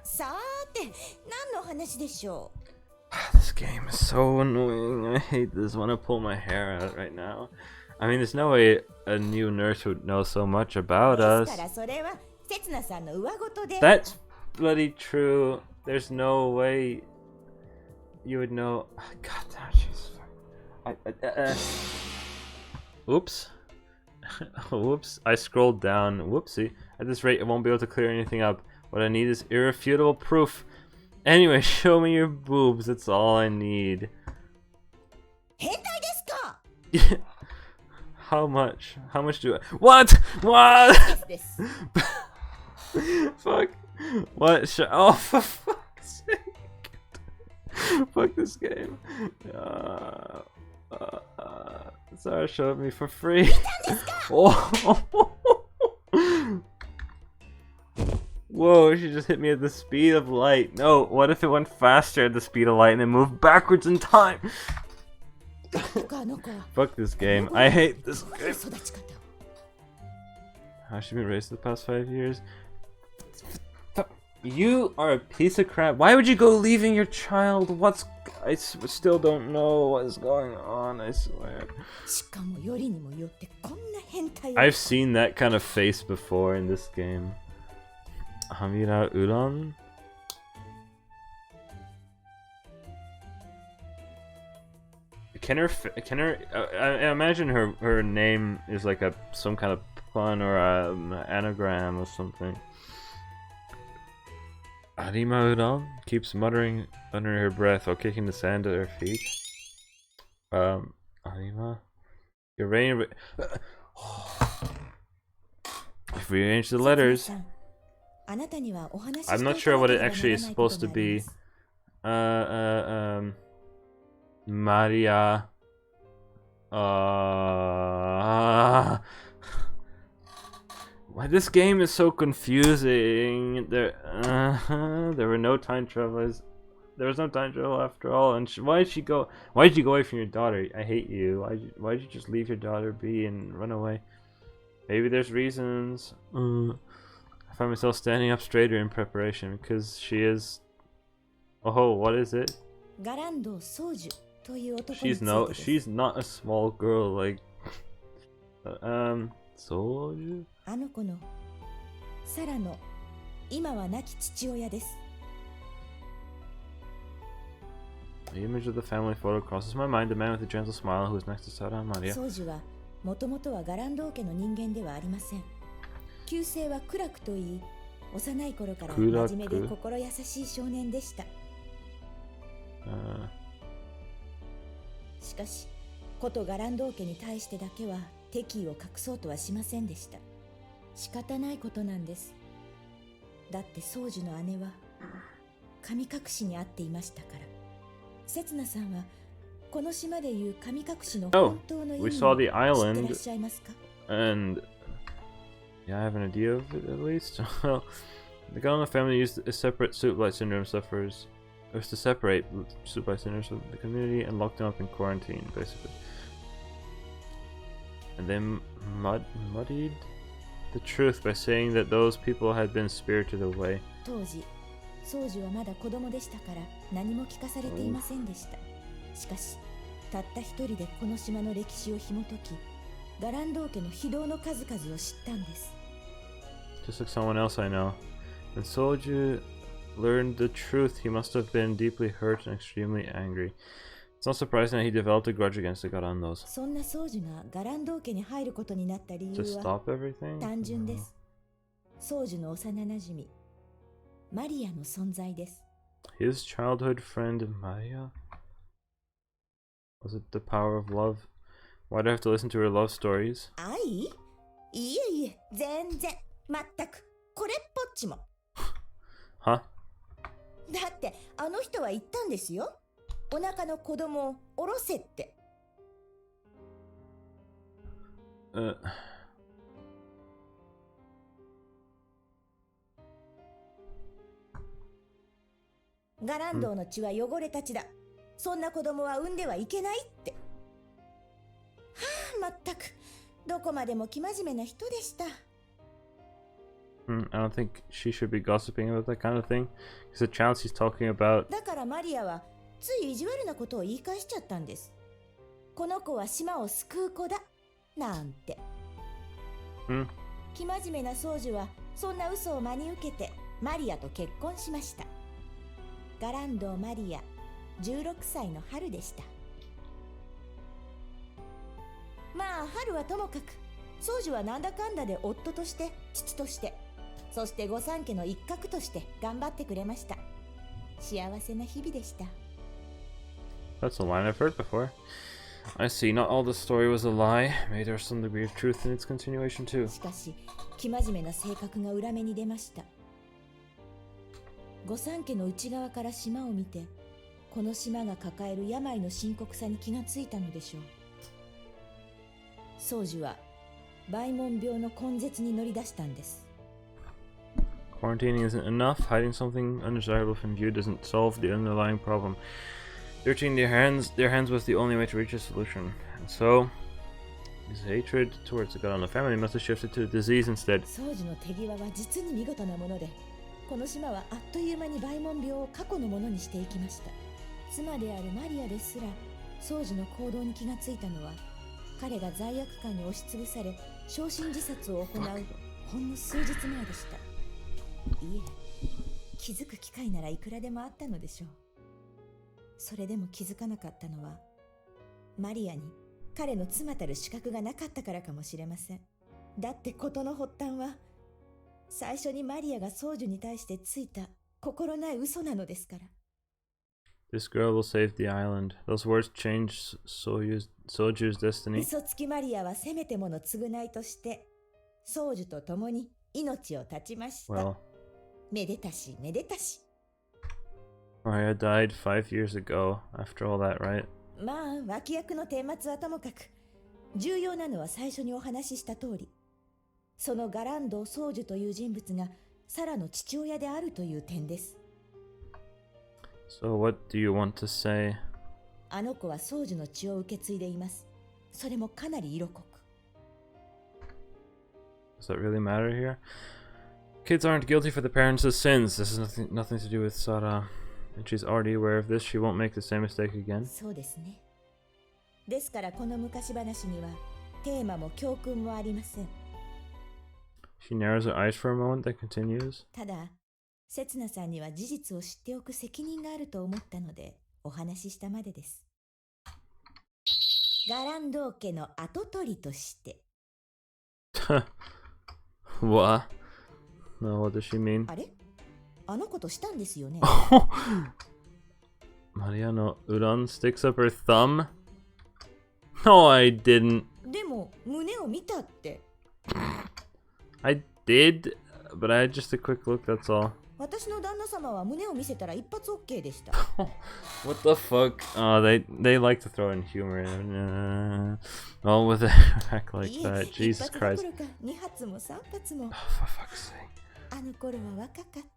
This game is so annoying. I hate this. I want to pull my hair out right now. I mean, there's no way a new nurse would know so much about us. That's bloody true. There's no way you would know. God damn, she's Oops. Whoops. I scrolled down. Whoopsie. At this rate, I won't be able to clear anything up. What I need is irrefutable proof. Anyway, show me your boobs. That's all I need. 変態ですか How much? How much do I... What? What? です。Fuck. What? Oh, for fuck's sake. Fuck this game. Sarah showed me for free. Oh. Whoa, she just hit me at the speed of light. No, what if it went faster at the speed of light and then moved backwards in time? Fuck this game. I hate this game. How's she been raised the past 5 years? You are a piece of crap. Why would you go leaving your child? I still don't know what is going on, I swear. I've seen that kind of face before in this game. Hamira Udon? I imagine her name is like some kind of pun or an anagram or something. Arima Udon keeps muttering under her breath while kicking the sand at her feet. Arima, you're ready. If we arrange the letters, I'm not sure what it actually is supposed to be. Maria. Why this game is so confusing. There were no time travelers. There was no time travel after all. And why did you go away from your daughter? I hate you. Why did you just leave your daughter be and run away? Maybe there's reasons. I find myself standing up straighter in preparation because she is. Oh, what is it? She's not a small girl. Like, Soju. あの子のサラの今は亡き父親です。 The image of the family photo crosses my mind. The man with the gentle smile who is next to Sarah and Maria. ソージュはもともとはガランド家の人間ではありません。旧姓はクラクといい、幼い頃から真面目で心優しい少年でした。しかし、ことガランド家に対してだけは敵意を隠そうとはしませんでした。仕方ないことなんです。だってソージュの姉は神隠しにあっていましたから。セツナさんはこの島でいう神隠しの本当の意味を知ってらっしゃいますか？ And yeah, I have an idea of it at least. Well, the Galana family used a separate soup blight syndrome sufferers. It was to separate soup blight syndromes from the community and lock them up in quarantine, basically. And they muddied the truth by saying that those people had been spirited away. 当時、ソージュはまだ子供でしたから何も聞かされていませんでした。しかし、たった一人でこの島の歴史を紐解き、ガランド家の非道の数々を知ったんです。Just like someone else I know. When Soju learned the truth, he must have been deeply hurt and extremely angry. It's not surprising that he developed a grudge against the Garandos. そんなソージュがガランド家に入ることになった理由 To は stop everything? 単純です。ソージュの幼なじみ、マリアの存在です。His childhood friend Maria? Was it the power of love? Why do I have to listen to her love stories? 愛？いえいえ、全然、全く、これっぽっちも。Huh? だってあの人は言ったんですよ。お腹の子供を下ろせって。ガランドの血は汚れた血だ。そんな子供は産んではいけないって。はあ、まったくどこまでも生真面目な人でした。I don't think she should be gossiping about that kind of thing. Because the child she's talking about. だからマリアはつい意地悪なことを言い返しちゃったんです。この子は島を救う子だなんて。生真面目なソージュはそんな嘘を真に受けてマリアと結婚しました。ガランド・マリア、16歳の春でした。まあ春はともかく、宗樹はなんだかんだで夫として父として、そして御三家の一角として頑張ってくれました。幸せな日々でした。 That's a line I've heard before. I see. Not all the story was a lie. Maybe there's some degree of truth in its continuation too. しかし生真面目な性格が裏目に出ました。御三家の内側から島を見て、この島が抱える病の深刻さに気がついたのでしょう。宗樹は梅門病の根絶に乗り出したんです。 Quarantining isn't enough. Hiding something undesirable from view doesn't solve the underlying problem. Dirtying their hands was the only way to reach a solution. And so, his hatred towards the god on the family must have shifted to disease instead. 宗樹の手際は実に見事なもので、この島はあっという間に梅門病を過去のものにしていきました。妻であるマリアですら宗樹の行動に気がついたのは、彼が罪悪感に押しつぶされ焼身自殺を行うほんの数日前でした。いえ、気づく機会ならいくらでもあったのでしょう。それでも気づかなかったのは、マリアに彼の妻たる資格がなかったからかもしれません。だって事の発端は、最初にマリアが宗樹に対してついた心ない嘘なのですから。This girl will save the island. Those words changed Soju's destiny. 嘘つきマリアはせめてもの償いとして宗樹と共に命を絶ちました。Well, めでたしめでたし。 Maria died 5 years ago. After all that, right? まあ脇役の顛末はともかく、重要なのは最初にお話しした通り、そのガランド宗樹という人物がサラの父親であるという点です。 So what do you want to say? あの子は宗樹の血を受け継いでいます。それもかなり色濃く。 Does that really matter here? Kids aren't guilty for the parents' sins. This has nothing to do with Sarah. And she's already aware of this. She won't make the same mistake again. そうですね。ですからこの昔話にはテーマも教訓もありません。 She narrows her eyes for a moment, then continues. ただ、刹那さんには事実を知っておく責任があると思ったのでお話ししたまでです。ガランドー家の跡取りとして。What? No, what does she mean? あれ？あの子としたんですよね。Mariano Udon sticks up her thumb? No, I didn't. でも胸を見たって。I did, but I had just a quick look, that's all. 私の旦那様は胸を見せたら一発 OK でした。What the fuck? Oh, they like to throw in humor. All with a act like that. Jesus Christ. 2発も3発も。 Oh, for fuck's sake. あの頃は若かった。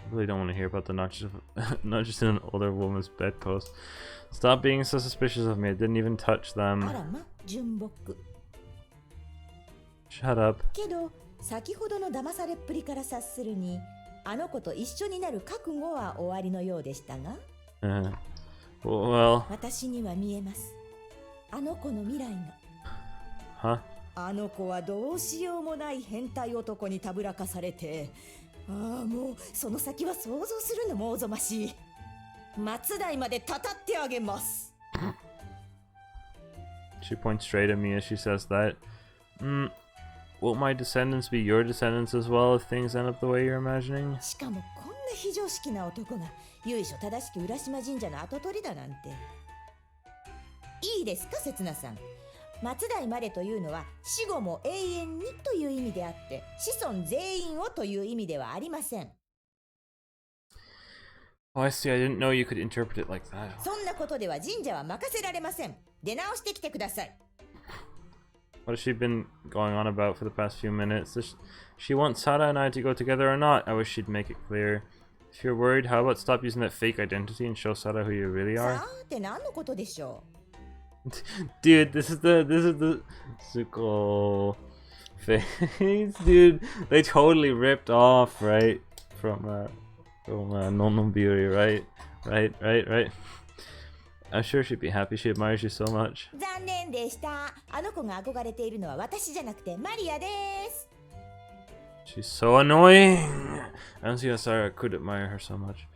I really don't want to hear about the notches in an older woman's bedpost. Stop being so suspicious of me. I didn't even touch あ them. らま、純朴。 Shut up. けど、先ほどの騙されっぷりから察するに、あの子と一緒になる覚悟は終わりのようでしたが、Well, 私には見えます。あの子の未来が。 huh? あの子はどうしようもない変態男にたぶらかされて、ああもうその先は想像するのもおぞましい。末代までたたってあげます。 She points straight at me as she says that. Won't my descendants be your descendants as well if things end up the way you're imagining? しかもこんな非常識な男が由緒正しき浦島神社の跡取りだなんて。いいですか、刹那さん。末代までというのは死後も永遠にという意味であって、子孫全員をという意味ではありません。 Oh, I see. I didn't know you could interpret it like that. そんなことでは神社は任せられません。出直してきてください。 What has she been going on about for the past few minutes? Does she want Sarah and I to go together or not? I wish she'd make it clear. If you're worried, how about stop using that fake identity and show Sarah who you really さ are? あって何のことでしょう。 Dude, this is the Zuko face, dude. They totally ripped off, right? From Nononbiri, right? I'm sure she'd be happy. She admires you so much. 残念でした。あの子が憧れているのは私じゃなくてマリアです。 She's so annoying. I don't see how Sarah could admire her so much.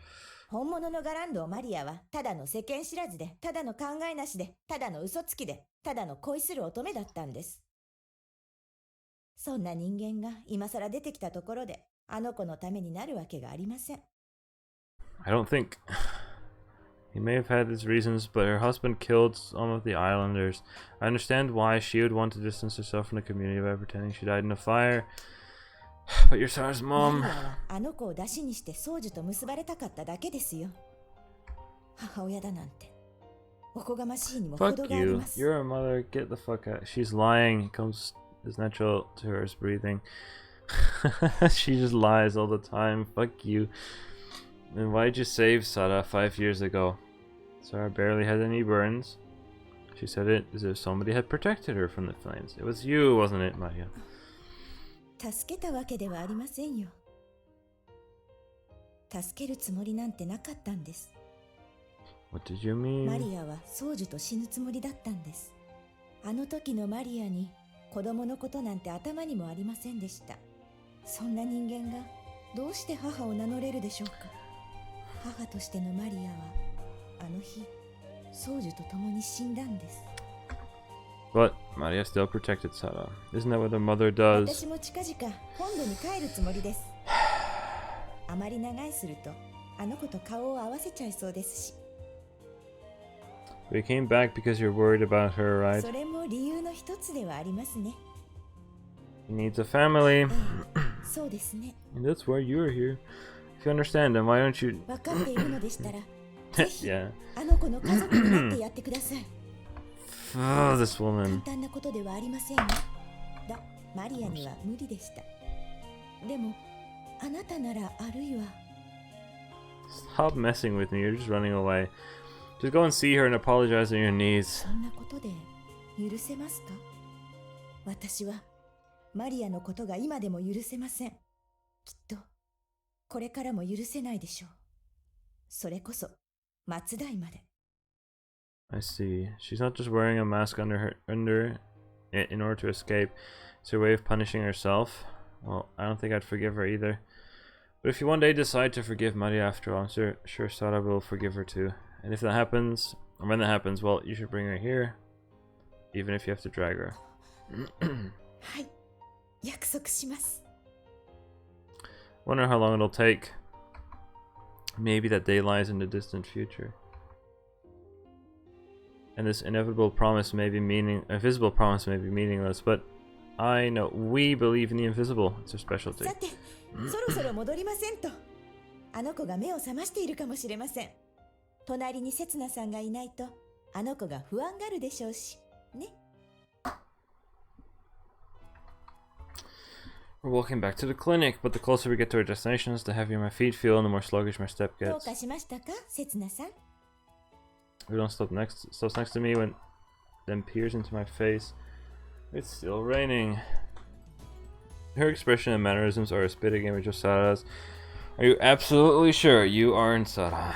本物のガランドマリアはただの世間知らずで、ただの考えなしで、ただの嘘つきで、ただの恋する乙女だったんです。そんな人間が今さら出てきたところで、あの子のためになるわけがありません。I don't think. He may have had his reasons, but her husband killed some of the islanders. I understand why she would want to distance herself from the community by pretending she died in a fire. But you're Sarah's マ mom. リアはあの子を出しにして宗樹と結ばれたかっただけですよ。母親だなんて、おこがましいにも程 Fuck があり you. ます。 You're a mother. Get the fuck out. She's lying. It comes as natural to her as breathing. She just lies all the time. Fuck you. And why'd you save Sarah 5 years ago? Sarah barely had any burns. She said it as if somebody had protected her from the flames. It was you, wasn't it, Maria? 助けたわけではありませんよ。助けるつもりなんてなかったんです。What did you マ mean? リアは宗樹と死ぬつもりだったんです。あの時のマリアに子供のことなんて頭にもありませんでした。そんな人間がどうして母を名乗れるでしょうか。母としてのマリアはあの日宗樹と共に死んだんです。 But Maria still protected Sarah. Isn't that what her mother does? 私も近々本土に帰るつもりです。あまり長居するとあの子と顔を合わせちゃいそうですし。 We came back because you're worried about her, right? それも理由の一つではありますね。 He needs a family. そうですね。 And that's why you're here. If you understand, then why don't you... 分かっているのでしたら、ぜひ Yeah. あの子の家族になってやってください。 Oh, this 簡 woman. 単なことではありませんよ。マリアには無理でした。でも、あなたならあるいは。 Stop messing with me. You're just running away. Just go and see her and apologize on your knees. そんなことで許せますか？私はマリアのことが今でも許せません。きっとこれからも許せないでしょう。それこそ末代まで。 I see. She's not just wearing a mask under it in order to escape. It's her way of punishing herself. Well, I don't think I'd forgive her either. But if you one day decide to forgive Maria after all, I'm sure Sarah will forgive her too. And if that happens, or when that happens, well, you should bring her here, even if you have to drag her. はい、約束します。 Wonder how long it'll take. Maybe that day lies in the distant future. And this invisible promise may be meaningless, but I know we believe in the invisible. It's our specialty. さて、そろそろ戻りませんと。あの子が目を覚ましているかもしれません。隣に刹那さんがいないと、あの子が不安がるでしょうし、ね。 We're walking back to the clinic, but the closer we get to our destinations, the heavier my feet feel and the more sluggish my step どう gets. かしましたか、刹那さん。 Udon stops next to me when then peers into my face. It's still raining. Her expression and mannerisms are a spitting image of Sarah's. Are you absolutely sure you aren't Sarah?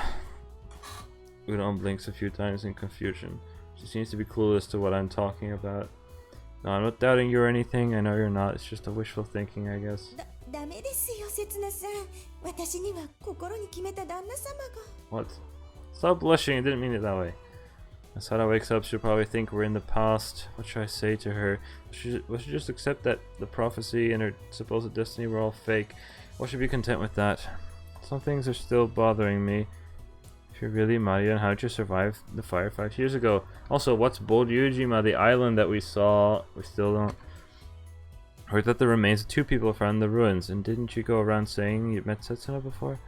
Udon blinks a few times in confusion. She seems to be clueless to what I'm talking about. No, I'm not doubting you or anything. I know you're not. It's just a wishful thinking, I guess. ダメですよ、刹那さん。私には心に決めた旦那様が。 What? Stop blushing. I didn't mean it that way. As Sarah wakes up, she'll probably think we're in the past. What should I say to her? Should she just accept that the prophecy and her supposed destiny were all fake? Or should be content with that? Some things are still bothering me. If you're really Maria, and how did you survive the fire 5 years ago? Also, what's Boryujima, the island that we saw? We still don't... Heard that the remains of 2 people found in the ruins, and didn't you go around saying you met Setsuna before?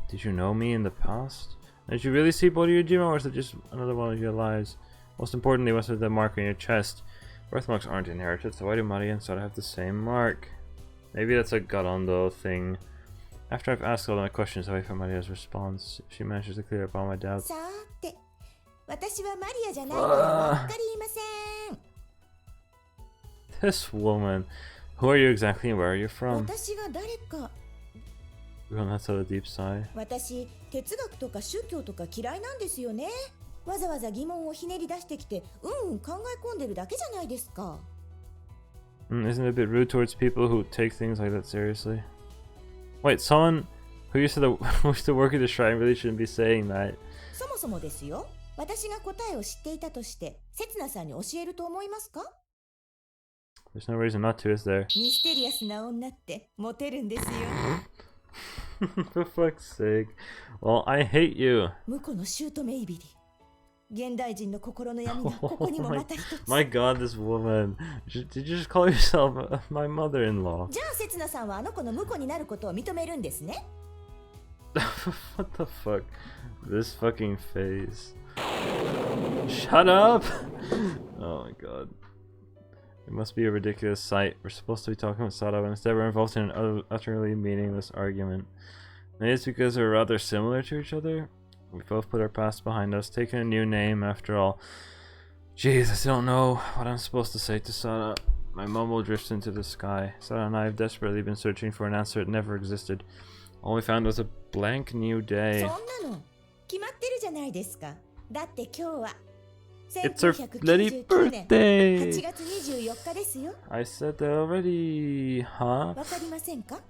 Did you know me in the past? Did you really see Boryujima, or is it just another one of your lies? Most importantly, what's with the mark on your chest? Birthmarks aren't inherited, so why do Maria and Sora have the same mark? Maybe that's a Garondo thing. After I've asked all my questions, I wait for Maria's response. She manages to clear up all my doubts. さーて、私はマリアじゃないからわっかりません。 This woman. Who are you exactly and where are you from? 私が誰か。 Everyone lets out a deep sigh. 私、哲学とか宗教とか嫌いなんですよね。わざわざ疑問をひねり出してきて、考え込んでるだけじゃないですか。Isn't it a bit rude towards people who take things like that seriously? Wait, someone who used to work at the shrine really shouldn't be saying that. そもそもですよ。私が答えを知っていたとして刹那さんに教えると思いますか？ There's no reason not to, is there? ミステリアスな女ってモテるんですよ。For fuck's sake. Well, I hate you. 婿の姑いびり。現代人の心の闇がここにもまた一つ。My god, this woman. Did you just call yourself my mother-in-law? じゃあ刹那さんはあの子の婿になることを認めるんですね。What the fuck? This fucking face. Shut up! Oh my god. It must be a ridiculous sight. We're supposed to be talking about Sada, but instead we're involved in an utterly meaningless argument. Maybe it's because we're rather similar to each other. We both put our past behind us, taking a new name after all. Jeez, I still don't know what I'm supposed to say to Sada. My mumble drifts into the sky. Sada and I have desperately been searching for an answer that never existed. All we found was a blank new day. そんなの決まってるじゃないですか。だって今日は It's her bloody 1999年 birthday! 8月24日ですよ。 I said that already, huh? わかりませんか？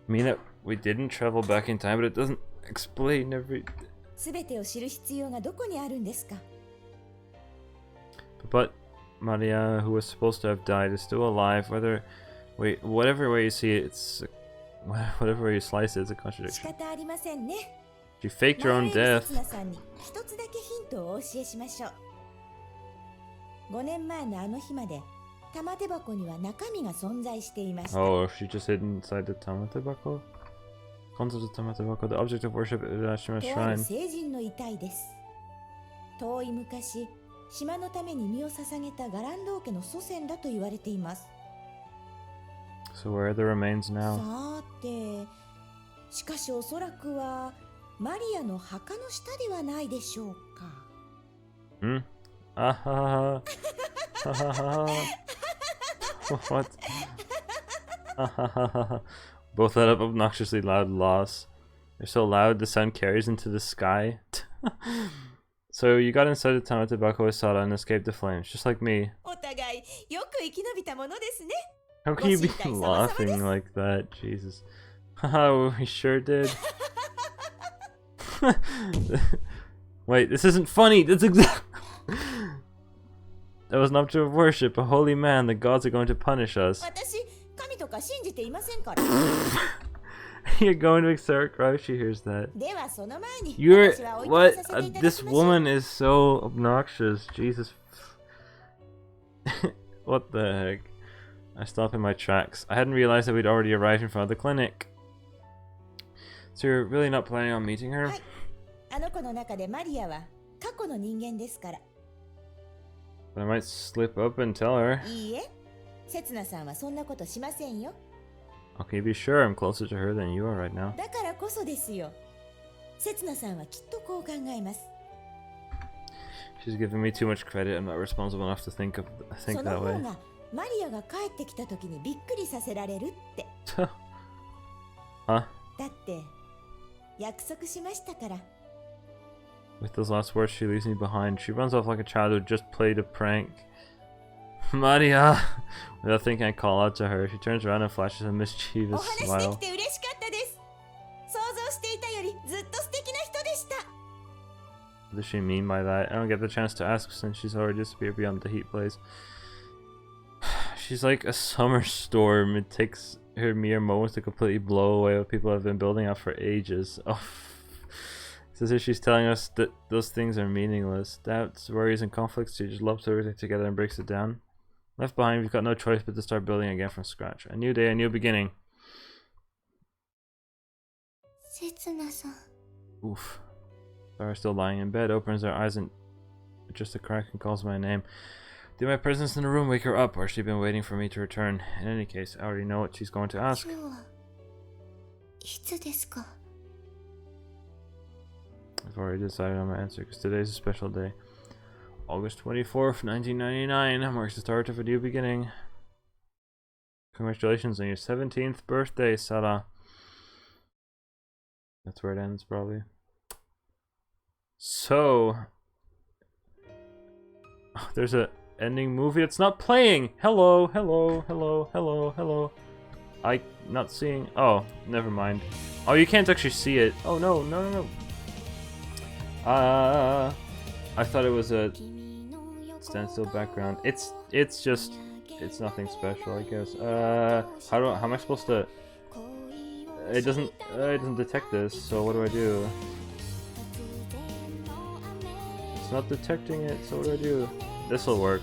Mean that we didn't travel back in time, but it doesn't explain every... すべてを知る必要がどこにあるんですか？ But Maria, who was supposed to have died, is still alive. Whatever way you see it, it's... Whatever way you slice it, it's a 仕 contradiction. 方ありませんね。 She faked her own 前へ death. 刹那さんに一つだけヒントをお教えしましょう。5年前のあの日まで玉手箱には中身が存在していました。 Oh, she just hid inside the Tamatebako? Concept of Tamatebako, the object of worship at Ashima's とある shrine. 聖人の遺体です。遠い昔、島のために身を捧げたガランドー家の祖先だと言われています。 So where are the remains now? さて、しかしおそらくはマリアの墓の下ではないでしょうか。 Hmm? Ah ha ha ha ha ha. What? Ah ha ha ha. Both let up obnoxiously loud laughs. They're so loud the sound carries into the sky. So you got inside the town with tobacco with Sada and escaped the flames, just like me. お互いよく生き延びたものですね。 How can you be laughing like that? Jesus. Haha, we sure did. Wait, this isn't funny. That's exact. That was an object of worship, a holy man. The gods are going to punish us. 私、神とか信じていませんから。 You're going to hysteric cry if she hears that. ではその前に You're 私はお祈 what? りさせていただ This きましょう。 woman is so obnoxious. Jesus. What the heck? I stopped in my tracks. I hadn't realized that we'd already arrived in front of the clinic. So you're really not planning on meeting her? はいあの子の中でマリアは過去の人間ですから。 But I might slip up and tell her. いいえ、刹那さんはそんなことしませんよ。 Okay, be sure I'm closer to her than you are right now. だからこそですよ。刹那さんはきっとこう考えます。 She's giving me too much credit. I'm not responsible enough to think そ that の way. 方がマリアが帰ってきた時にびっくりさせられるって。 Huh? だって約束しましたから。 With those last words, she leaves me behind. She runs off like a child who just played a prank. Maria! Without thinking, I call out to her. She turns around and flashes a お mischievous 話しでき smile. て嬉しかったです。想像していたよりずっと素敵な人でした。 What does she mean by that? I don't get the chance to ask since she's already disappeared beyond the heat blaze. She's like a summer storm. It takes her mere moments to completely blow away what people have been building up for ages. Oh, it's as if she's telling us that those things are meaningless. Doubts, worries, and conflicts. She just lumps everything together and breaks it down. Left behind, we've got no choice but to start building again from scratch. A new day, a new beginning. 刹那さん。 Oof. Sarah, still lying in bed, opens her eyes and just a crack and calls my name. Did my presence in the room wake her up, or has she been waiting for me to return? In any case, I already know what she's going to ask. 今日はいつですか？ I've already decided on my answer, because today's a special day. August 24th, 1999 marks the start of a new beginning. Congratulations on your 17th birthday, Sarah. That's where it ends, probably. So... there's a ending movie that's not playing! Hello, hello, hello, hello, hello. Not seeing... Oh, never mind. Oh, you can't actually see it. Oh, no, no, no, no. I thought it was a standstill background. It's nothing special, I guess. How am I supposed to? It doesn't detect this. So what do I do? It's not detecting it. So what do I do? This will work.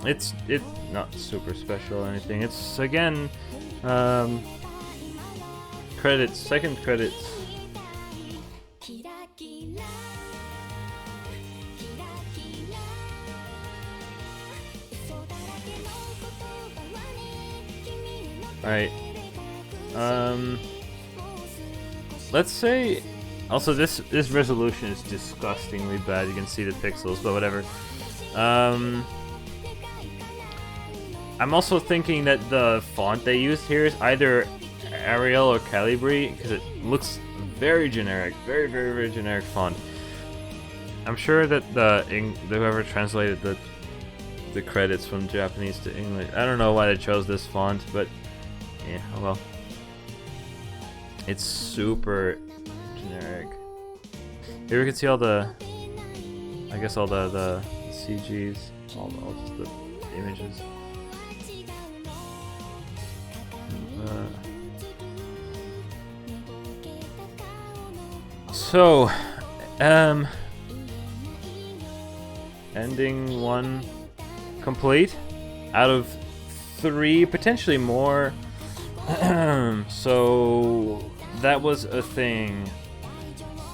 It's not super special or anything. It's again credits, second credits. Alright. Let's say also this resolution is disgustingly bad. You can see the pixels, but whatever. I'm also thinking that the font they used here is either Arial or Calibri, because it looks very generic, very generic font. I'm sure that whoever translated the credits from Japanese to English, I don't know why they chose this font, but yeah, oh well. It's super generic. Here we can see all the, I guess all the CGs, all just the images. So, ending 1 complete out of 3, potentially more. So that was a thing.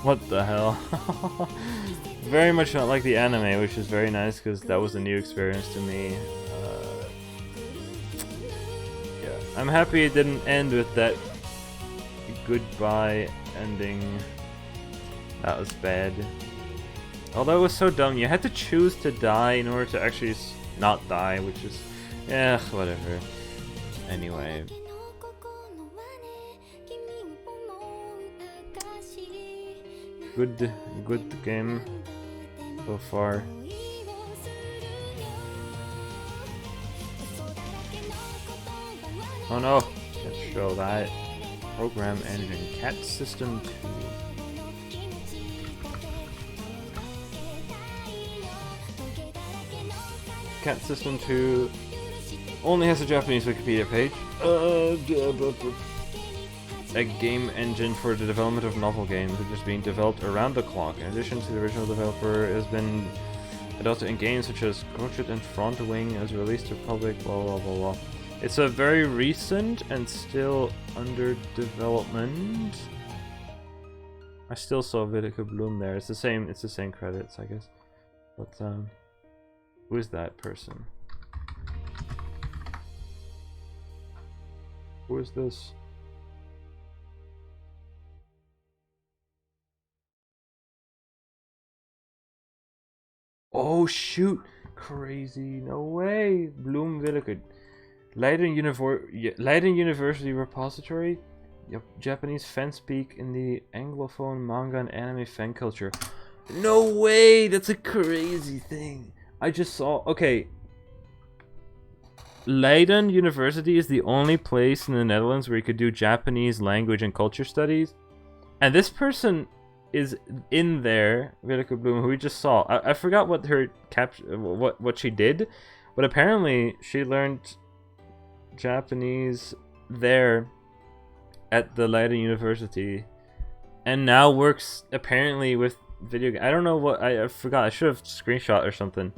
What the hell? Very much not like the anime, which is very nice because that was a new experience to me. Yeah, I'm happy it didn't end with that goodbye ending. That was bad. Although it was so dumb, you had to choose to die in order to actually not die, which is, yeah, whatever. Anyway. Good game so far. Oh no, can't show that. Program engine, Cat System 2. Cat System 2 only has a Japanese Wikipedia page. A game engine for the development of novel games, which is being developed around the clock. In addition to the original developer, has been adopted in games such as Crochet and Front Wing as released to public, blah blah blah blah. It's a very recent and still under development. I still saw Vidica Bloom there. It's the same credits, I guess. But who is that person? Who is this? Oh shoot! Crazy! No way! Bloom Vidica. Leiden University Repository? Yep, Japanese fan speak in the Anglophone manga and anime fan culture. No way! That's a crazy thing. I just saw. Okay. Leiden University is the only place in the Netherlands where you could do Japanese language and culture studies. And this person is in there, Vidica Bloom, who we just saw. I forgot what her what she did, but apparently she learned Japanese there at the Leiden University, and now works apparently with video. I don't know what I forgot. I should have screenshot or something,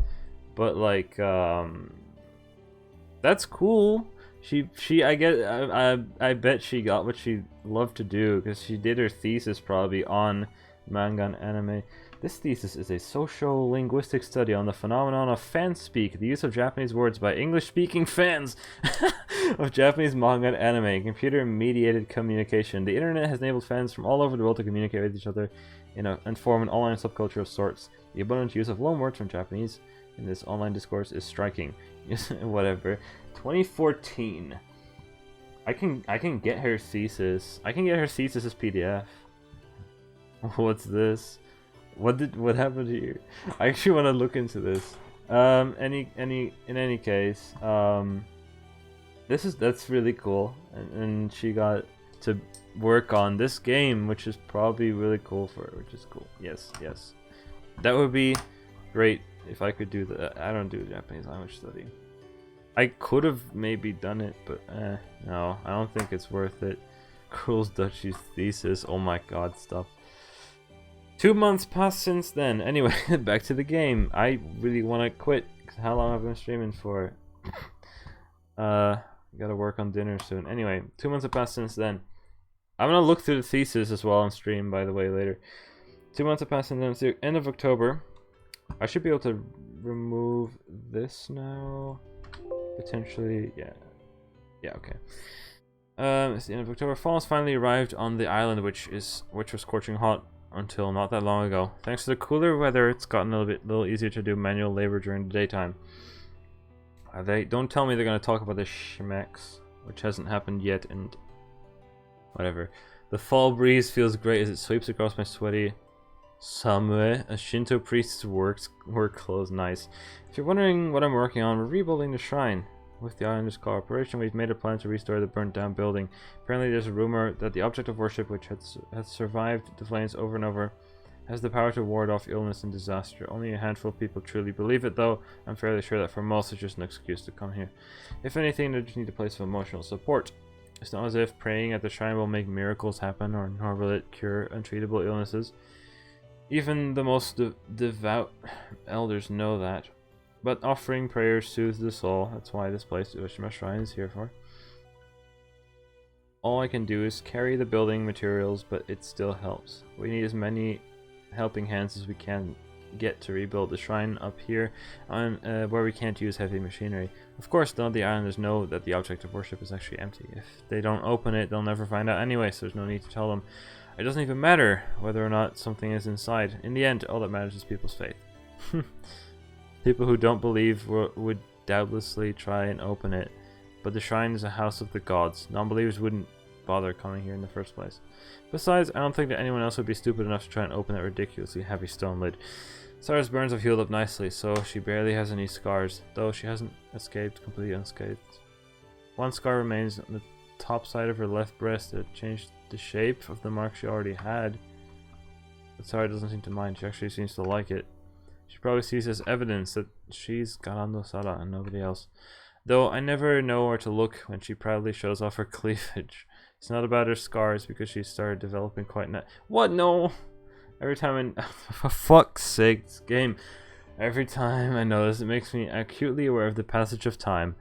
but like that's cool. I bet she got what she loved to do because she did her thesis probably on manga and anime. This thesis is a social-linguistic study on the phenomenon of fanspeak, the use of Japanese words by English-speaking fans of Japanese manga and anime, computer-mediated communication. The internet has enabled fans from all over the world to communicate with each other and form an online subculture of sorts. The abundant use of loanwords from Japanese in this online discourse is striking. Whatever. 2014. I can get her thesis. I can get her thesis as PDF. What's this? What happened here? I actually want to look into this. In any case, that's really cool, and she got to work on this game, which is probably really cool for her, which is cool. Yes, yes, that would be great if I could do that. I don't do Japanese language study. I could have maybe done it, but no, I don't think it's worth it. Cruel's Duchy's thesis. Oh my god, stop. 2 months passed since then. Anyway, back to the game. I really want to quit. How long have I been streaming for? Gotta work on dinner soon. Anyway, 2 months have passed since then. I'm gonna look through the thesis as well on stream, by the way, later. 2 months have passed since then. It's the end of October. I should be able to remove this now. Potentially, yeah. Yeah, okay. It's the end of October. Fall has finally arrived on the island, which was scorching hot until not that long ago. Thanks to the cooler weather, it's gotten a little easier to do manual labor during the daytime. They don't tell me they're going to talk about the schmecks, which hasn't happened yet, and whatever. The fall breeze feels great as it sweeps across my sweaty Samue, a Shinto priest's work clothes. Nice. If you're wondering what I'm working on, we're rebuilding the shrine. With the Islanders' cooperation, we've made a plan to restore the burnt down building. Apparently there's a rumor that the object of worship, which has survived the flames over and over, has the power to ward off illness and disaster. Only a handful of people truly believe it, though. I'm fairly sure that for most it's just an excuse to come here. If anything, they just need a place of emotional support. It's not as if praying at the shrine will make miracles happen, or nor will it cure untreatable illnesses. Even the most devout elders know that. But offering prayers soothes the soul. That's why this place, Ushima Shrine, is here for. All I can do is carry the building materials, but it still helps. We need as many helping hands as we can get to rebuild the shrine up here, on where we can't use heavy machinery. Of course, none of the islanders know that the object of worship is actually empty. If they don't open it, they'll never find out anyway, so there's no need to tell them. It doesn't even matter whether or not something is inside. In the end, all that matters is people's faith. People who don't believe would doubtlessly try and open it, but the shrine is a house of the gods. Non-believers wouldn't bother coming here in the first place. Besides, I don't think that anyone else would be stupid enough to try and open that ridiculously heavy stone lid. Sarah's burns have healed up nicely, so she barely has any scars, though she hasn't escaped completely unscathed. One scar remains on the top side of her left breast that changed the shape of the mark she already had. But Sarah doesn't seem to mind. She actually seems to like it. She probably sees as evidence that she's Garando Sara and nobody else. Though I never know where to look when she proudly shows off her cleavage. It's not about her scars because she started developing quite What? No! Every time for fuck's sake, this game. Every time I notice, it makes me acutely aware of the passage of time.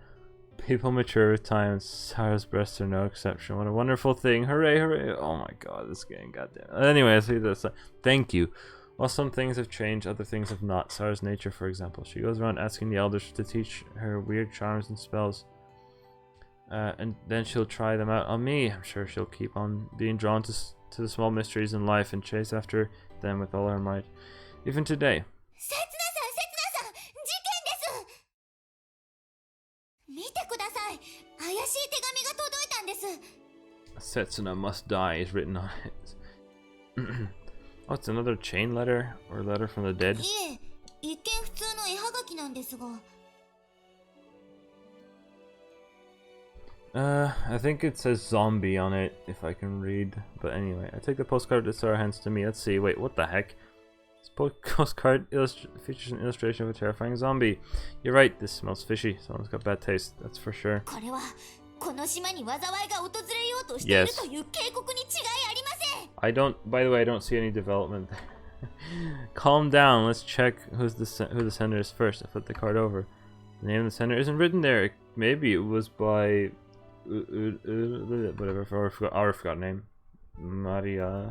People mature with time, and Sarah's breasts are no exception. What a wonderful thing. Hooray, hooray. Oh my god, this game, goddamn. Anyway, I see this. Thank you. While some things have changed, other things have not. Sarah's nature, for example. She goes around asking the elders to teach her weird charms and spells. And then she'll try them out on me. I'm sure she'll keep on being drawn to the small mysteries in life and chase after them with all her might. Even today. Setsuna must die is written on it. Oh, it's another chain letter or letter from the dead. I think it says zombie on it, if I can read. But anyway, I take the postcard that Sarah hands to me. Let's see. Wait, what the heck? This postcard features an illustration of a terrifying zombie. You're right, this smells fishy. Someone's got bad taste, that's for sure. Yes. By the way, I don't see any development there. Calm down, let's check who the sender is first. I flip the card over. The name of the sender isn't written there. Maybe it was by whatever, I forgot name. Maria.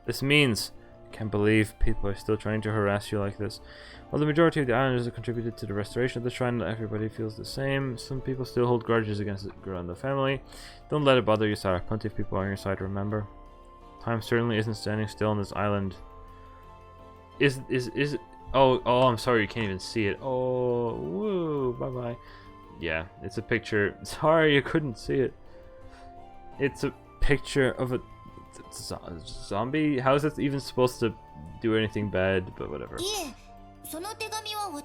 This means, I can't believe people are still trying to harass you like this. While the majority of the islanders have contributed to the restoration of the shrine, not everybody feels the same. Some people still hold grudges against the Granda family. Don't let it bother you, Sarah. Plenty of people are on your side, remember. Time certainly isn't standing still on this island. Is it? Oh, I'm sorry, you can't even see it. Oh, woo, bye-bye. Yeah, it's a picture. Sorry, you couldn't see it. It's a picture of a zombie? How is it even supposed to do anything bad? But whatever.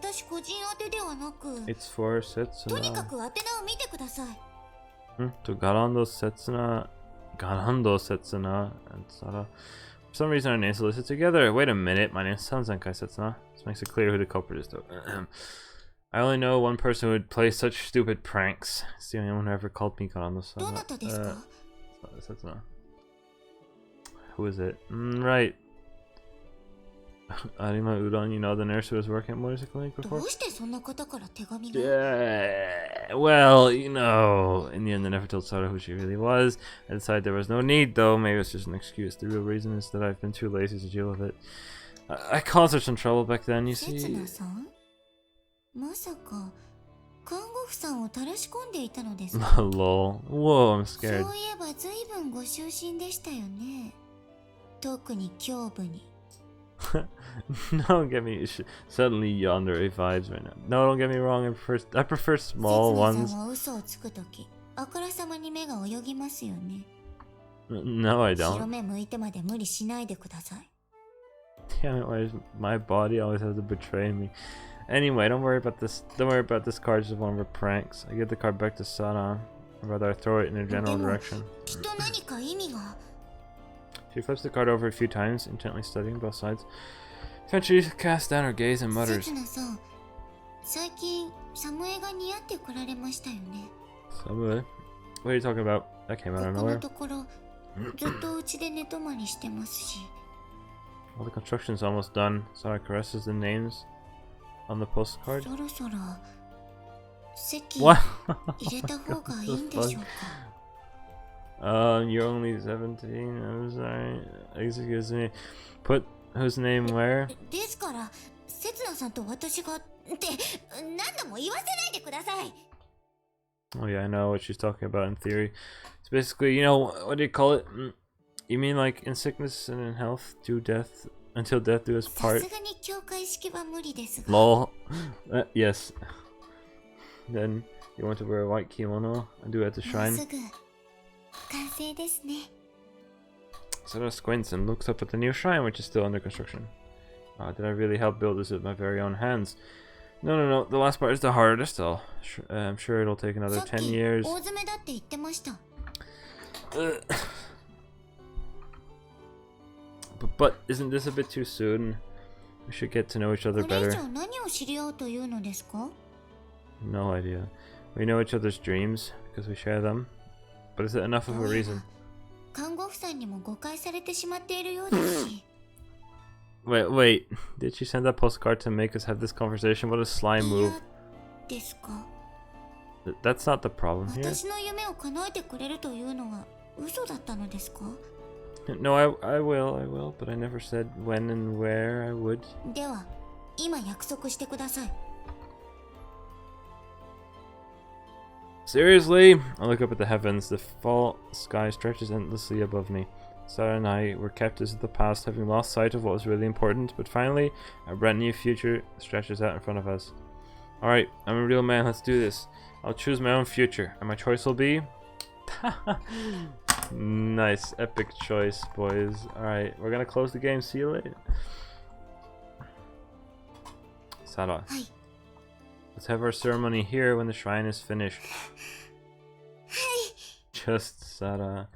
私個人宛てではなく、 It's for とにか Setsuna. く宛名を見てください。 To Garando Setsuna. Garando Setsuna and Sara. For some reason our names are listed together. Wait a minute, my name's Sanzenkai Setsuna. This makes it clear who the culprit is though. I only know one person who would play such stupid pranks. It's the only one who ever called me Garando どなたですか？ Setsuna. Who is it? Right. Arima Udon, you know the nurse who was working at Motorcycle Clinic ど before? うしてそんな方から手紙が？ Yeah, well, you know, in the end I never told Sara who she really was. I decided there was no need though, maybe it's just an excuse. The real reason is that I've been too lazy to deal with it. I caused her some trouble back then, you せつ see. なさん？まさか看護婦さんを垂らし込んでいたのですか？ Lol. Whoa, I'm そ scared. ういえば随分ご就寝でしたよね。特に胸部に。 Don't get me suddenly yandere vibes right now. No, don't get me wrong. I prefer せつ small なさん ones. は嘘をつくとき、あからさまに目が泳ぎますよね。 No, I 白 don't. 目向いてまで無理しないでください。 Damn it! Why does my body always have to betray me? Anyway, don't worry about this. Don't worry about this card. It's just one of her pranks. I give the card back to Sana. Or rather, I throw it in a general direction. きっと何か意味が。 She flips the card over a few times, intently studying both sides. Eventually, she casts down her gaze and せ mutters. つなさん、最近サムエが似合ってこられましたよね。 Samuel? What are you talking about? That came こ out こ of の nowhere. ところずっとうちで寝泊まりしてますし。 Well, the construction's almost done. Sana caresses the names on the postcard. そろそろ席 What? 入れた方がいいんでしょうか。 You're only 17. I'm sorry. Excuse me. Put whose name where? ですからせつなさんと私がって何度も言わせないでください。 Oh yeah, I know what she's talking about in theory. It's basically, you know, what do you call it? You mean like in sickness and in health, do death until death do us さ part? すがに教会式は無理ですが。 Lol. Yes. Then you want to wear a white kimono and do it at the もう shrine. すぐ完成ですね。 Sora squints and looks up at the new shrine, which is still under construction. Did I really help build this with my very own hands? No. The last part is the hardest, though. I'm sure it'll take another さっ 10 き years. 大詰めだって言ってました。 But isn't this a bit too soon? We should get to know each other これ以 better. 上何を知り合うというのですか？ No idea. We know each other's dreams because we share them. But is it enough of a どうや reason? ら看護婦さんにも誤解されてしまっているようですし。 Wait. Did she send that postcard to make us have this conversation? What a sly い move. やですか。 That's not the problem here. 私の夢を叶えてくれるというのは嘘だったのですか？ No, I will, but I never said when and where I would. では今約束してください。 Seriously? I look up at the heavens. The fall sky stretches endlessly above me. Sarah and I were captives of the past, having lost sight of what was really important, but finally, a brand new future stretches out in front of us. Alright, I'm a real man, let's do this. I'll choose my own future, and my choice will be... Nice, epic choice, boys. Alright, we're gonna close the game, see you later. Sarah, はい。 let's have our ceremony here when the shrine is finished. Just Sarah.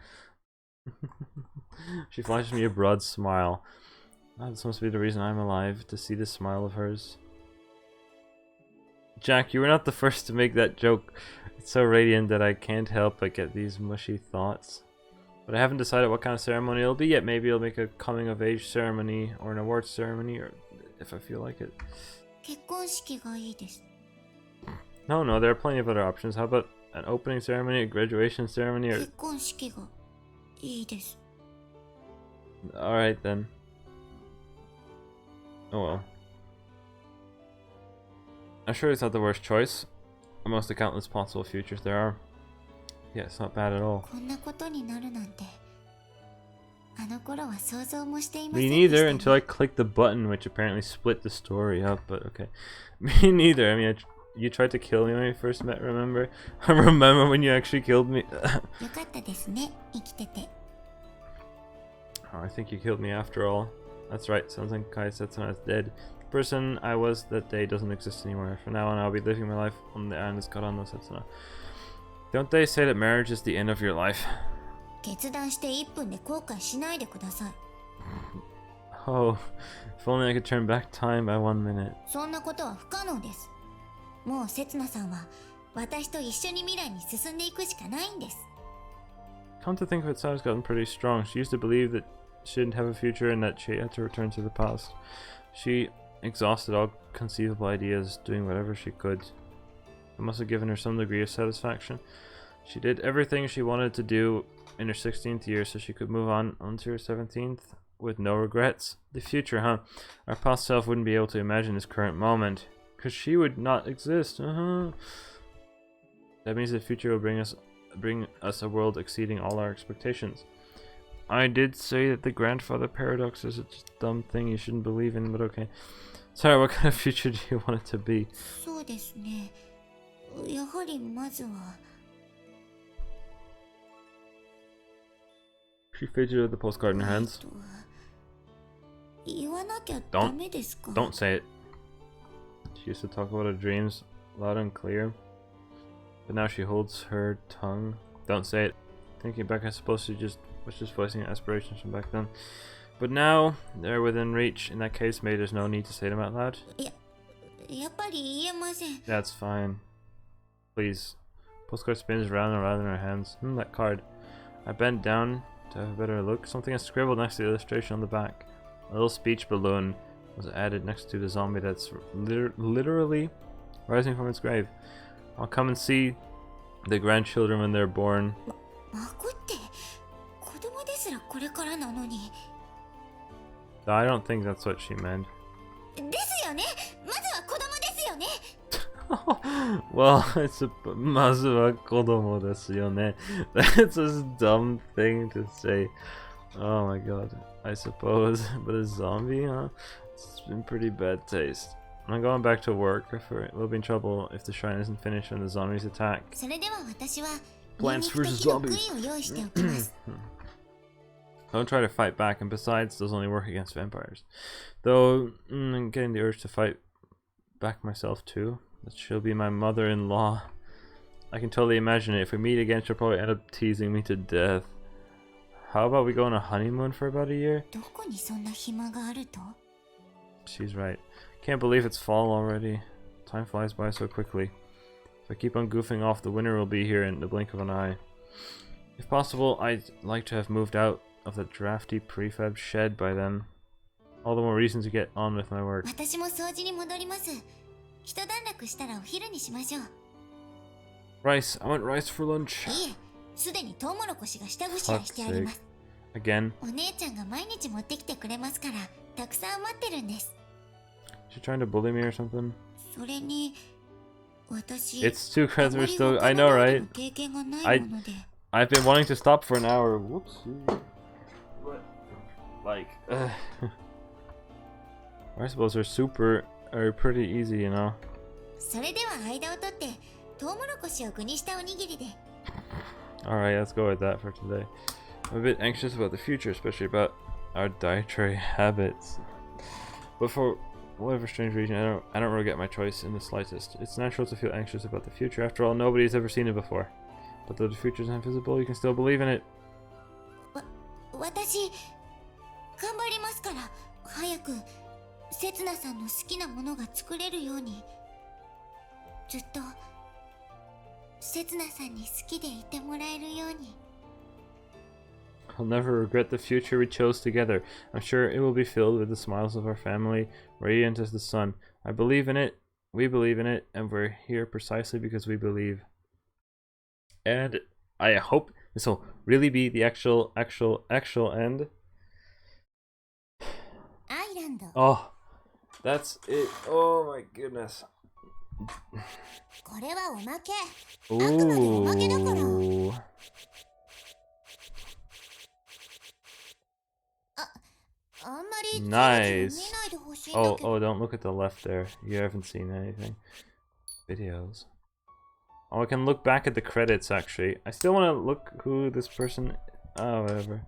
She flashes me a broad smile. This must be the reason I'm alive, to see this smile of hers. Jack, you were not the first to make that joke. It's so radiant that I can't help but get these mushy thoughts. But I haven't decided what kind of ceremony it'll be yet. Maybe I'll make a coming of age ceremony or an awards ceremony, or if I feel like it. 結婚式がいいです。 No, there are plenty of other options. How about an opening ceremony, a graduation ceremony, or... 結婚式がいいです。 Alright then. Oh well. I'm sure it's not the worst choice. Amongst the countless possible futures there are. Yeah, it's not bad at all. こんなことになるなんてあの頃は想像もしていませ Me んでした neither ね。 until I clicked the button which apparently split the story up, but okay. Me neither. I mean, you tried to kill me when we first met, remember? I remember when you actually killed me. よかったですね、生きてて。 Oh, I think you killed me after all. That's right, sounds like Kai Setsuna is dead. person I was that day doesn't exist anymore. From now on, I'll be living my life on the island Karano Setsuna. Don't they say that marriage is the end of your life? 決断して1分で後悔しないでください。 Oh, if only I could turn back time by 1 minute. そんなことは不可能です。もう刹那さんは私と一緒に未来に進んでいくしかないんです。 Come to think of it, Sarah's gotten pretty strong. She used to believe that she didn't have a future and that she had to return to the past. She exhausted all conceivable ideas, doing whatever she could. It must have given her some degree of satisfaction. She did everything she wanted to do in her 16th year so she could move on onto her 17th with no regrets. The future, huh? Our past self wouldn't be able to imagine this current moment because she would not exist. That means the future will bring us a world exceeding all our expectations. I did say that the grandfather paradox is a dumb thing you shouldn't believe in, but okay. Sorry, what kind of future do you want it to be? そうですね。やはりまずは。 She fidgeted with the postcard in her hands. 言わなきゃダメですか? Don't say it. She used to talk about her dreams loud and clear, but now she holds her tongue. Don't say it. Thinking back, I suppose she was just voicing aspirations from back then. But now, they're within reach. In that case, maybe there's no need to say them out loud. やっぱり言えません。 That's fine. Please. Postcard spins round and round in her hands. That card. I bent down to have a better look. Something is scribbled next to the illustration on the back. A little speech balloon was added next to the zombie that's literally rising from its grave. I'll come and see the grandchildren when they're born. 孫って子供ですらこれからなのに。 I don't think that's what she meant. ですよね。まずは子供ですよね。 Well, it's a まずは子供ですよね. That's a dumb thing to say. Oh my god. I suppose. But a zombie, huh? It's been pretty bad taste. I'm going back to work. We'll be in trouble if the shrine isn't finished when the zombies attack. それでは私は Plants ニンニクと vs. 火の zombies. 杭を用意しておきます。 Don't try to fight back, and besides, those only work against vampires. Though, I'm getting the urge to fight back myself too. That she'll be my mother-in-law. I can totally imagine it. If we meet again, she'll probably end up teasing me to death. How about we go on a honeymoon for about a year? どこにそんな暇があると? She's right. Can't believe it's fall already. Time flies by so quickly. If I keep on goofing off, the winter will be here in the blink of an eye. If possible, I'd like to have moved out of the drafty prefab shed by then. All the more reason to get on with my work. 私も掃除に戻ります。一段落したらお昼にしましょう。 Rice. I want rice for lunch. いえ、すでにトウモロコシが下ごしらえしてあります。 Again. お姉ちゃんが毎日持ってきてくれますから、たくさん待ってるんです。 She trying to bully me or something? それに、私、 It's too crazy. We're still. あ I まり know, 他 right? の経験がないもので。 I've been wanting to stop for an hour. Whoopsie. Like, I suppose they're pretty easy, you know. それでは間を取って、トウモロコシを具にしたおにぎりで。 Alright, let's go with that for today. I'm a bit anxious about the future, especially about our dietary habits. But for whatever strange reason, I don't really get my choice in the slightest. It's natural to feel anxious about the future. After all, nobody's ever seen it before. But though the future is invisible, you can still believe in it. 私、頑張りますから、早く、刹那さんの好きなものが作れるように。ずっと、刹那さんに好きでいてもらえるように。 I'll never regret the future we chose together. I'm sure it will be filled with the smiles of our family, radiant as the sun. I believe in it, we believe in it, and we're here precisely because we believe. And I hope this will really be the actual end. アイランド。 Oh, that's it. Oh my goodness. これはおまけ。あくまでおまけだから。 Ooh. あんまり Nice. 見ないでほしいんだ Oh, けど。 oh, don't look at the left there. You haven't seen anything. Videos. Oh, I can look back at the credits, actually. I still want to look who this person... Oh, whatever.